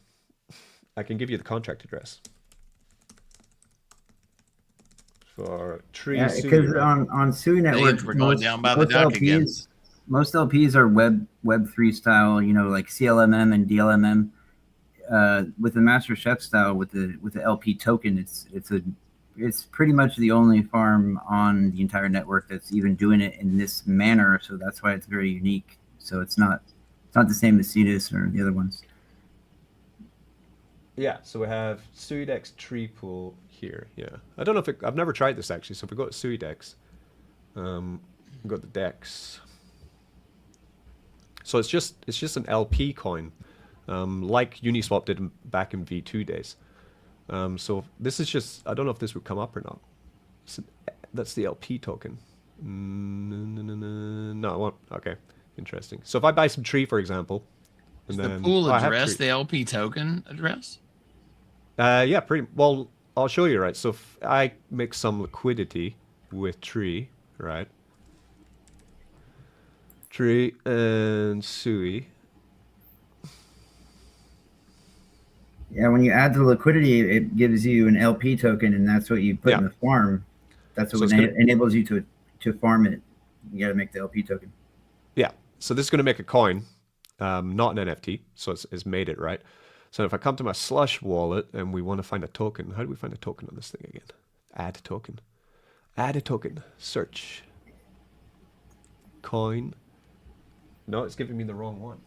I can give you the contract address for Tree. Yeah, because on SUI network, we're going down by the dock again. Most LPs are Web3 style, like CLMM and DLMM. With the Master Chef style, with the LP token, it's pretty much the only farm on the entire network that's even doing it in this manner. So that's why it's very unique. So it's not the same as Cetus or the other ones. Yeah, so we have SuiDex tree pool here. Yeah, I don't know if I've never tried this actually. So if we go to SuiDex, we got the Dex. So it's just an LP coin, like Uniswap did back in V2 days. So this is just, I don't know if this would come up or not. That's the LP token. No, it won't. Okay, interesting. So if I buy some tree, for example, and is then the pool address the LP token address? Yeah, pretty well. I'll show you, right? So if I make some liquidity with tree, right? Tree and SUI. Yeah, when you add the liquidity, it gives you an LP token, and that's what you put in the farm. That's what enables you to farm it. You got to make the LP token. Yeah, so this is going to make a coin, not an NFT. So it's made it, right? So if I come to my Slush Wallet and we want to find a token, how do we find a token on this thing again? Add a token. Add a token. Search. Coin. No, it's giving me the wrong one.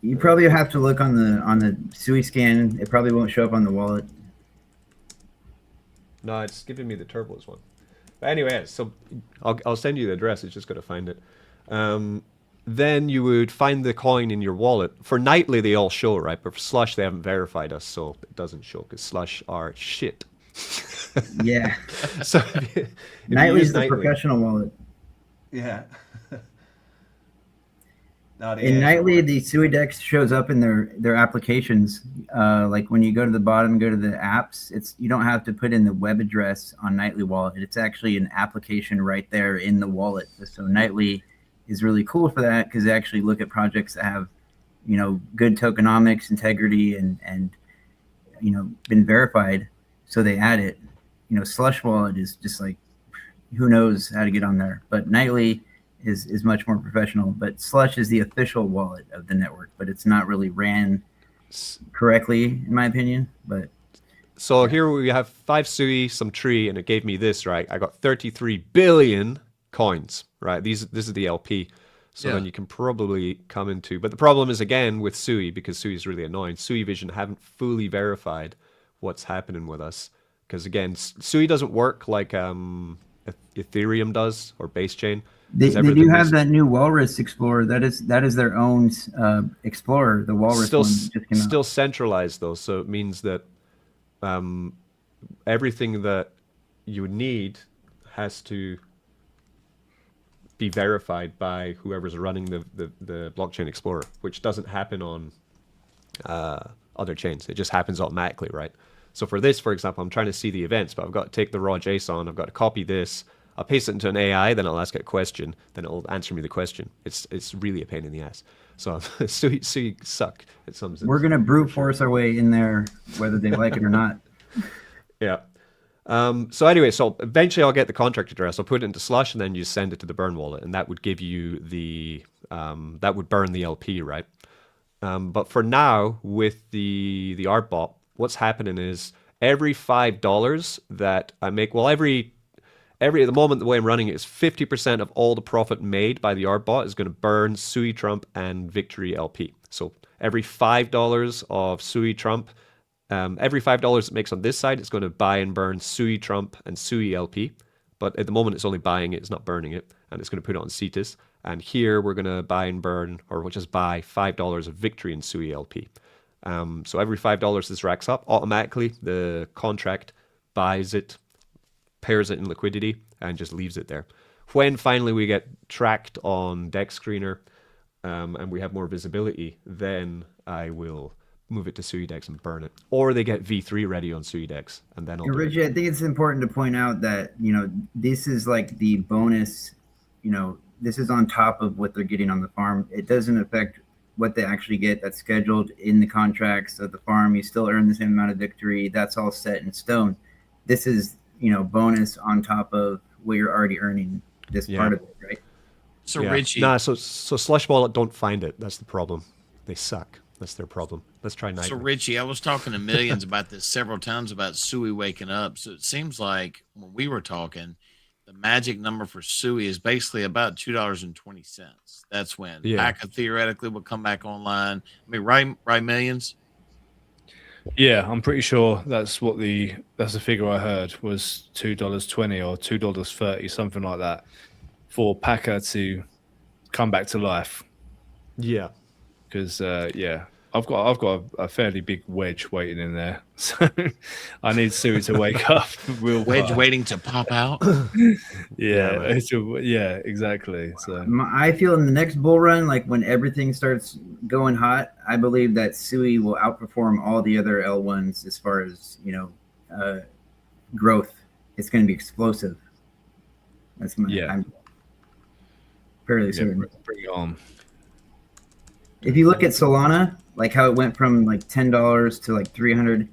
You probably have to look on the SUI scan. It probably won't show up on the wallet. No, it's giving me the turbos one. But anyway, so I'll send you the address. It's just got to find it. Then you would find the coin in your wallet. For Nightly, they all show, right? But for Slush, they haven't verified us, so it doesn't show because Slush are shit. Yeah. So Nightly's the professional wallet. Yeah. In Nightly, the SuiDex shows up in their applications. Like when you go to the bottom, go to the apps, you don't have to put in the web address on Nightly Wallet. It's actually an application right there in the wallet. So Nightly is really cool for that because they actually look at projects that have good tokenomics, integrity, and been verified. So they add it. Slush Wallet is just like, who knows how to get on there. But Nightly is much more professional. But Slush is the official wallet of the network, but it's not really ran correctly, in my opinion. But so here we have 5 SUI, some tree, and it gave me this, right? I got 33 billion coins, right? This is the LP. So then you can probably come into, but the problem is again with SUI, because SUI is really annoying. SUI Vision haven't fully verified what's happening with us, because again, SUI doesn't work like Ethereum does or base chain. They do have that new Walrus Explorer. That is their own Explorer. The Walrus one just came out. Still centralized though, so it means that everything that you would need has to be verified by whoever's running the blockchain explorer, which doesn't happen on other chains. It just happens automatically, right? So for this, for example, I'm trying to see the events, but I've got to take the raw JSON, I've got to copy this, I'll paste it into an AI, then I'll ask it a question, then it'll answer me the question. It's really a pain in the ass. So SUI suck at some sense. We're gonna brute force our way in there, whether they like it or not. Yeah. So anyway, so eventually I'll get the contract address. I'll put it into Slush, and then you send it to the burn wallet, and that would give you the that would burn the LP, right? But for now, with the art bot, what's happening is every $5 that I make, well, every at the moment the way I'm running it is 50% of all the profit made by the art bot is going to burn SUI Trump and Victory LP. So every $5 of SUI Trump. Every $5 it makes on this side, it's going to buy and burn SUI Trump and SUI LP. But at the moment, it's only buying it, it's not burning it. And it's going to put it on CETUS. And here we're going to buy and burn, or we'll just buy $5 of Victory and SUI LP. So every $5 this racks up, automatically the contract buys it, pairs it in liquidity, and just leaves it there. When finally we get tracked on Dex Screener and we have more visibility, then I will move it to SuiDex and burn it, or they get V3 ready on SuiDex, and then I'll Richie, I think it's important to point out that this is like the bonus. This is on top of what they're getting on the farm. It doesn't affect what they actually get. That's scheduled in the contracts of the farm. You still earn the same amount of Victory. That's all set in stone. This is bonus on top of what you're already earning. This part of it, right? So Richie, so Slush Wallet don't find it. That's the problem. They suck. That's their problem. Let's try Nightly. So Richie, I was talking to Millions about this several times about SUI waking up. So it seems like when we were talking, the magic number for SUI is basically about $2.20. That's when PACA theoretically will come back online. I mean, right, Millions? Yeah, I'm pretty sure that's the figure I heard was $2.20 or $2.30, something like that, for PACA to come back to life. Yeah. Because I've got a fairly big wedge waiting in there, so I need SUI to wake up. Wedge waiting to pop out. Yeah, exactly. So I feel in the next bull run, like when everything starts going hot, I believe that SUI will outperform all the other L1s as far as growth. It's going to be explosive. That's I'm fairly certain. Bring it on. If you look at Solana, like how it went from like $10 to like 300,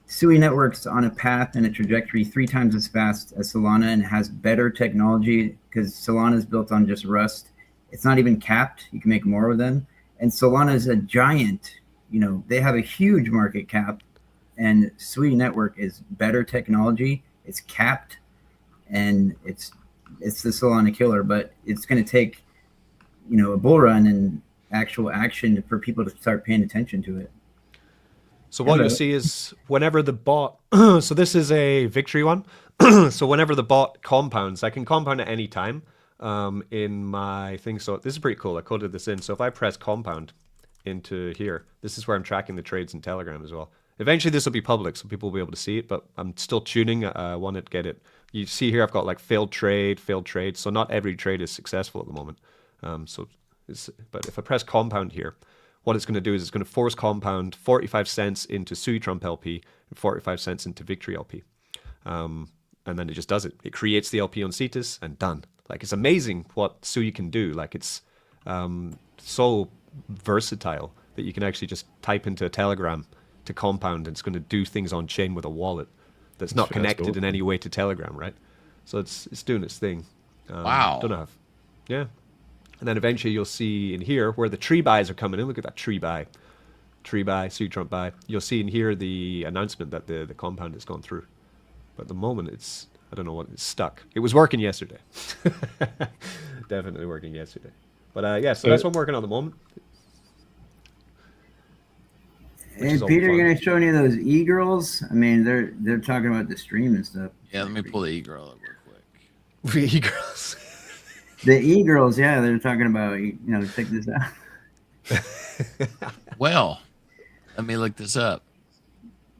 SUI network's on a path and a trajectory 3 times as fast as Solana, and it has better technology because Solana is built on just Rust. It's not even capped. You can make more with them. And Solana is a giant. They have a huge market cap, and SUI network is better technology. It's capped, and it's the Solana killer. But it's going to take a bull run and actual action for people to start paying attention to it. So what you'll see is whenever the bot, so this is a Victory one. So whenever the bot compounds, I can compound at any time in my thing. So this is pretty cool. I coded this in. So if I press compound into here, this is where I'm tracking the trades in Telegram as well. Eventually this will be public, so people will be able to see it, but I'm still tuning. I want to get it. You see here, I've got like failed trade. So not every trade is successful at the moment. But if I press compound here, what it's going to do is it's going to force compound 45 cents into SUI Trump LP and 45 cents into Victory LP. And then it just does it. It creates the LP on CETUS and done. Like, it's amazing what SUI can do. Like, it's so versatile that you can actually just type into a Telegram to compound, and it's going to do things on chain with a wallet that's not connected cool. in any way to Telegram, right? So it's doing its thing. Wow. Don't know. Yeah. And then eventually you'll see in here where the tree buys are coming in. Look at that tree buy, SUI Trump buy. You'll see in here the announcement that the compound has gone through. But at the moment it's, I don't know what, it's stuck. It was working yesterday. Definitely working yesterday. But yeah, so that's what I'm working on at the moment. And Peter, you're gonna show any of those e-girls? I mean, they're talking about the stream and stuff. Yeah, let me pull the e-girl up real quick. E-girls. The e-girls, yeah, they're talking about, you know, check this out. Well, let me look this up.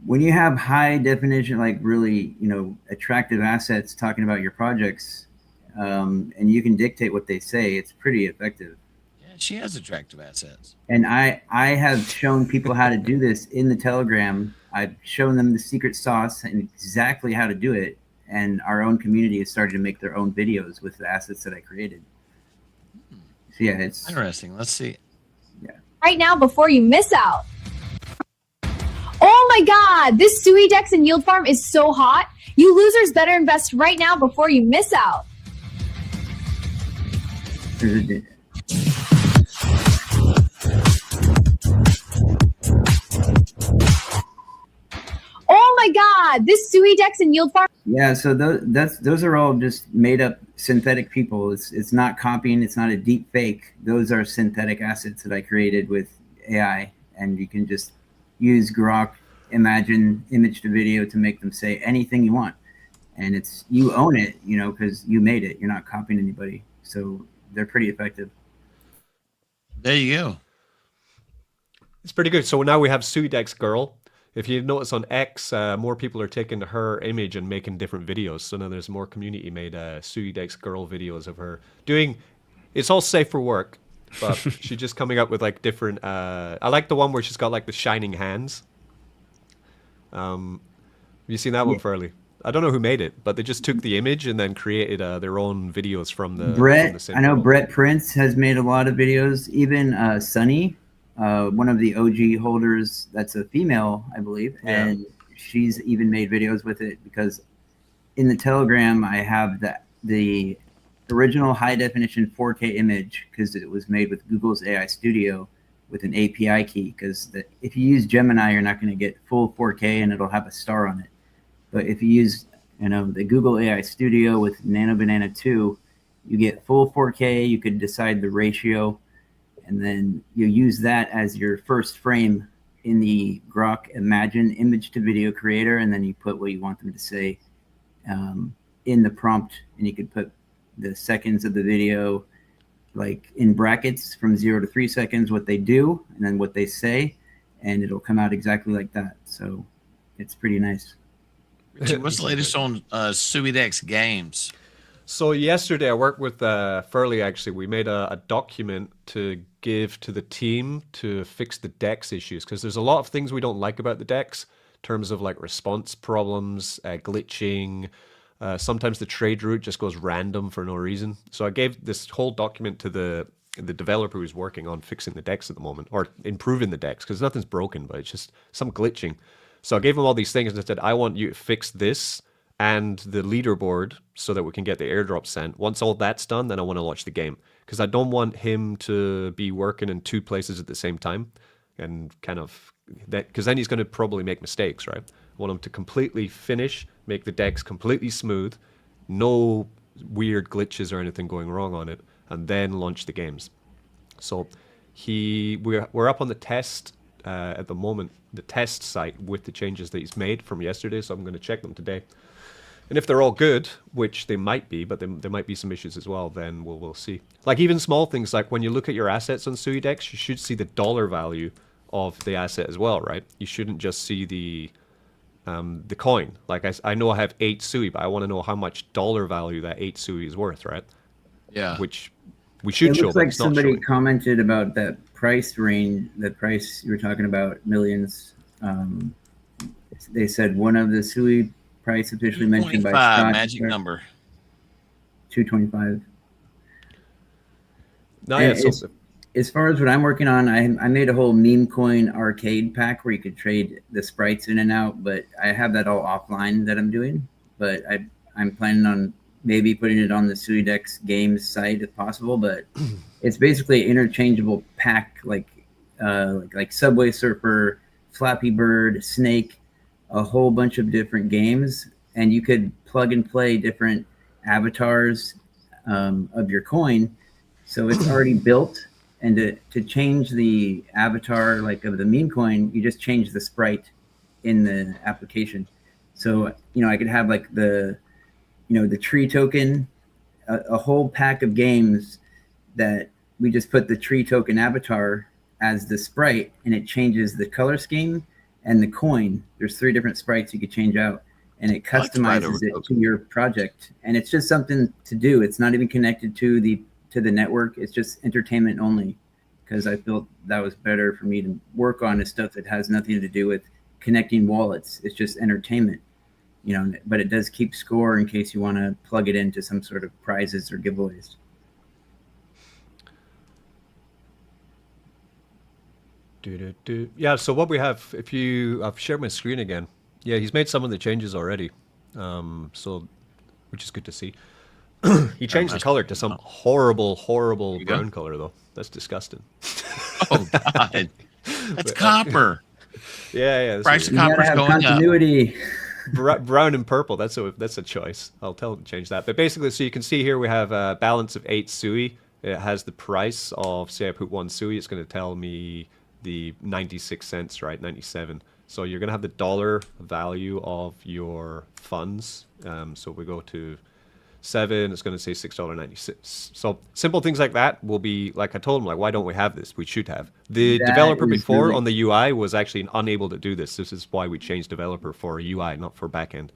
When you have high definition, like really, you know, attractive assets talking about your projects, and you can dictate what they say, it's pretty effective. Yeah, she has attractive assets. And I have shown people how to do this in the Telegram. I've shown them the secret sauce and exactly how to do it. And our own community is starting to make their own videos with the assets that I created. So yeah, it's interesting. Let's see. Yeah. Right now, before you miss out. Oh my God, this SuiDex and Yield Farm is so hot. You losers better invest right now before you miss out. Oh my God, this SuiDex and Yield Farm. Yeah, so those are all just made up synthetic people. It's not copying. It's not a deep fake. Those are synthetic assets that I created with AI, and you can just use Grok, imagine image to video to make them say anything you want, and it's you own it, you know, because you made it. You're not copying anybody, so they're pretty effective. There you go. It's pretty good. So now we have SuiDex Girl. If you notice on X, more people are taking her image and making different videos. So now there's more community-made SuiDex Girl videos of her doing. It's all safe for work, but she's just coming up with like different. I like the one where she's got like the shining hands. Have you seen that one, Furley? I don't know who made it, but they just took the image and then created their own videos from the. Brett, from the same I know world. Brett Prince has made a lot of videos. Even Sunny, one of the OG holders, that's a female, I believe, and she's even made videos with it because in the Telegram I have the original high definition 4K image because it was made with Google's AI Studio with an API key. Because if you use Gemini, you're not going to get full 4K and it'll have a star on it. But if you use, you know, the Google AI Studio with Nano Banana 2, you get full 4K. You could decide the ratio, and then you use that as your first frame in the Grok Imagine image to video creator, and then you put what you want them to say in the prompt, and you could put the seconds of the video like in brackets from 0 to 3 seconds, what they do, and then what they say, and it'll come out exactly like that. So it's pretty nice. Richard, what's the latest on SuiDex games? So yesterday I worked with Furley, actually. We made a document to give to the team to fix the DEX issues, because there's a lot of things we don't like about the DEX in terms of like response problems, glitching. Sometimes the trade route just goes random for no reason. So I gave this whole document to the developer who's working on fixing the DEX at the moment, or improving the DEX, because nothing's broken, but it's just some glitching. So I gave him all these things and I said, I want you to fix this and the leaderboard so that we can get the airdrop sent. Once all that's done, then I want to launch the game, because I don't want him to be working in 2 places at the same time and kind of that, because then he's going to probably make mistakes, right? I want him to completely finish, make the DEX completely smooth, no weird glitches or anything going wrong on it, and then launch the games. So we're up on the test at the moment, the test site with the changes that he's made from yesterday, so I'm going to check them today. And if they're all good, which they might be, but there might be some issues as well, then we'll see. Like even small things, like when you look at your assets on SuiDex, you should see the dollar value of the asset as well, right? You shouldn't just see the coin. Like I know I have 8 SUI, but I want to know how much dollar value that 8 SUI is worth, right? Yeah. Which we should show. It looks like it's not somebody showing. commented about that price range, the price you were talking about, millions. They said one of the SUI price officially mentioned by 25 Scott, magic number. 225. No, And yeah, it's- so as far as what I'm working on, I made a whole meme coin arcade pack where you could trade the sprites in and out, but I have that all offline that I'm doing. But I'm planning on maybe putting it on the SuiDex games site if possible. But it's basically an interchangeable pack like Subway Surfer, Flappy Bird, Snake, a whole bunch of different games, and you could plug and play different avatars of your coin. So it's already built. And to change the avatar like of the meme coin, you just change the sprite in the application. So, I could have like the tree token, a whole pack of games that we just put the tree token avatar as the sprite, and it changes the color scheme and the coin. There's 3 different sprites you could change out, and it customizes it to your project. And it's just something to do. It's not even connected to the network. It's just entertainment only, because I felt that was better for me to work on is stuff that has nothing to do with connecting wallets. It's just entertainment, but it does keep score in case you want to plug it into some sort of prizes or giveaways. Yeah, so what we have, I've shared my screen again. Yeah, he's made some of the changes already, which is good to see. He changed the color to some horrible brown color, though. That's disgusting. Oh, God. That's copper. Yeah. Price of copper's going continuity. up. Brown and purple, that's a choice. I'll tell him to change that. But basically, so you can see here we have a balance of 8 SUI. It has the price of, say I put 1 SUI, it's going to tell me the 96 cents, right? 97. So you're going to have the dollar value of your funds. So we go to 7, it's going to say $6.96. So simple things like that will be, like I told him, like, why don't we have this? We should have. The developer before on the UI was actually unable to do this. This is why we changed developer for UI, not for backend.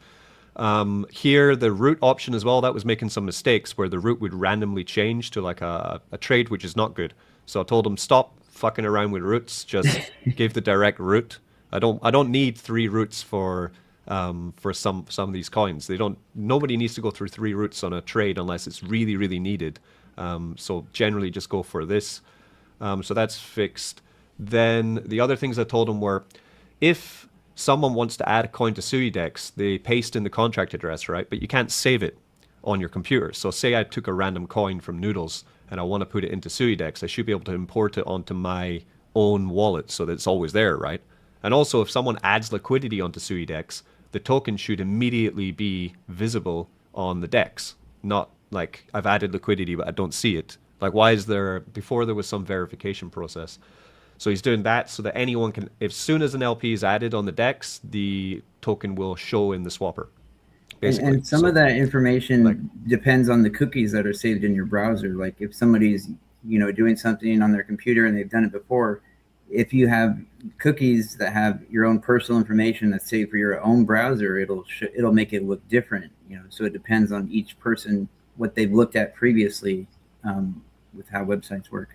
Here, the root option as well, that was making some mistakes where the root would randomly change to like a trade, which is not good. So I told him, stop fucking around with roots, just give the direct root. I don't need 3 roots for some of these coins. Nobody needs to go through 3 routes on a trade unless it's really, really needed. So generally just go for this. So that's fixed. Then the other things I told him were, if someone wants to add a coin to SuiDex, they paste in the contract address, right? But you can't save it on your computer. So say I took a random coin from Noodles and I want to put it into SuiDex, I should be able to import it onto my own wallet so that it's always there, right? And also, if someone adds liquidity onto SuiDex, the token should immediately be visible on the DEX. Not like I've added liquidity, but I don't see it. Like, why is there, before there was some verification process. So he's doing that so that anyone can, as soon as an LP is added on the DEX, the token will show in the swapper. And some of that information depends on the cookies that are saved in your browser. Like if somebody's, doing something on their computer and they've done it before, if you have cookies that have your own personal information that's saved for your own browser, it'll make it look different. So it depends on each person what they've looked at previously with how websites work.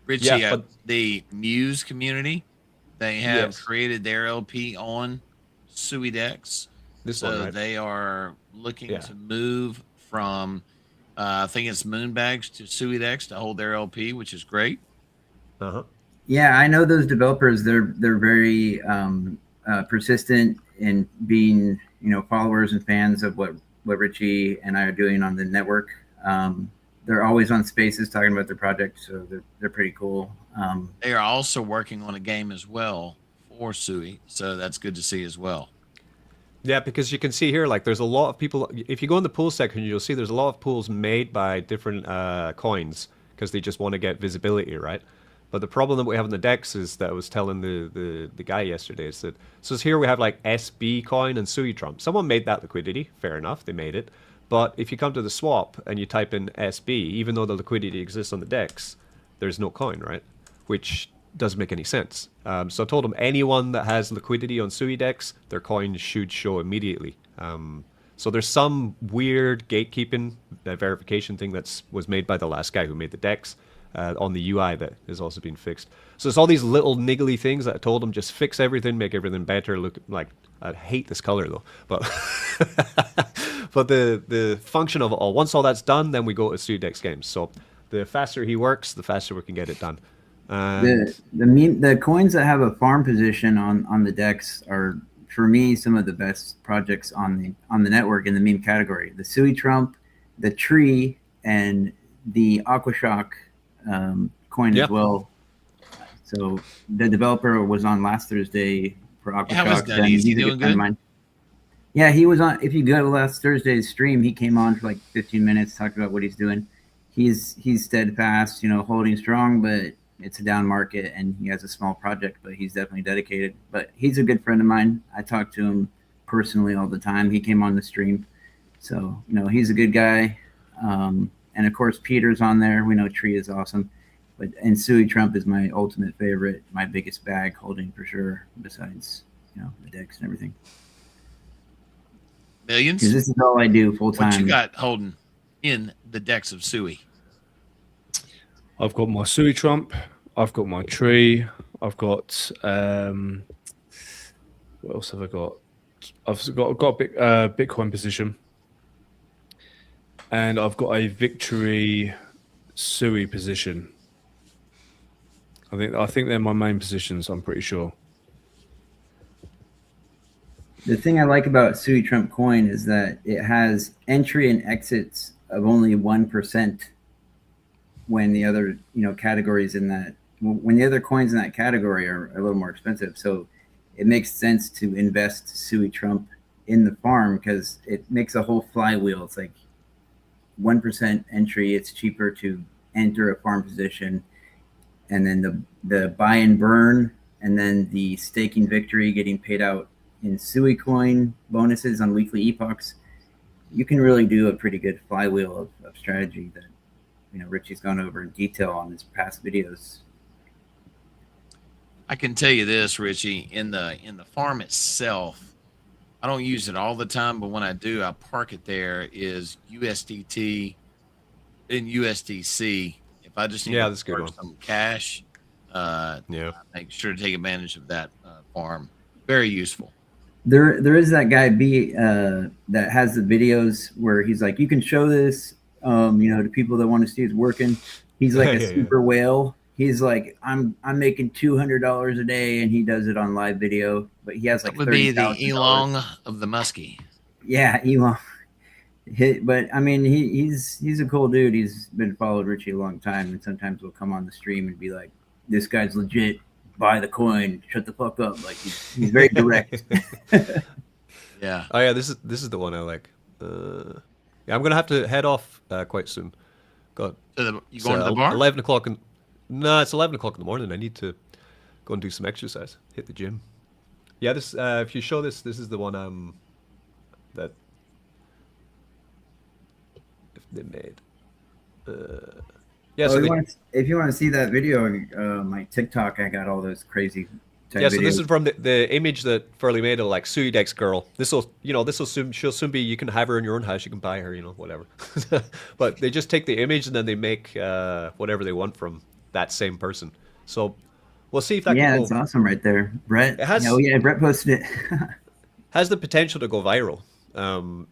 Richie, the Muse community, they have created their LP on SuiDex. They are looking to move from, I think it's Moonbags to SuiDex to hold their LP, which is great. Yeah, I know those developers. They're very persistent in being, followers and fans of what Richie and I are doing on the network. They're always on Spaces talking about their project, so they're pretty cool. They are also working on a game as well for Sui, so that's good to see as well. Yeah, because you can see here, like, there's a lot of people. If you go in the pool section, you'll see there's a lot of pools made by different coins because they just want to get visibility, right? But the problem that we have in the DEX is that I was telling the guy yesterday is that, so here we have like SB coin and Sui Trump. Someone made that liquidity, fair enough, they made it. But if you come to the swap and you type in SB, even though the liquidity exists on the DEX, there's no coin, right? Which doesn't make any sense. So I told him anyone that has liquidity on SuiDex, their coin should show immediately. So there's some weird gatekeeping verification thing that was made by the last guy who made the DEX on the UI that has also been fixed. So it's all these little niggly things that I told him, just fix everything, make everything better. Look, like, I hate this color though, but but the function of it all, once all that's done, then we go to SuiDex games. So the faster he works, the faster we can get it done. The coins that have a farm position on the DEX are, for me, some of the best projects on the network in the meme category. The SUI Trump, the Tree, and the Aquashock coin as well. So the developer was on last Thursday for Aquashock. How was done? Is he doing good? Yeah, he was on. If you go to last Thursday's stream, he came on for like 15 minutes, talked about what he's doing. He's steadfast, holding strong, but it's a down market, and he has a small project, but he's definitely dedicated. But he's a good friend of mine. I talk to him personally all the time. He came on the stream, so he's a good guy. And of course, Peter's on there. We know Tree is awesome, and SUI Trump is my ultimate favorite, my biggest bag holding for sure. Besides, the DEX and everything. Millions? Because this is all I do full time. What you got holding in the DEX of SUI? I've got my SUI Trump. I've got my Tree. I've got what else have I got? I've got a big Bitcoin position, and I've got a Victory SUI position. I think they're my main positions. I'm pretty sure. The thing I like about SUI Trump coin is that it has entry and exits of only 1%. When the other categories when the other coins in that category are a little more expensive, so it makes sense to invest SUI Trump in the farm because it makes a whole flywheel. It's like 1% entry. It's cheaper to enter a farm position, and then the buy and burn, and then the staking victory getting paid out in SUI coin bonuses on weekly epochs. You can really do a pretty good flywheel of strategy that Richie's gone over in detail on his past videos. I can tell you this, Richie, in the farm itself, I don't use it all the time, but when I do, I park it there is USDT and USDC. If I just need to park some cash, I make sure to take advantage of that farm. Very useful. There is that guy that has the videos where he's like, you can show this to people that want to see it's working. He's like a super whale. He's like, I'm making $200 a day, and he does it on live video. But he has like, that would be the Elon of the Muskie. Yeah, Elon. But I mean, he's a cool dude. He's been followed Richie a long time, and sometimes we'll come on the stream and be like, this guy's legit. Buy the coin. Shut the fuck up. Like he's very direct. Yeah. Oh yeah, this is the one I like. Yeah, I'm gonna have to head off quite soon. God, you going to the bar? 11 o'clock. No, it's 11 o'clock in the morning. I need to go and do some exercise. Hit the gym. Yeah, this. If you show this, this is the one. That if they made. Yeah. So if you want to see that video, my TikTok, I got all those crazy. Yeah, so this is from the image that Furley made of like SuiDex girl. She'll soon be. You can have her in your own house. You can buy her, whatever. But they just take the image and then they make whatever they want from that same person. So we'll see if that. Yeah, it's awesome right there, Brett. Brett posted it. Has the potential to go viral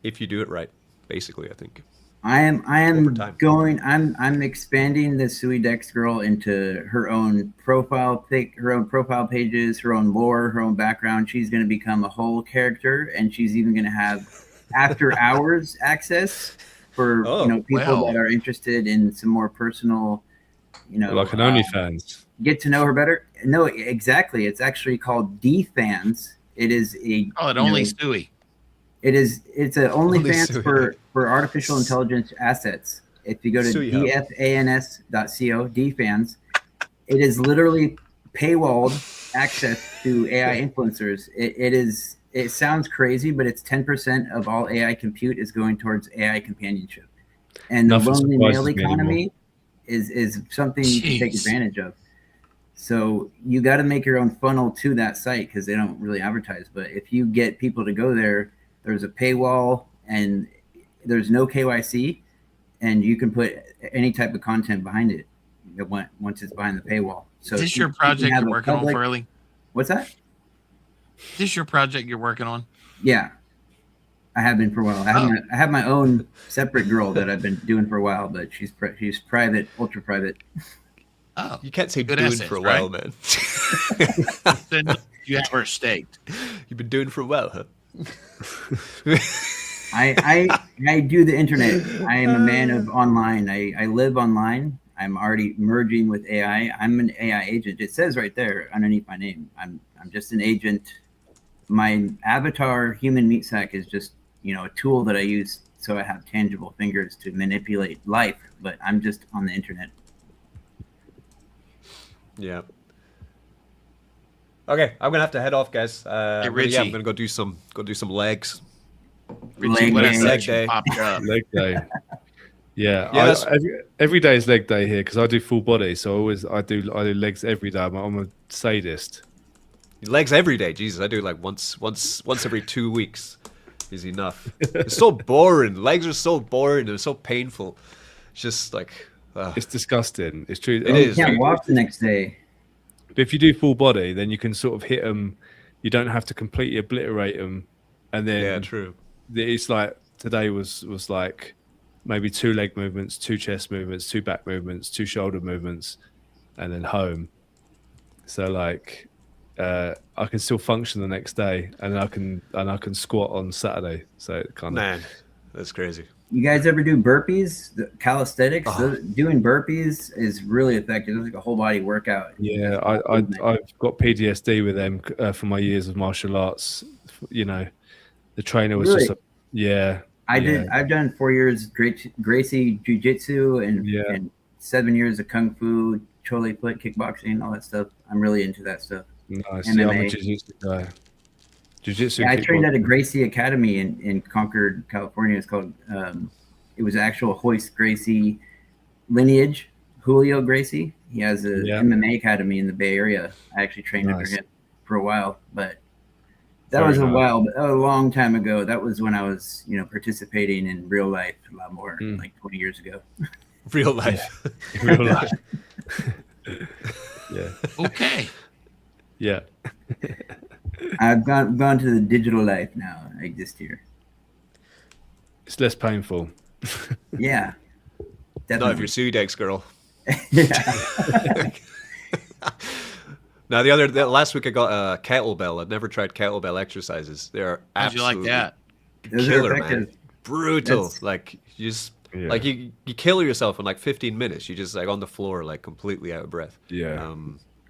if you do it right. Basically, I think. I am I'm expanding the SuiDex girl into her own profile pages, her own lore, her own background. She's going to become a whole character, and she's even going to have after hours access for people that are interested in some more personal, like an OnlyFans. Get to know her better. No, exactly. It's actually called DFans. It is only SUI. It's a OnlyFans for artificial intelligence assets. If you go to dfans.co, DFans, it is literally paywalled access to AI influencers. It sounds crazy, but it's 10% of all AI compute is going towards AI companionship. And the lonely male economy is something you can take advantage of. So you got to make your own funnel to that site because they don't really advertise. But if you get people to go there, there's a paywall and there's no KYC, and you can put any type of content behind it once it's behind the paywall. So is this your project you're working on, Furley? What's that? Is this your project you're working on? Yeah, I have been for a while. I have my own separate girl that I've been doing for a while, but she's private, ultra private. Oh, You can't say good doing assets, for a right? while, man. Then you have her staked. You've been doing for a while, huh? I do the internet. I am a man of online. I live online. I'm already merging with AI. I'm an AI agent. It says right there underneath my name. I'm just an agent. My avatar human meat sack is just, a tool that I use so I have tangible fingers to manipulate life, but I'm just on the internet. Yeah. Okay, I'm gonna have to head off, guys. Richie. I'm gonna go do some legs. Richie, Leg what a day. section popped up. Leg day. Yeah, Yeah, every day is leg day here because I do full body, so I do legs every day. I'm a sadist. Legs every day. Jesus, I do like once every 2 weeks is enough. It's so boring. Legs are so boring. They're so painful. It's just like It's disgusting. It's true. It is. You can't walk the next day. But if you do full body, then you can sort of hit them. You don't have to completely obliterate them, and then yeah, true. It's like today was like maybe 2 leg movements, 2 chest movements, 2 back movements, 2 shoulder movements, and then home. So like I can still function the next day, and I can squat on Saturday. So it kind of, Man, that's crazy. You guys ever do burpees? The calisthenics? Doing burpees is really effective. It's like a whole body workout. yeah. I've got PTSD with them from my years of martial arts. The trainer was Really? just yeah. I've done 4 years Gracie Jiu-Jitsu and 7 years of Kung Fu, Chole foot, kickboxing, all that stuff. I'm really into that stuff. Nice. Yeah, I'm a MMA. jiu-jitsu guy. Jiu-jitsu. Yeah, I trained at a Gracie Academy in Concord, California. It's called, it was actual Hoist Gracie lineage, Julio Gracie. He has a MMA academy in the Bay Area. I actually trained under him for a while, but that was a long time ago. That was when I was, participating in real life a lot more, like 20 years ago. Real life. Yeah. Real life. Yeah. Okay. Yeah. I've gone to the digital life now. I exist here. It's less painful. Yeah. Not if Definitely. you're SuiDex girl. Yeah. Now, last week I got a kettlebell. I've never tried kettlebell exercises. They're How'd you like absolutely that? Those are killer, effective. man. Brutal. That's- Like you just Yeah. like you kill yourself in like 15 minutes. You just like on the floor, like completely out of breath. Yeah.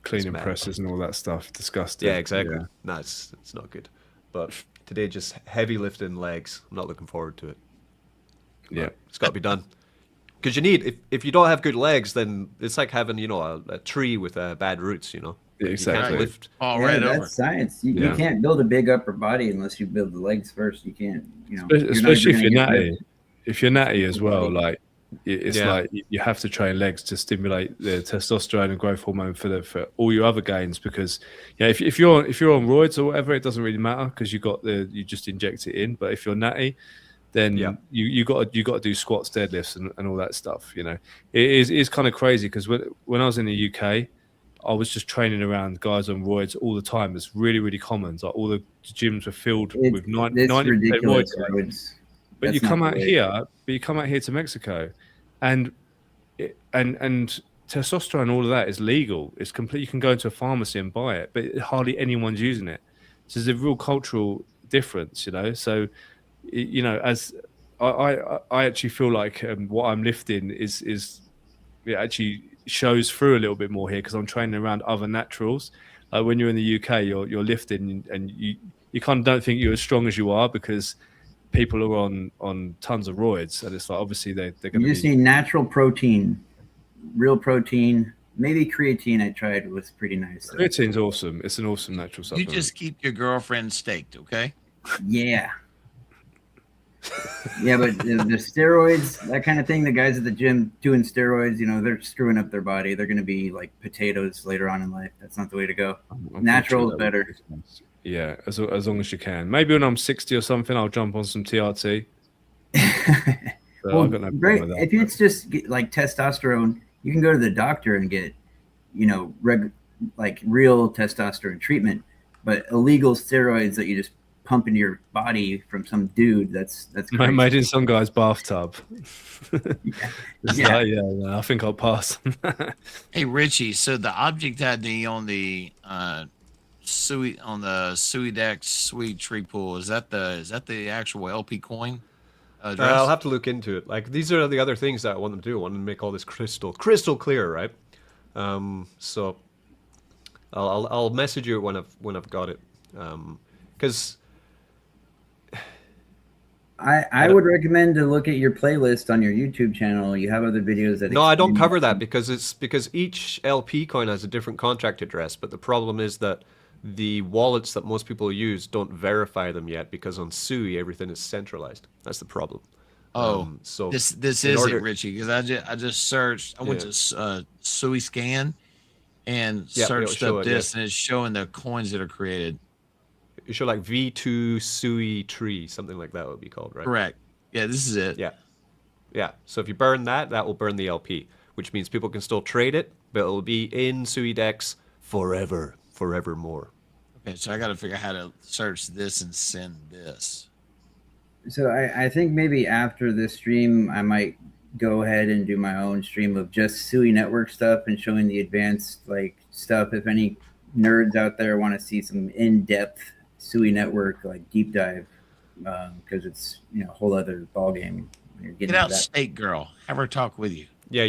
Cleaning mad. presses and all that stuff. Disgusting. Yeah, exactly. Yeah. No, it's not good. But today, just heavy lifting legs. I'm not looking forward to it. Yeah. It's got to be done. Because you need, if you don't have good legs, then it's like having, a tree with bad roots, Yeah, You exactly. can't lift. All Yeah, right that's over. science. You Yeah. can't build a big upper body unless you build the legs first. You can't, Especially if you're not natty. If you're natty as well, like it's Yeah. like you have to train legs to stimulate the testosterone and growth hormone for all your other gains. Because if you're on roids or whatever, it doesn't really matter because you just inject it in. But if you're natty, then you got to do squats, deadlifts, and all that stuff. It is kind of crazy because when I was in the UK, I was just training around guys on roids all the time. It's really, really common. Like all the gyms were filled with 90% ridiculous. roids. But you come out here to Mexico, and testosterone, all of that is legal. It's complete. You can go into a pharmacy and buy it, but hardly anyone's using it. So there's a real cultural difference, So, as I actually feel like what I'm lifting is it actually shows through a little bit more here because I'm training around other naturals. Like when you're in the UK, you're lifting and you kind of don't think you're as strong as you are because people are on tons of roids, and it's like obviously they're going to. You just need natural protein, real protein. Maybe creatine. I tried was pretty nice. Creatine's awesome. It's an awesome natural You supplement. just keep your girlfriend staked, okay? Yeah. Yeah, but the steroids, that kind of thing, the guys at the gym doing steroids, they're screwing up their body. They're going to be like potatoes later on in life. That's not the way to go. Natural is better. Yeah, as long as you can. Maybe when I'm 60 or something, I'll jump on some TRT. Well, I've got no problem right, with that. if it's just like testosterone, you can go to the doctor and get, like real testosterone treatment, but illegal steroids that you just pump into your body from some dude. That's crazy. Made in some guy's bathtub. Yeah. No, I think I'll pass. Hey Richie, so the object ID on the SuiDex SUI TREE pool, is that the actual LP coin address? I'll have to look into it. Like, these are the other things that I want them to do. I want them to make all this crystal clear, right? So I'll message you when I've got it. Because I would recommend to look at your playlist on your YouTube channel. You have other videos that. No, I don't cover that because each LP coin has a different contract address. But the problem is that the wallets that most people use don't verify them yet because on SUI everything is centralized. That's the problem. So this is it, Richie, because I just searched. I went to SUI Scan and searched up this, and it's showing the coins that are created. You show like V2 SUI TREE, something like that would be called, right? Correct. Yeah, this is it. Yeah. So if you burn that will burn the LP, which means people can still trade it, but it will be in SuiDex forevermore. Okay, so I got to figure out how to search this and send this. So I think maybe after this stream, I might go ahead and do my own stream of just SUI network stuff and showing the advanced like stuff. If any nerds out there want to see some in-depth SUI network like deep dive, because it's a whole other ballgame. Get out, State Girl. Have her talk with you. Yeah,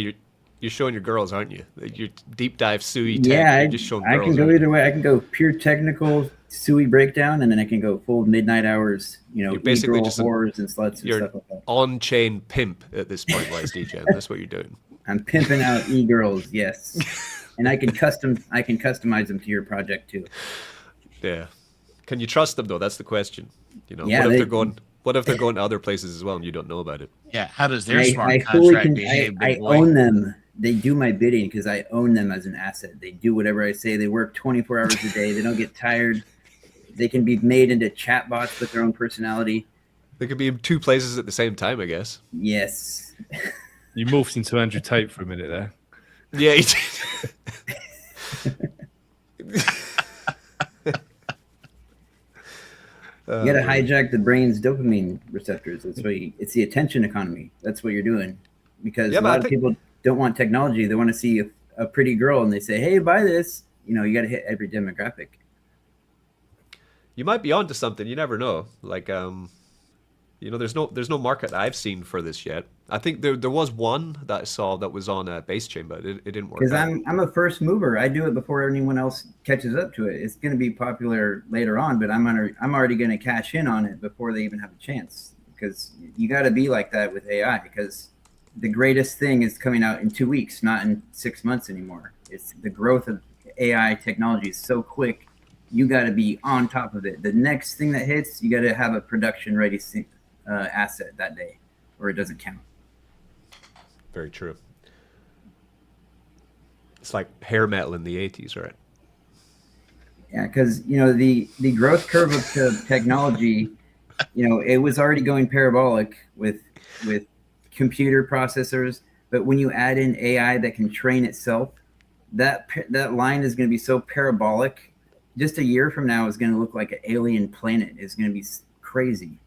you're showing your girls, aren't you? You're deep dive SUI tech. Yeah, you're just showing girls. I can go either way. I can go pure technical SUI breakdown, and then I can go full midnight hours. You're basically just whores and sluts and stuff like that. On-chain pimp at this point, Wise DJ. That's what you're doing. I'm pimping out e-girls, yes, and I can customize them to your project too. Yeah. Can you trust them though? That's the question. Yeah, what if they're going to other places as well and you don't know about it? Yeah. How does their smart contract behave? I own them. They do my bidding because I own them as an asset. They do whatever I say. They work 24 hours a day. They don't get tired. They can be made into chatbots with their own personality. They could be in two places at the same time, I guess. Yes. You morphed into Andrew Tate for a minute there. Yeah, he did. You gotta hijack the brain's dopamine receptors. That's why it's the attention economy. That's what you're doing. Because a lot of people don't want technology. They want to see a pretty girl and they say, "Hey, buy this." You got to hit every demographic. You might be onto something. You never know. Like, there's no market that I've seen for this yet. I think there was one that I saw that was on a base chain, but it didn't work. Because I'm a first mover. I do it before anyone else catches up to it. It's going to be popular later on, but I'm already going to cash in on it before they even have a chance. Because you got to be like that with AI. Because the greatest thing is coming out in 2 weeks, not in 6 months anymore. It's the growth of AI technology is so quick. You got to be on top of it. The next thing that hits, you got to have a production ready asset that day, or it doesn't count. Very true. It's like hair metal in the 80s, right? Yeah, because the growth curve of technology, it was already going parabolic with computer processors, but when you add in AI that can train itself, that line is going to be so parabolic. Just a year from now is going to look like an alien planet. It's going to be crazy.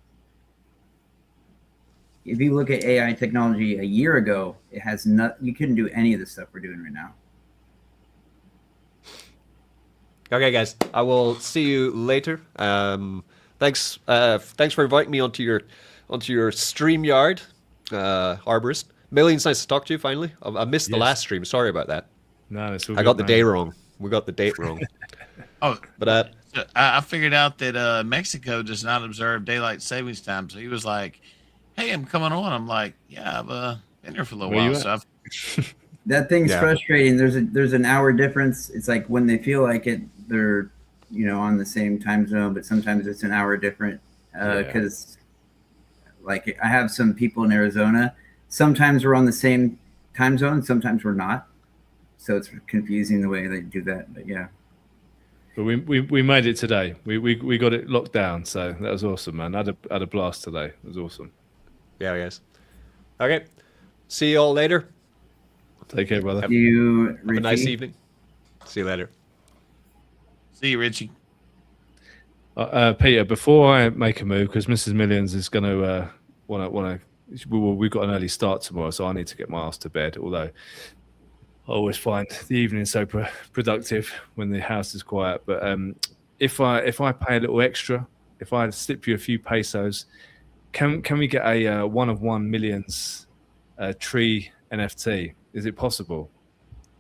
If you look at AI technology a year ago, it has you couldn't do any of the stuff we're doing right now. Okay, guys, I will see you later. Thanks for inviting me onto your StreamYard, Arborist. Million's nice to talk to you finally. I missed the last stream. Sorry about that. No, it's all I got the day wrong. We got the date wrong. But I figured out that Mexico does not observe daylight savings time. So he was like, "Hey, I'm coming on." I'm like, "Yeah, I've been here for a little while." So that thing's frustrating. There's an hour difference. It's like when they feel like it, they're on the same time zone, but sometimes it's an hour different. Because like I have some people in Arizona. Sometimes we're on the same time zone. Sometimes we're not. So it's confusing the way they do that. But yeah. But we made it today. We got it locked down. So that was awesome, man. I had a blast today. It was awesome. Yeah, guys. Okay. See you all later. Take care, brother. Have a nice evening. See you later. See you, Richie. Peter, before I make a move, because Mrs. Millions is going to want to. We've got an early start tomorrow, so I need to get my ass to bed. Although I always find the evening so productive when the house is quiet. But if I pay a little extra, if I slip you a few pesos, can we get a 1 of 1 millions tree NFT? Is it possible?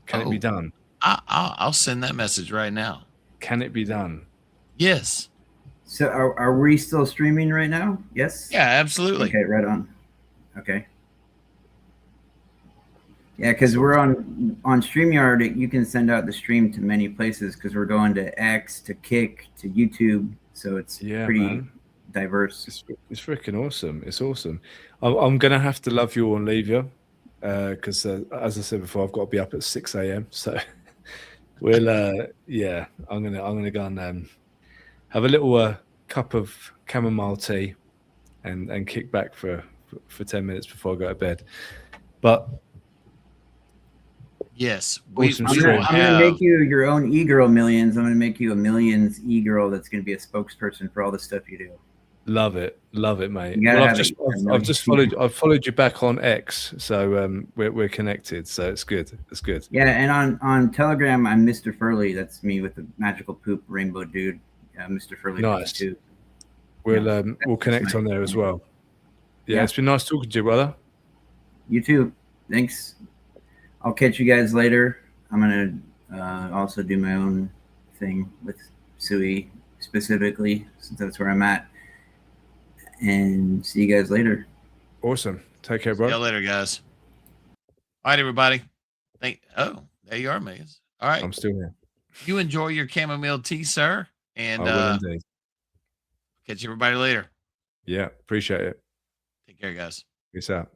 Can it be done? I'll send that message right now. Can it be done? Yes. So are we still streaming right now? Yes. Yeah, absolutely. Okay, right on. Okay. Yeah, because we're on StreamYard. You can send out the stream to many places because we're going to X, to Kick, to YouTube. So it's pretty diverse. It's freaking awesome. It's awesome. I'm gonna have to love you and leave you because as I said before, I've got to be up at 6 a.m. So we'll I'm gonna go and have a little cup of chamomile tea and kick back for 10 minutes before I go to bed. But yes, I'm gonna make you your own e-girl millions. I'm gonna make you a millions e-girl that's gonna be a spokesperson for all the stuff you do. Love it, mate. Well, I've followed you back on X, so we're connected. So it's good. It's good. Yeah, and on Telegram, I'm Mr. Furley. That's me with the magical poop rainbow dude. Mr. Furley. Nice. Too. We'll connect on there as well. Yeah, it's been nice talking to you, brother. You too. Thanks. I'll catch you guys later. I'm gonna also do my own thing with SUI specifically, since that's where I'm at. And see you guys later. Awesome. Take care, bro. See you later, guys. All right, everybody. Oh, there you are, Maze. All right. I'm still here. You enjoy your chamomile tea, sir. And I will indeed. Catch everybody later. Yeah, appreciate it. Take care, guys. Peace out.